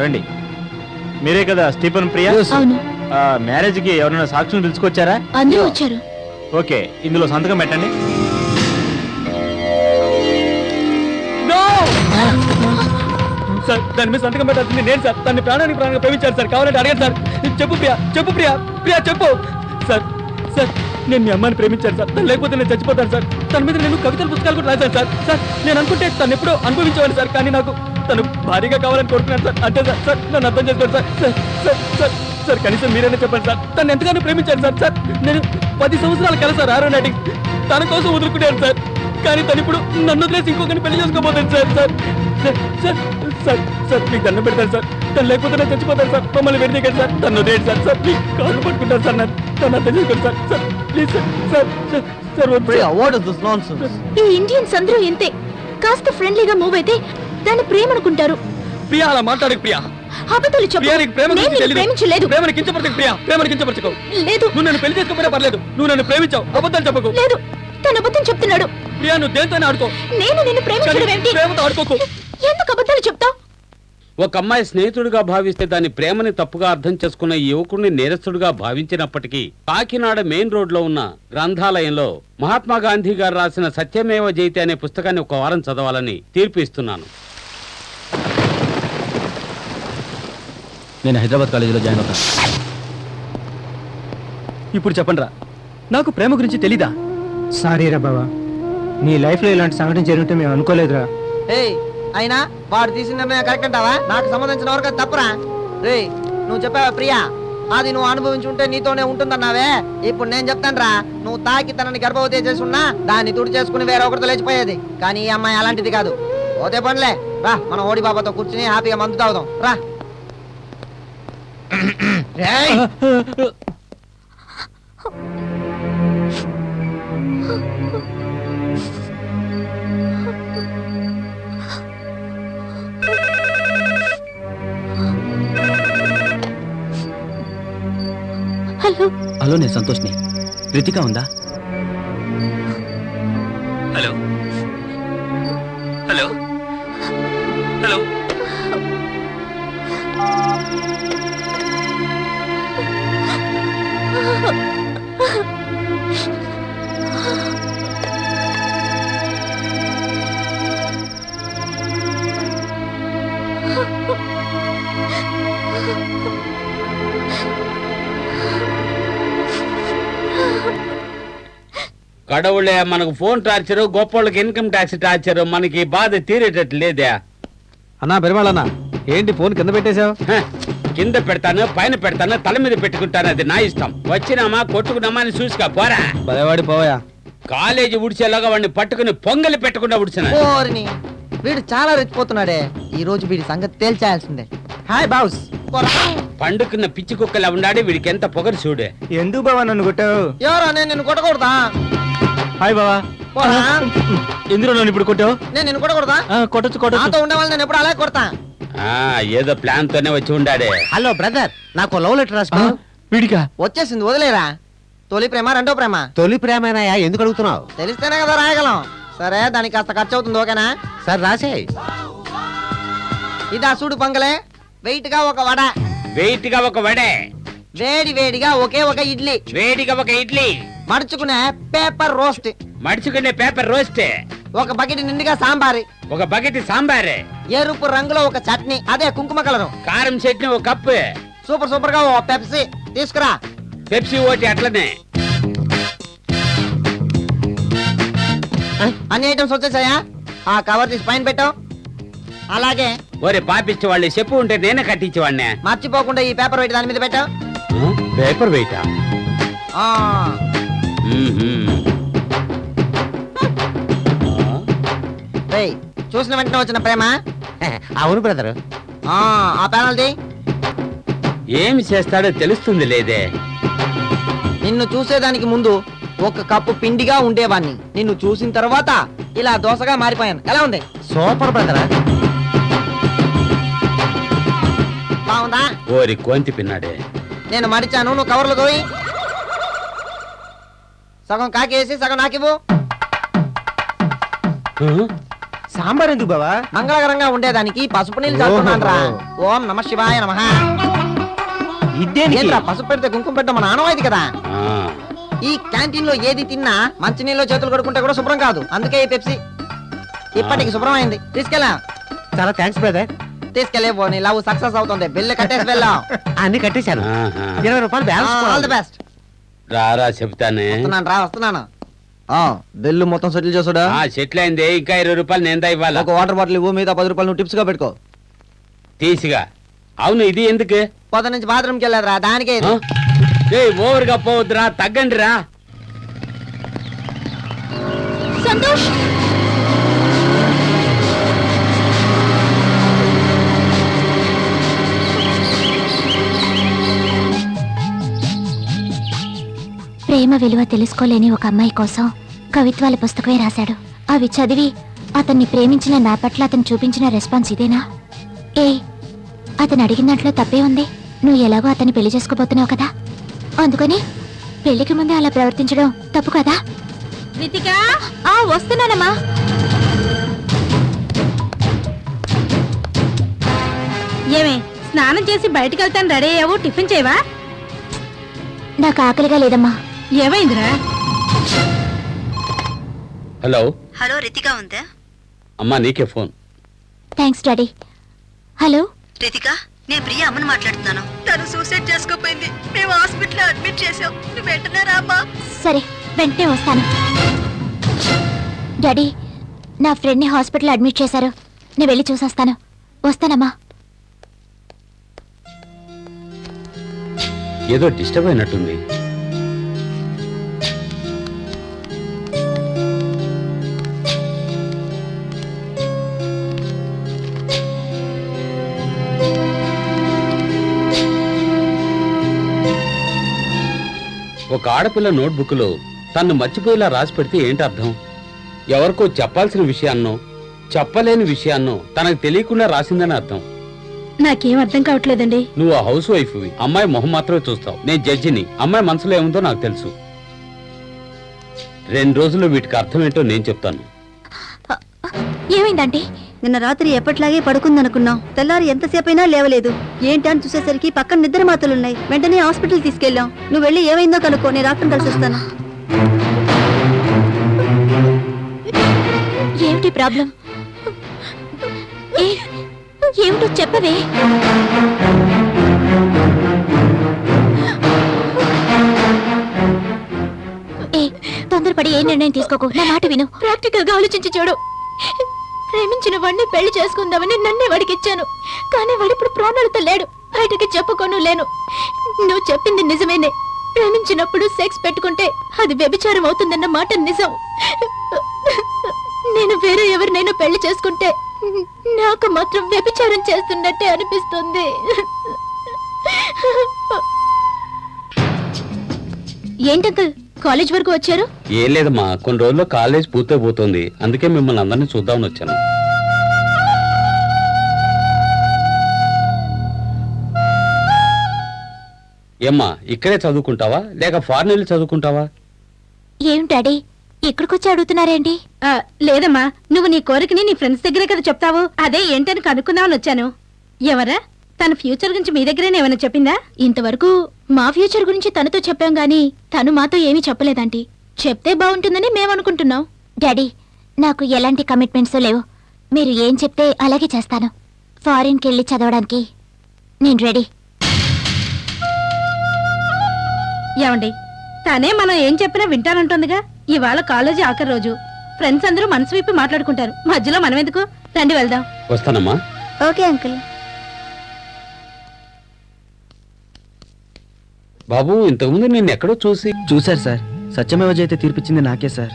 రండి. మీరే కదా స్టీఫెన్ ప్రియా?
అవును,
మ్యారేజ్ కి ఎవరైనా సాక్షులు పిలుచుకొచ్చారా?
అందరూ వచ్చారు.
ఓకే, ఇందులో సంతకం పెట్టండి. సార్, దాని మీద సంతకం పెట్టాల్సింది నేను సార్. దాన్ని ప్రాణానికి ప్రాణంగా ప్రేమించారు సార్. కావాలంటే అడగండి సార్. చెప్పు ప్రియా, చెప్పు ప్రియా, ప్రియా చెప్పు. సార్ సార్, నేను మీ అమ్మాయిని ప్రేమించాను సార్. తను లేకపోతే నేను చచ్చిపోతాను సార్. తన మీద నేను కవితల పుస్తకాలు కూడా రాశాను సార్. సార్, నేను అనుకుంటే తను ఎప్పుడో అనుభవించేవాడిని సార్. కానీ నాకు తను భారీగా కావాలని కోరుకున్నాను సార్. అంతే సార్. సార్, నన్ను అర్థం చేసుకోండి sir. Sir sir sir sir, కనీసం మీరైనా చెప్పండి సార్. తను ఎంతగానో ప్రేమించాను సార్. సార్, నేను 10 సంవత్సరాలు కల సార్ ఆరో నాటికి తన కోసం వదులుకున్నాను సార్. కానీ తను ఇప్పుడు నన్ను వదిలేసి ఇంకొకరిని పెళ్లి చేసుకోబోతాను sir. Sir sir sir sir sir, మీకు దండం పెడతాను సార్. తను లేకపోతే నేను చచ్చిపోతాను సార్. మమ్మల్ని విడిదిగండి సార్. తను వదిలేయండి సార్. సార్, మీ కాళ్ళు పట్టుకుంటాను సార్. తను అర్థం చేసుకోండి sir. Sir please sir. Sir sir sir వద్దు
Priya,
sir.
What is this nonsense?
ఈ ఇండియన్స్ అందరూ ఇంతే. కాస్త ఫ్రెండ్లీగా మూవ్ అయితే దాన్ని ప్రేమ అనుకుంటారు.
ప్రియా, అలా మాట్లాడకు ప్రియా.
అబద్ధాలు చెప్పు.
ప్రియా, నీకు ప్రేమ
నేను
గురించి
నిన్ను
తెలీదు.
ప్రేమించలేదు.
ప్రేమని కించపరచకు ప్రియా. ప్రేమని కించపరచకు.
లేదు
నువ్వు నన్ను పెళ్లి చేసుకోకపోయినా పర్లేదు. నువ్వు నన్ను ప్రేమించావు. అబద్ధాలు చెప్పకు
లేదు, తను అబద్ధం చెప్తున్నాడు.
ప్రియా. నువ్వు దేంతోనే ఆడుకో.
నేను నిన్ను ప్రేమించడం
కానీ
ఏమిటి?
ప్రేమతో ఆడుకోకు.
ఎందుకు అబద్ధాలు చెప్తావు?
ఒక అమ్మాయి స్నేహితుడిగా భావిస్తే దాని ప్రేమని తప్పుగా అర్థం చేసుకున్న ఈ యువకుడిని నేరస్తుడిగా భావించినప్పటికీ కాకినాడ మెయిన్ రోడ్ లో ఉన్న గ్రంథాలయంలో మహాత్మా గాంధీ గారు రాసిన సత్యమేవ జయతే అనే పుస్తకాన్ని ఒక వారం చదవాలని తీర్పు ఇస్తున్నాను.
నేను హైదరాబాద్ కాలేజీలో జాయిన్ అవుతాను. ఇప్పుడు చెప్పండి రా, నాకు ప్రేమ గురించి తెలీదా?
సారీ రా బావా, నీ లైఫ్ లో ఇలాంటి సంఘటన జరుగుతుంటే మేము అనుకోలేదురా.
ఏయ్, అయినా వాడు తీసిన నిర్ణయం కరెక్ట్ అంటావా? నాకు సంబంధించిన వరకు అది తప్పురా. రే, నువ్వు చెప్పావా ప్రియా, అది నువ్వు అనుభవించి ఉంటే నీతోనే ఉంటుందన్నావే. ఇప్పుడు నేను చెప్తాను రా, నువ్వు తాకి తనని గర్భవతి చేసి ఉన్నా దాన్ని తుడి చేసుకుని వేరే ఒకరితో లేచిపోయేది. కానీ ఈ అమ్మాయి అలాంటిది కాదు. పోతే పనిలే, రా మనం ఓడి బాబాతో కూర్చుని హ్యాపీగా మందు తాగుదాం రా. రేయ్,
హలో,
హలో, నేను సంతోష్ని. రితిక ఉందా? Hello hello hello.
కడవులే, మనకు ఫోన్ టార్చరు, గొప్పోళ్ళకి ఇన్కమ్ ట్యాక్స్ టార్చరు, మనకి బాధ తీరేటట్టు లేదే.
అన్నా పెరుమాళన్నా, ఏంటి ఫోన్ కింద పెట్టేశావు?
హ, కింద పెడతాను, పైన పెడతాను, తల మీద పెట్టుకుంటాను, అది నా ఇష్టం. వచ్చినామా కొట్టుకున్నామా అని చూసుకో పోరా.
బలవాడి పోయా.
కాలేజీ ఉడిచేలాగా వాడిని పట్టుకుని పొంగలి పెట్టకుండా ఉడిచిన.
ఓరిని, వీడు చాలా రెచ్చిపోతున్నాడే. ఈ రోజు వీడి సంగతి తేల్చేయాల్సిందే. Hi boss.
పండుకున్న పిచ్చి కుక్కలా ఉండాడి, వీడికి ఎంత పొగరు చూడే.
ఎందుకు బావా నన్ను కొట్టావు?
ఎవరో నేను నిన్ను కొట్టకూడదా?
హాయ్ బావా.
పోరా.
ఎందులో నన్ను ఇప్పుడు కొట్టావు?
నేను నిన్ను కొట్టకూడదా?
కొట్టచ్చు కొట్టచ్చు.
నాతో ఉండే వాళ్ళు నేను ఎప్పుడు అలాగే కొడతా.
ఆ ఏదో ప్లాన్ తోనే వచ్చి ఉండాడే.
హలో బ్రదర్, నాకు లవ్ లెటర్ రాసుకో.
వీడికా?
వచ్చేసింది, వదిలేరా. తొలి ప్రేమ, రెండో ప్రేమ
తొలి ప్రేమేనాయా? ఎందుకు అడుగుతున్నావు?
తెలిస్తేనే కదా రాయగలం. సరే, దానికి కాస్త ఖర్చు అవుతుంది, ఓకేనా?
సరే రాసే.
ఇదా చూడు పొంగలే, వెయిట్ గా ఒక వడ,
వెయిట్ గా ఒక వడే,
వేడి వేడిగా ఒకే ఒక ఇడ్లీ,
వేడిగా ఒక ఇడ్లీ,
మడుచుకునే పేపర్ రోస్ట్,
మడుచుకునే పేపర్ రోస్టే,
ఒక బకెట్ నిండుగా సాంబారి,
ఒక బకెట్ సాంబారే,
ఎరుపు రంగులో ఒక చట్నీ, అదే కుంకుమ కలరు,
కారం చట్నీ ఒక కప్పు,
సూపర్ సూపర్ గా ఓ పెప్సీ తీసుకురా.
పెప్సీ ఓటి అట్లనే.
అన్ని ఐటమ్స్ వచ్చేసాయా? ఆ కవర్ తీసి పైన పెట్టావు. అలాగే
ఒరే పాపిచ్చి వాళ్ళు చెప్పు ఉంటే నేనే కట్టించేవాడినే.
మర్చిపోకుండా ఈ పేపర్ వెయిట్ దాని మీద పెట్టావు.
పేపర్ వెయిటా?
చూసిన వెంటనే వచ్చిన ప్రేమ.
అవును బ్రదర్.
ఆ పెనాల్టీ
ఏమి చేస్తాడో తెలుస్తుంది లేదే.
నిన్ను చూసేదానికి ముందు ఒక కప్పు పిండిగా ఉండేవాణ్ణి. నిన్ను చూసిన తర్వాత ఇలా దోసగా మారిపోయాను. ఎలా ఉంది?
సూపర్ బ్రదరా.
బాగుందా?
ఓరి కోంతి పిన్నాడే.
నేను మరిచాను, నువ్వు కవర్లు దోయి. సగం కాకేసి సగం నాకివ్వు.
సాంబార్ ఎందుకు బావా?
మంగళకరంగా ఉండేదానికి పసుపు నీళ్ళు చల్లుతున్నాను రా. ఓం నమ శివాయ నమః. ఏంట్రా పసుపు పెడితే కుంకుమ పెట్టడం మన ఆనవాయితీ కదా. ఈ క్యాంటీన్ లో ఏది తిన్నా మంచినీళ్ళు చేతులు కడుక్కుంటే కూడా శుభ్రం కాదు. అందుకే ఈ పెప్సీ ఇప్పటికి శుభ్రమైంది. తీసుకెళ్ళా.
చాలా థ్యాంక్స్ బ్రదర్.
తీసుకెళ్ళే నీ లవ్ సక్సెస్ అవుతుంది. బిల్లు కట్టేసి వెళ్ళాం.
అన్ని కట్టేశాను. 20 రూపాయలు బ్యాలెన్స్.
All the best.
రారా చెప్తానే.
వస్తున్నాను. బిల్లు మొత్తం సెటిల్ చేసాడా?
సెటిల్ అయింది. ఇంకా 20 రూపాయలు నేను ఇవ్వాలి.
ఒక వాటర్ బాటిల్ ఇవ్వు, మిగతా 10 రూపాయలు నువ్వు టిప్స్ గా పెట్టుకో.
తీసిగా. అవును, ఇది ఎందుకు?
పొద్దు నుంచి బాత్రూమ్కి వెళ్ళారా, దానికే ఇది.
ఓవర్ గా పోవద్దురా, తగ్గండి రా.
సంతోష్,
ప్రేమ విలువ తెలుసుకోలేని ఒక అమ్మాయి కోసం కవిత్వాల పుస్తకమే రాశాడు. అవి చదివి అతన్ని ప్రేమించిన నా పట్ల అతను చూపించిన రెస్పాన్స్ ఇదేనా? అతను అడిగిన దాంట్లో తప్పే ఉంది. నువ్వు ఎలాగో అతన్ని పెళ్లి చేసుకోబోతున్నావు కదా, అందుకని పెళ్లికి ముందే అలా ప్రవర్తించడం తప్పు కదా?
రితికా,
వస్తున్నానమ్మా.
ఏమే స్నానం చేసి బయటకు వెళ్తాను రెడీ అయ్యావు, టిఫిన్ చేయవా?
నాకు ఆకలిగా లేదమ్మా.
ఏమైందిరా?
హలో.
హలో, రితికా ఉందా?
అమ్మా నీకే phone.
Thanks daddy. Hello
Ritika, నేను ప్రియ అమ్మని మాట్లాడుతున్నాను. తను సూసైడ్ చేసుకోపోయింది. మేము హాస్పిటల్ అడ్మిట్ చేసాం. నువ్వు వెంటనే రామ్మా.
సరే, వెంటనే వస్తాను. డాడీ, నా ఫ్రెండ్ని హాస్పిటల్ అడ్మిట్ చేశారు. నేను వెళ్ళి చూసొస్తాను. వస్తానమ్మా.
ఏదో డిస్టర్బ్ అయినట్టుంది. ఒక ఆడపిల్ల నోట్బుక్ లో తను మర్చిపోయేలా రాసి పెడితే ఏంటి అర్థం? ఎవరికో చెప్పాల్సిన విషయాన్నో చెప్పలేని విషయాన్నో తనకు తెలియకుండా రాసిందని అర్థం.
నాకేం అర్థం కావట్లేదండి.
నువ్వు ఆ హౌస్ వైఫ్, అమ్మాయి మొహం మాత్రమే చూస్తావు. నేను జడ్జిని. అమ్మాయి మనసులో ఏముందో నాకు తెలుసు. 2 రోజుల్లో వీటికి అర్థం ఏంటో నేను చెప్తాను.
ఏమైందంటే?
నిన్న రాత్రి ఎప్పట్లాగే పడుకుందనుకున్నాం. తెల్లారి ఎంతసేపైనా లేవలేదు. ఏంటి అని చూసేసరికి పక్కన నిద్ర మాతలున్నాయి. వెంటనే హాస్పిటల్ తీసుకెళ్ళాం. నువ్వు వెళ్ళి ఏమైందో కనుక్కో, నేను డాక్టర్ కలిసి వస్తాను.
ఏమిటి ప్రాబ్లం? ఏమిటో చెప్పవే. తొందరపడి ఏ నిర్ణయం తీసుకోకు. నా మాట విను.
ప్రాక్టికల్ గా ఆలోచించి చూడు. ప్రేమించిన వాడిని పెళ్లి చేసుకుందామని నన్నే వాడికి ఇచ్చాను. కానీ వాడిప్పుడు ప్రాణాలతో లేడు. బయటకి చెప్పుకోను లేను. నువ్వు చెప్పింది నిజమేనే. ప్రేమించినప్పుడు సెక్స్ పెట్టుకుంటే అది వ్యభిచారం అవుతుందన్న మాట నిజం. నేను వేరే ఎవరినైనా పెళ్లి చేసుకుంటే నాకు మాత్రం వ్యభిచారం చేస్తున్నట్టే అనిపిస్తుంది. ఏంటంకల్, కాలేజ్ వరకు వచ్చారు?
ఏం లేదమ్మా, కొన్ని రోజుల్లో కాలేజ్ పూర్తయిపోతుంది. అందుకే మిమ్మల్ని అందరినీ చూద్దామని వచ్చాను. ఏమ్మా, ఇక్కడే చదువుకుంటావా లేక ఫారెన్ వెళ్ళి చదువుకుంటావా?
ఏం డాడీ ఇక్కడికొచ్చి అడుగుతున్నారేంటి?
లేదమ్మా, నువ్వు నీ కోరికని నీ ఫ్రెండ్స్ దగ్గరే కదా చెప్తావు. అదే ఏంటని కనుక్కుందామని వచ్చాను. ఎవరా? తన ఫ్యూచర్ గురించి మీ దగ్గరేనే ఏమైనా చెప్పిందా?
ఇంతవరకు మా ఫ్యూచర్ గురించి తనతో చెప్పాం గానీ తను మాతో ఏమీ చెప్పలేదంటీ. చెప్తే బాగుంటుందని మేమనుకుంటున్నాం.
డాడీ, నాకు ఎలాంటి కమిట్మెంట్స్ లేవు. మీరు ఏం చెప్తే అలాగే చేస్తాను. ఫారిన్కి వెళ్ళి చదవడానికి నేను రెడీ.
ఏమండి, తనే మనం ఏం చెప్పినా వింటానంటుందిగా. ఇవాళ కాలేజీ ఆఖరి రోజు. ఫ్రెండ్స్ అందరూ మనసు విప్పి మాట్లాడుకుంటారు. మధ్యలో మనం ఎందుకు? రండి వెళ్దాం.
వస్తానమ్మా.
Okay uncle.
బాబు, ఇంతకుముందు నేను ఎక్కడో
చూశారు సార్. సత్యమేవ జయతే తీర్పిచ్చింది నాకే సార్.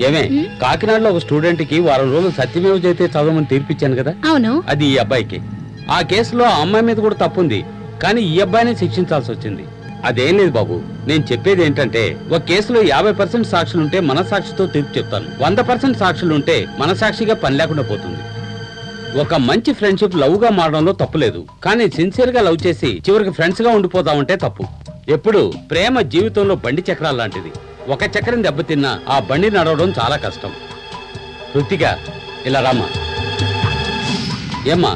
ఏమే, కాకినాడలో ఒక స్టూడెంట్ కి వారం రోజులు సత్యమేవ జయతే చదవమని తీర్పిచ్చాను కదా.
అవును.
అది ఈ అబ్బాయికి. ఆ కేసులో ఆ అమ్మాయి మీద కూడా తప్పుంది. కానీ ఈ అబ్బాయినే శిక్షించాల్సి వచ్చింది. అదేం లేదు బాబు, నేను చెప్పేది ఏంటంటే ఒక కేసులో 50% సాక్షులుంటే మనసాక్షితో తీర్పు చెప్తాను, 100% సాక్షులుంటే మనసాక్షిగా పని లేకుండా పోతుంది. ఒక మంచి ఫ్రెండ్షిప్ లవ్ గా మారడంలో తప్పు లేదు, కానీ సిన్సియర్ గా లవ్ చేసి చివరికి ఫ్రెండ్స్ గా ఉండిపోతామంటే తప్పు. ఎప్పుడు ప్రేమ జీవితంలో బండి చక్రాలు లాంటిది. ఒక చక్రం దెబ్బతిన్నా ఆ బండి నడవడం చాలా కష్టం. వృత్తిగా ఇలా రామ్మా. ఏమ్మా,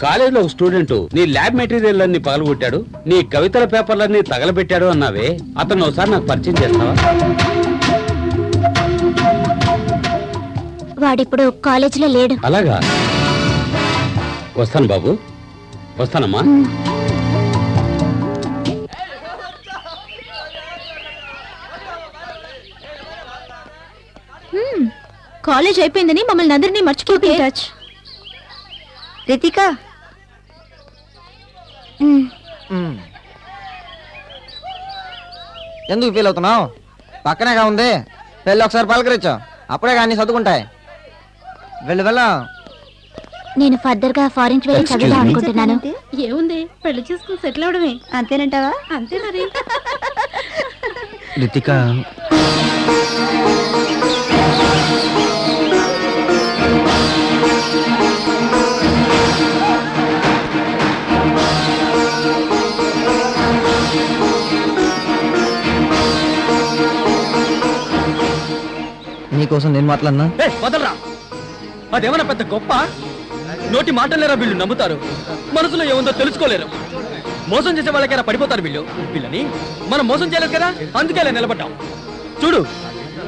కాలేజీలో ఒక స్టూడెంట్ నీ ల్యాబ్ మెటీరియల్ అన్ని పగలగొట్టాడు, నీ కవితల పేపర్లన్నీ తగలబెట్టాడు అన్నావే, అతను ఒకసారి నాకు పరిచయం చేస్తావా?
వాడిప్పుడు కాలేజీలో లేడు.
అలాగా, వస్తాను బాబు, వస్తానమ్మా.
కాలేజ్ అయిపోయిందని మమ్మల్ని అందరినీ మర్చిపోతే
రితిక,
ఎందుకు ఫీల్ అవుతున్నావు? పక్కనేగా ఉంది, వెళ్ళి ఒకసారి పలకరించు, అప్పుడే కానీ చదువుకుంటాయి. వెళ్ళు వెళ్ళా.
నేను ఫర్దర్ గా ఫారిన్ వెళ్ళి చదువుదాం అనుకుంటున్నాను.
ఏముంది, పెళ్లి చేసుకుని సెటిల్ అవడమే.
అంతేనంటావా?
అంతే మరి.
రితిక,
నీకోసం నేను మాట్లాడినా?
వదలరా. అదేమన్నా పెద్ద గొప్ప? నోటి మాటలేరా వీళ్ళు నమ్ముతారు, మనసులో ఏముందో తెలుసుకోలేరు. మోసం చేసే వాళ్ళకైనా పడిపోతారు వీళ్ళు. వీళ్ళని మనం మోసం చేయలేదు కదా, అందుకే ఇలా నిలబడ్డాం. చూడు,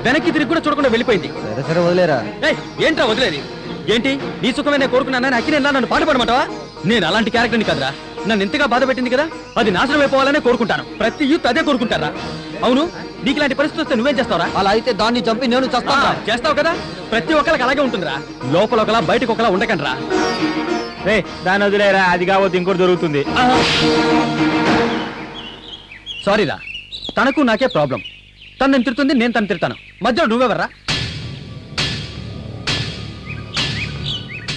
వెనక్కి తిరిగి కూడా చూడకుండా వెళ్ళిపోయింది.
సరే సరే వదిలేరా.
ఏంట్రా వదిలేది? ఏంటి నీ సుఖమే నేను కోరుకున్నానని అక్కినేలా నన్ను పాటుపడమంటావా? నేను అలాంటి క్యారెక్టర్ని కదరా. నన్ను ఎంతగా బాధ పెట్టింది కదా, అది నాశనం అయిపోవాలనే కోరుకుంటాను. ప్రతి యూత్ అదే కోరుకుంటారా? అవును, నీకు ఇలాంటి పరిస్థితి వస్తే నువ్వేం చేస్తావురా?
అలా అయితే దాన్ని చంపి నేను చేస్తాను.
చేస్తావు కదా. ప్రతి ఒక్కరికి అలాగే ఉంటుందిరా, లోపల ఒకలా బయటకు ఒకలా ఉండకండ్రా.
రే దాని వదిలేరా, అది కాకపోతే ఇంకోటి దొరుకుతుంది.
సారీరా, తనకు నాకే ప్రాబ్లం. తను నేను తిడుతుంది, నేను తను తిడతాను. మధ్యలో నువ్వెవర్రా?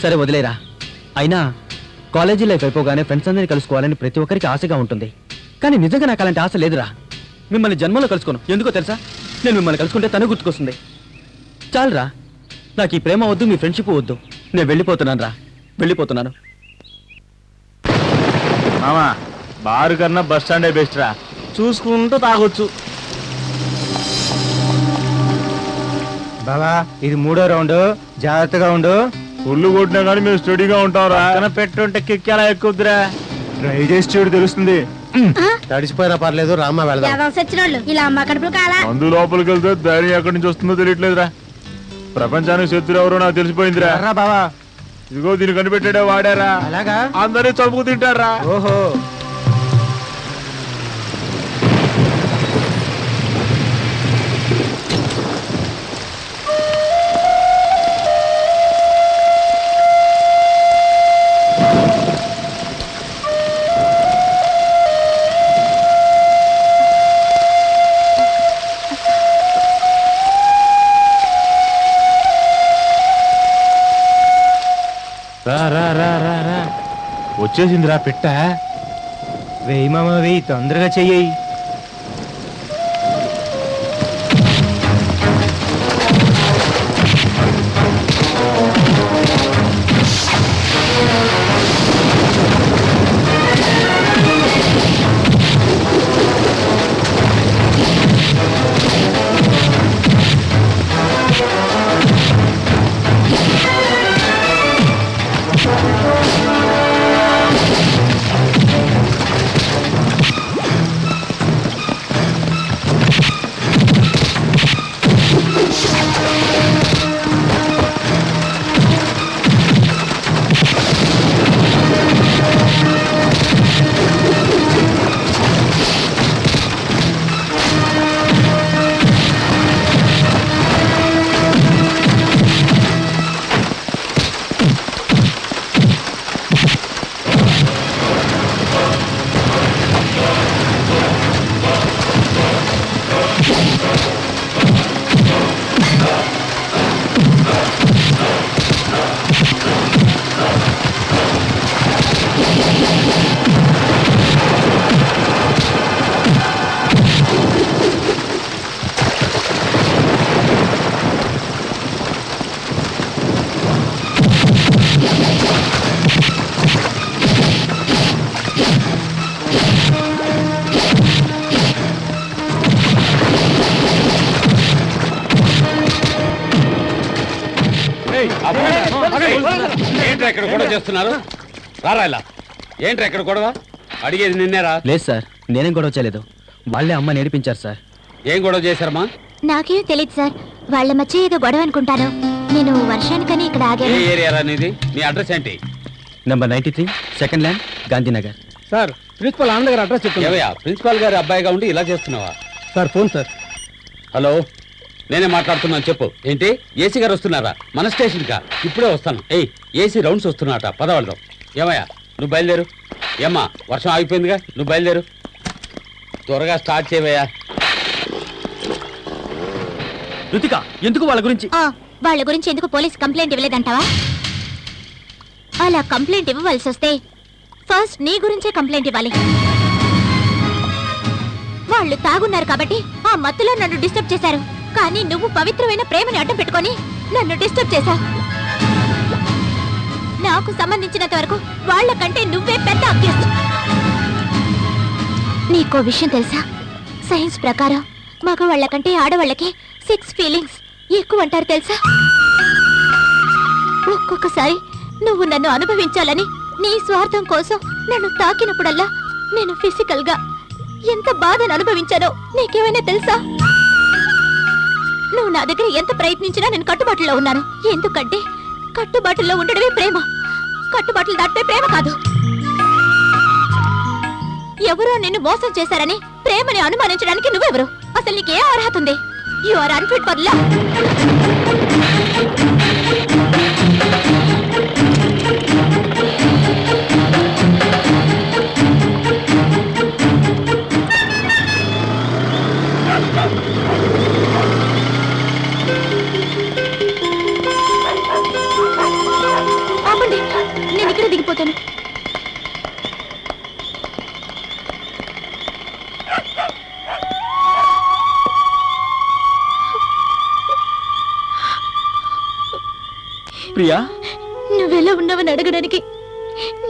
సరే వదిలేరా. అయినా కాలేజీ లైఫ్ అయిపోగానే ఫ్రెండ్స్ అందరినీ కలుసుకోవాలని ప్రతి ఒక్కరికి ఆశగా ఉంటుంది. కానీ నిజంగా నాకు అలాంటి ఆశ లేదురా. మిమ్మల్ని జన్మలో కలుసుకోను. ఎందుకో తెలుసా? నేను మిమ్మల్ని కలుసుకుంటే తను గుర్తుకొస్తుంది. చాలురా, నాకు ఈ ప్రేమ వద్దు, మీ ఫ్రెండ్షిప్ వద్దు. నేను వెళ్ళిపోతున్నాను రా, వెళ్ళిపోతున్నాను.
మామా, బారు కన్నా బస్ స్టాండే బెస్ట్ రా, చూసుకుంటూ తాగొచ్చు.
బాబా, ఇది 3వ రౌండ్, జాగ్రత్తగా ఉండు.
ఫుల్ కొట్టినా కానీ మేము స్టడీగా ఉంటాం రా. పెట్టుంటే కిక్ ఎలా ఎక్కుద్దిరా, ట్రై చేసి చూడు తెలుస్తుంది.
తడిసిపోయినా పర్లేదు, రామ్మ వెళ్దాం.
సచ్చినోళ్ళు ఇలా అమ్మ కడుపులు కాలా.
మందు లోపలికి వెళ్తే ధైర్యం ఎక్కడి నుంచి వస్తుందో తెలియట్లేదురా. ప్రపంచానికి శత్రు ఎవరో నాకు తెలిసిపోయిందిరా.
బాబా,
ఇదిగో దీన్ని కనిపెట్టాడే వాడారా,
అలాగా
అందరూ చంపుకు తింటారా.
ఓహో,
రా రా రా రా రా, వచ్చేసిందిరా పెట్ట.
వెయ్యి మామ వెయ్యి, తొందరగా చెయ్యి.
ఏంట్రా ఇక్కడ గొడవ చేస్తున్నారు? రారా ఇలా. ఏంట్రా ఇక్కడ గొడవ? అడిగేది నిన్నేరా?
లేదు సార్, నేనేం గొడవ చేయలేదు. వాళ్ళే అమ్మ నేర్పించారు సార్.
ఏం గొడవ చేశారమ్మా?
నాకేం తెలియదు సార్, వాళ్ళ మధ్య ఏదో గొడవ అనుకుంటాను. నేను వర్షానికని ఇక్కడ
ఏ
ఆగాను.
ఏరియా అనేది? నీ అడ్రస్ ఏంటి?
Number 93 second land Gandhinagar. Sir, principal Anand garu address చెప్తున్నా.
ఏవయ్యా, ప్రిన్సిపాల్ గారి అబ్బాయిగా ఉండి ఇలా చేస్తున్నావా?
Sir phone sir.
హలో, నేనే మాట్లాడుతున్నాను, చెప్పు. ఏంటి, ఏసీ గారు వస్తున్నారా మన స్టేషన్ కా? ఇప్పుడే వస్తాను. ఏయ్, ఏసీ రౌండ్స్ వస్తున్నాట, పదవాళ్ళం. ఏమయ్యా, నువ్వు బయలుదేరు. ఏమ్మా, వర్షం ఆగిపోయిందిగా, నువ్వు బయలుదేరు. త్వరగా స్టార్ట్ చేయవయ్యా.
రుతిక, ఎందుకు వాళ్ళ గురించి?
వాళ్ళ గురించి ఎందుకు పోలీస్ కంప్లైంట్ ఇవ్వలేదంటావా? అలా కంప్లైంట్ ఇవ్వవలసి వస్తే ఫస్ట్ నీ గురించే కంప్లైంట్ ఇవ్వాలి. వాళ్ళు తాగున్నారు కాబట్టి ఆ మత్తులో నన్ను డిస్టర్బ్ చేశారు, కానీ నువ్వు పవిత్రమైన ప్రేమని అడ్డం పెట్టుకొని నన్ను డిస్టర్బ్ చేశావు. నాకు సంబంధించినంత వరకు వాళ్ళకంటే నువ్వే పెద్ద అభ్యర్థి. నీకో విషయం తెలుసా? సైన్స్ ప్రకారం మగవాళ్ళ కంటే ఆడవాళ్ళకి 6 ఫీలింగ్స్ ఎక్కువ అంటారు తెలుసా? ఒక్కొక్కసారి నువ్వు నన్ను అనుభవించాలని నీ స్వార్థం కోసం నన్ను తాకినప్పుడల్లా నేను ఫిజికల్ గా ఎంత బాధను అనుభవించానో నీకేమైనా తెలుసా? నువ్వు నా దగ్గర ఎంత ప్రయత్నించినా నేను కట్టుబాటులో ఉన్నాను. ఎందుకంటే కట్టుబాటులో ఉండడమే ప్రేమ. కట్టుబాట్లు దాటితే ప్రేమ కాదు. ఎవరో నిన్ను మోసం చేశారని ప్రేమని అనుమానించడానికి నువ్వెవరు? అసలు నీకే అర్హత ఉంది? You are unfit for love. ఆపండి, నేను ఇక్కడ దిగిపోతాను.
ప్రియా,
నువ్వెలా ఉన్నావని అడగడానికి,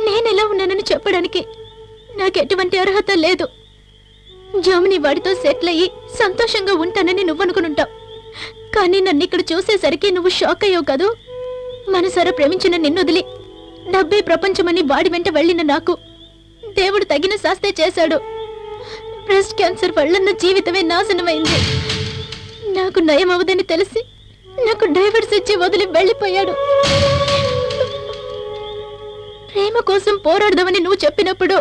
నేనెలా ఉన్నానని చెప్పడానికి నాకు ఎటువంటి అర్హత లేదు. జామిని వాడితో సెటిల్ అయ్యి సంతోషంగా ఉంటానని నువ్వనుకునుంటావు, కానీ నన్ను ఇక్కడ చూసేసరికి నువ్వు షాక్ అయ్యావు కదూ. మనసారా ప్రేమించిన నిన్నొదిలి డబ్బే ప్రపంచమని వాడి వెంట వెళ్ళిన నాకు దేవుడు తగిన శాస్త్రే చేశాడు. బ్రెస్ట్ క్యాన్సర్ వల్ల నా జీవితమే నాశనమైంది. నాకు నయం అవదని తెలిసి నాకు డైవర్స్ ఇచ్చి వదిలి వెళ్ళిపోయాడు. ప్రేమ కోసం పోరాడదామని నువ్వు చెప్పినప్పుడు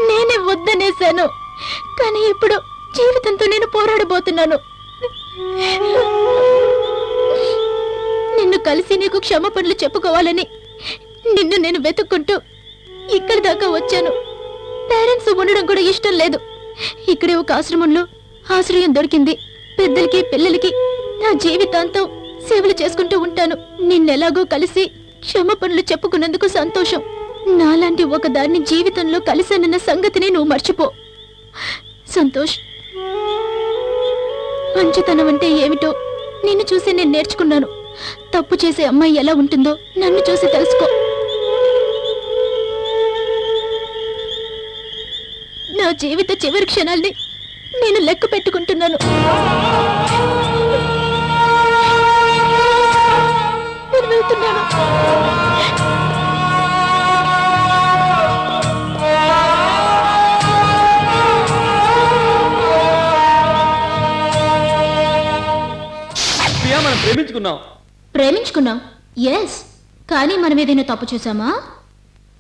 నేనే వద్దనేశాను, కానీ ఇప్పుడు జీవితంతో నేను పోరాడబోతున్నాను. నిన్ను కలిసి నీకు క్షమాపణలు చెప్పుకోవాలని నిన్ను నేను వెతుక్కుంటూ ఇక్కడి దాకా వచ్చాను. పేరెంట్స్ ఉండడం కూడా ఇష్టం లేదు. ఇక్కడే ఒక ఆశ్రమంలో ఆశ్రయం దొరికింది. పెద్దలకి పిల్లలకి నా జీవితాంతం సేవలు చేసుకుంటూ ఉంటాను. నిన్నెలాగో కలిసి క్షమాపణలు చెప్పుకున్నందుకు సంతోషం. నాలాంటి ఒక దాన్ని జీవితంలో కలిశానన్న సంగతిని నువ్వు మర్చిపో. సంతోష్, మంచితనం అంటే ఏమిటో నిన్ను చూసి నేను నేర్చుకున్నాను. తప్పు చేసే అమ్మాయి ఎలా ఉంటుందో నన్ను చూసి తెలుసుకో. నా జీవిత చివరి క్షణాల్ని నేను లెక్క పెట్టుకుంటున్నాను. నేను వెళ్తున్నాను.
ప్రియా, మనం
ప్రేమించుకున్నాం, ఎస్. కానీ మనం ఏదైనా తప్పు చేశామా?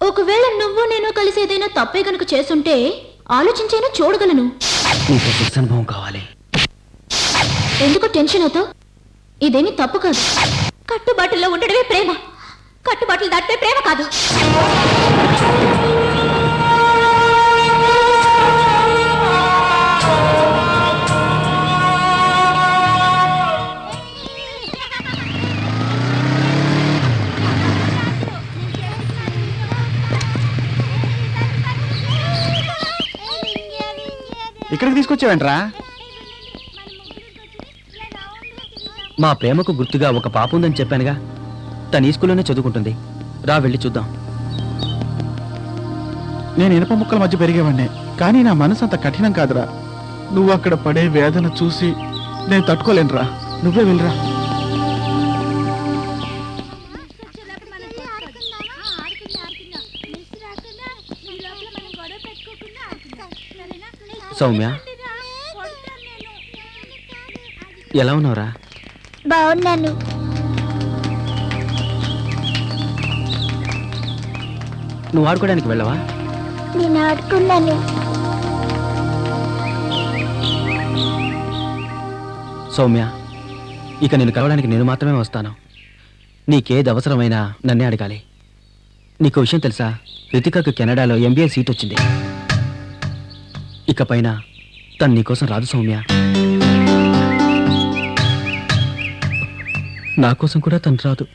ఒకవేళ నువ్వు నేను కలిసి ఏదైనా తప్పే కనుక చేసుంటే ఆలోచించైనా చూడగలను.
నీకు సెక్స్ అనుభవం కావాలి.
ఎందుకు టెన్షన్ అవుతావు? ఇదేమీ తప్పు కాదు. కట్టుబాటులో ఉండడమే ప్రేమ. కట్టుబాట్లు దాటితే ప్రేమ కాదు.
ఇక్కడికి తీసుకొచ్చావేంట్రా?
మా ప్రేమకు గుర్తుగా ఒక పాప ఉందని చెప్పానుగా, తను ఈ స్కూల్లోనే చదువుకుంటుంది. రా, వెళ్ళి చూద్దాం.
నేను ఇనుప ముక్కల మధ్య పెరిగేవాడిని, కానీ నా మనసు అంత కఠినం కాదురా. నువ్వు అక్కడ పడే వేదన చూసి నేను తట్టుకోలేనురా. నువ్వే వెళ్ళరా.
సౌమ్య ఎలా ఉన్నావురా?
బాగున్నాను.
నువ్వు ఆడుకోవడానికి వెళ్ళవా?
నేను ఆడుకున్నాను.
సౌమ్య, ఇక నేను కలవడానికి నేను మాత్రమే వస్తాను. నీకేది అవసరమైనా నన్నే అడగాలి. నీకు విషయం తెలుసా? రితికకు కెనడాలో MBA సీట్ వచ్చింది. ఇకపైన తను నీకోసం రాదు సౌమ్య. నా కోసం కూడా తను రాదు.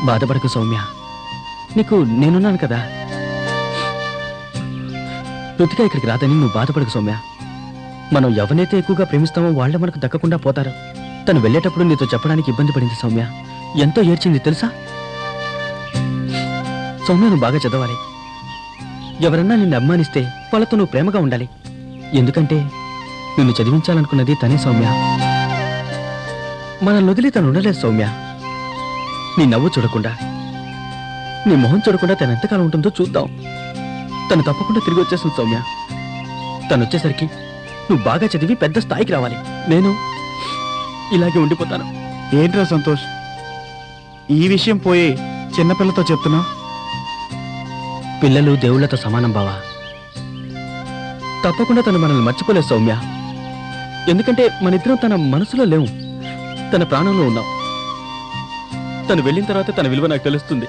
బాధపడకు సౌమ్య, నీకు నేనున్నాను కదా. రుతిక ఇక్కడికి రాదని నువ్వు బాధపడకు సౌమ్య. మనం ఎవరినైతే ఎక్కువగా ప్రేమిస్తామో వాళ్ళే మనకు దక్కకుండా పోతారు. తను వెళ్ళేటప్పుడు నీతో చెప్పడానికి ఇబ్బంది పడింది సౌమ్య. ఎంతో ఏడ్చింది తెలుసా? సౌమ్య, నువ్వు బాగా చదవాలి. ఎవరన్నా నిన్ను అభిమానిస్తే వాళ్ళతో నువ్వు ప్రేమగా ఉండాలి. ఎందుకంటే నిన్ను చదివించాలనుకున్నది తనే సౌమ్య. మనల్ని వదిలి తను ఉండలేదు సౌమ్య. నీ నవ్వు చూడకుండా, నీ మొహం చూడకుండా తను ఎంతకాలం ఉంటుందో చూద్దాం. తను తప్పకుండా తిరిగి వచ్చేస్తుంది సౌమ్య. తను వచ్చేసరికి నువ్వు బాగా చదివి పెద్ద స్థాయికి రావాలి. నేను ఇలాగే ఉండిపోతాను.
ఏంట్రా సంతోష్, ఈ విషయం పోయి చిన్నపిల్లతో చెప్తున్నావు?
పిల్లలు దేవుళ్లతో సమానం బావా. తప్పకుండా తను మనల్ని మర్చిపోలేదు సౌమ్య. ఎందుకంటే మనిద్దరం తన మనసులో లేవు, తన ప్రాణంలో ఉన్నాం. తను వెళ్ళిన తర్వాత తన విలువ నాకు తెలుస్తుంది.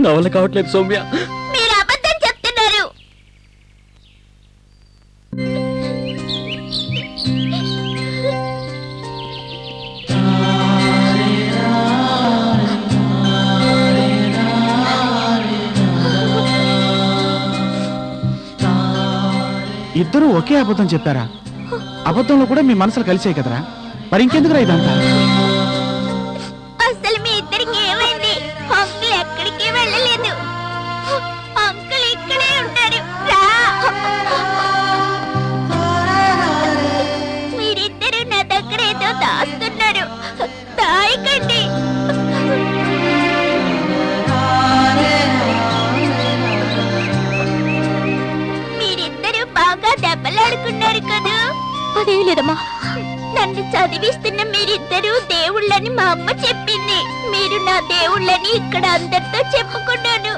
నా వల్ల కావట్లేదు సౌమ్య.
మీరు అబద్ధం చెప్తున్నారు.
ఇద్దరు ఒకే అబద్ధం చెప్పారా? అబద్ధంలో కూడా మీ మనసులు కలిసాయి కదరా, మరి ఇంకెందుకురా ఇదంతా?
అసలు మీ ఇద్దరికి ఏమైంది? అంకుల్ ఎక్కడికి వెళ్ళలేదు. అంకుల్ ఇక్కడే ఉంటారు. రా. మీరిద్దరు నా దగ్గర ఏదో దాస్తున్నారు. దాయకండి. మీరిద్దరు బాగా దెబ్బలాడుకున్నారు కదా? అదేం లేదమ్మా. నన్ను చదివిస్తున్న మీరిద్దరూ దేవుళ్ళని మా అమ్మ చెప్పింది. మీరు నా దేవుళ్ళని ఇక్కడ అందరితో చెప్పుకున్నాను.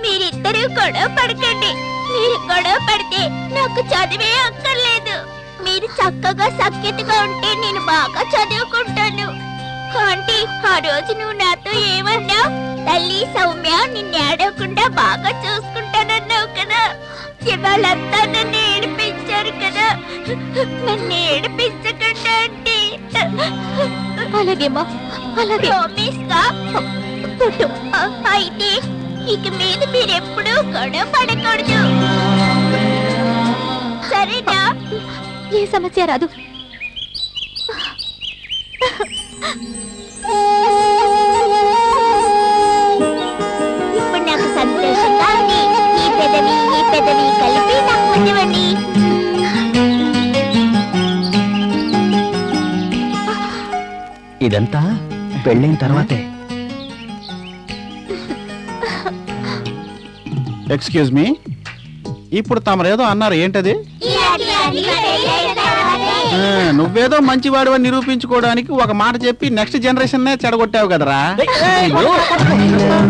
మీరిద్దరూ గొడవ పడకండి. మీరు గొడవ పడితే నాకు చదివే అక్కర్లేదు. మీరు చక్కగా సఖ్యతగా ఉంటే నేను బాగా చదువుకుంటాను. ఆంటీ, ఆ రోజు నువ్వు నాతో ఏమన్నా? తల్లి సౌమ్య నిన్ను ఏడవకుండా బాగా చూసుకుంటానన్నావు కదా. ఇవాళంతా నన్ను ఏడిపించారు కదా. నన్ను ఏడిపించకండి ఆంటీ. అలాగేమా, అలాగే. అయితే ఇక మీద మీరెప్పుడు గొడవ పడకూడదు, సరేనా? ఏ సమస్య రాదు. ఇప్పుడు నాకు సంతోషంగా ఉంది. ఈ పెదవి కలిపి నాకు ముద్దివ్వండి.
ఇదంతా పెళ్ళైన తర్వాతే.
ఎక్స్క్యూజ్ మీ, ఇప్పుడు తమరేదో అన్నారు, ఏంటది? నువ్వేదో మంచివాడు అని నిరూపించుకోవడానికి ఒక మాట చెప్పి నెక్స్ట్ జనరేషన్ చెడగొట్టావు కదరా.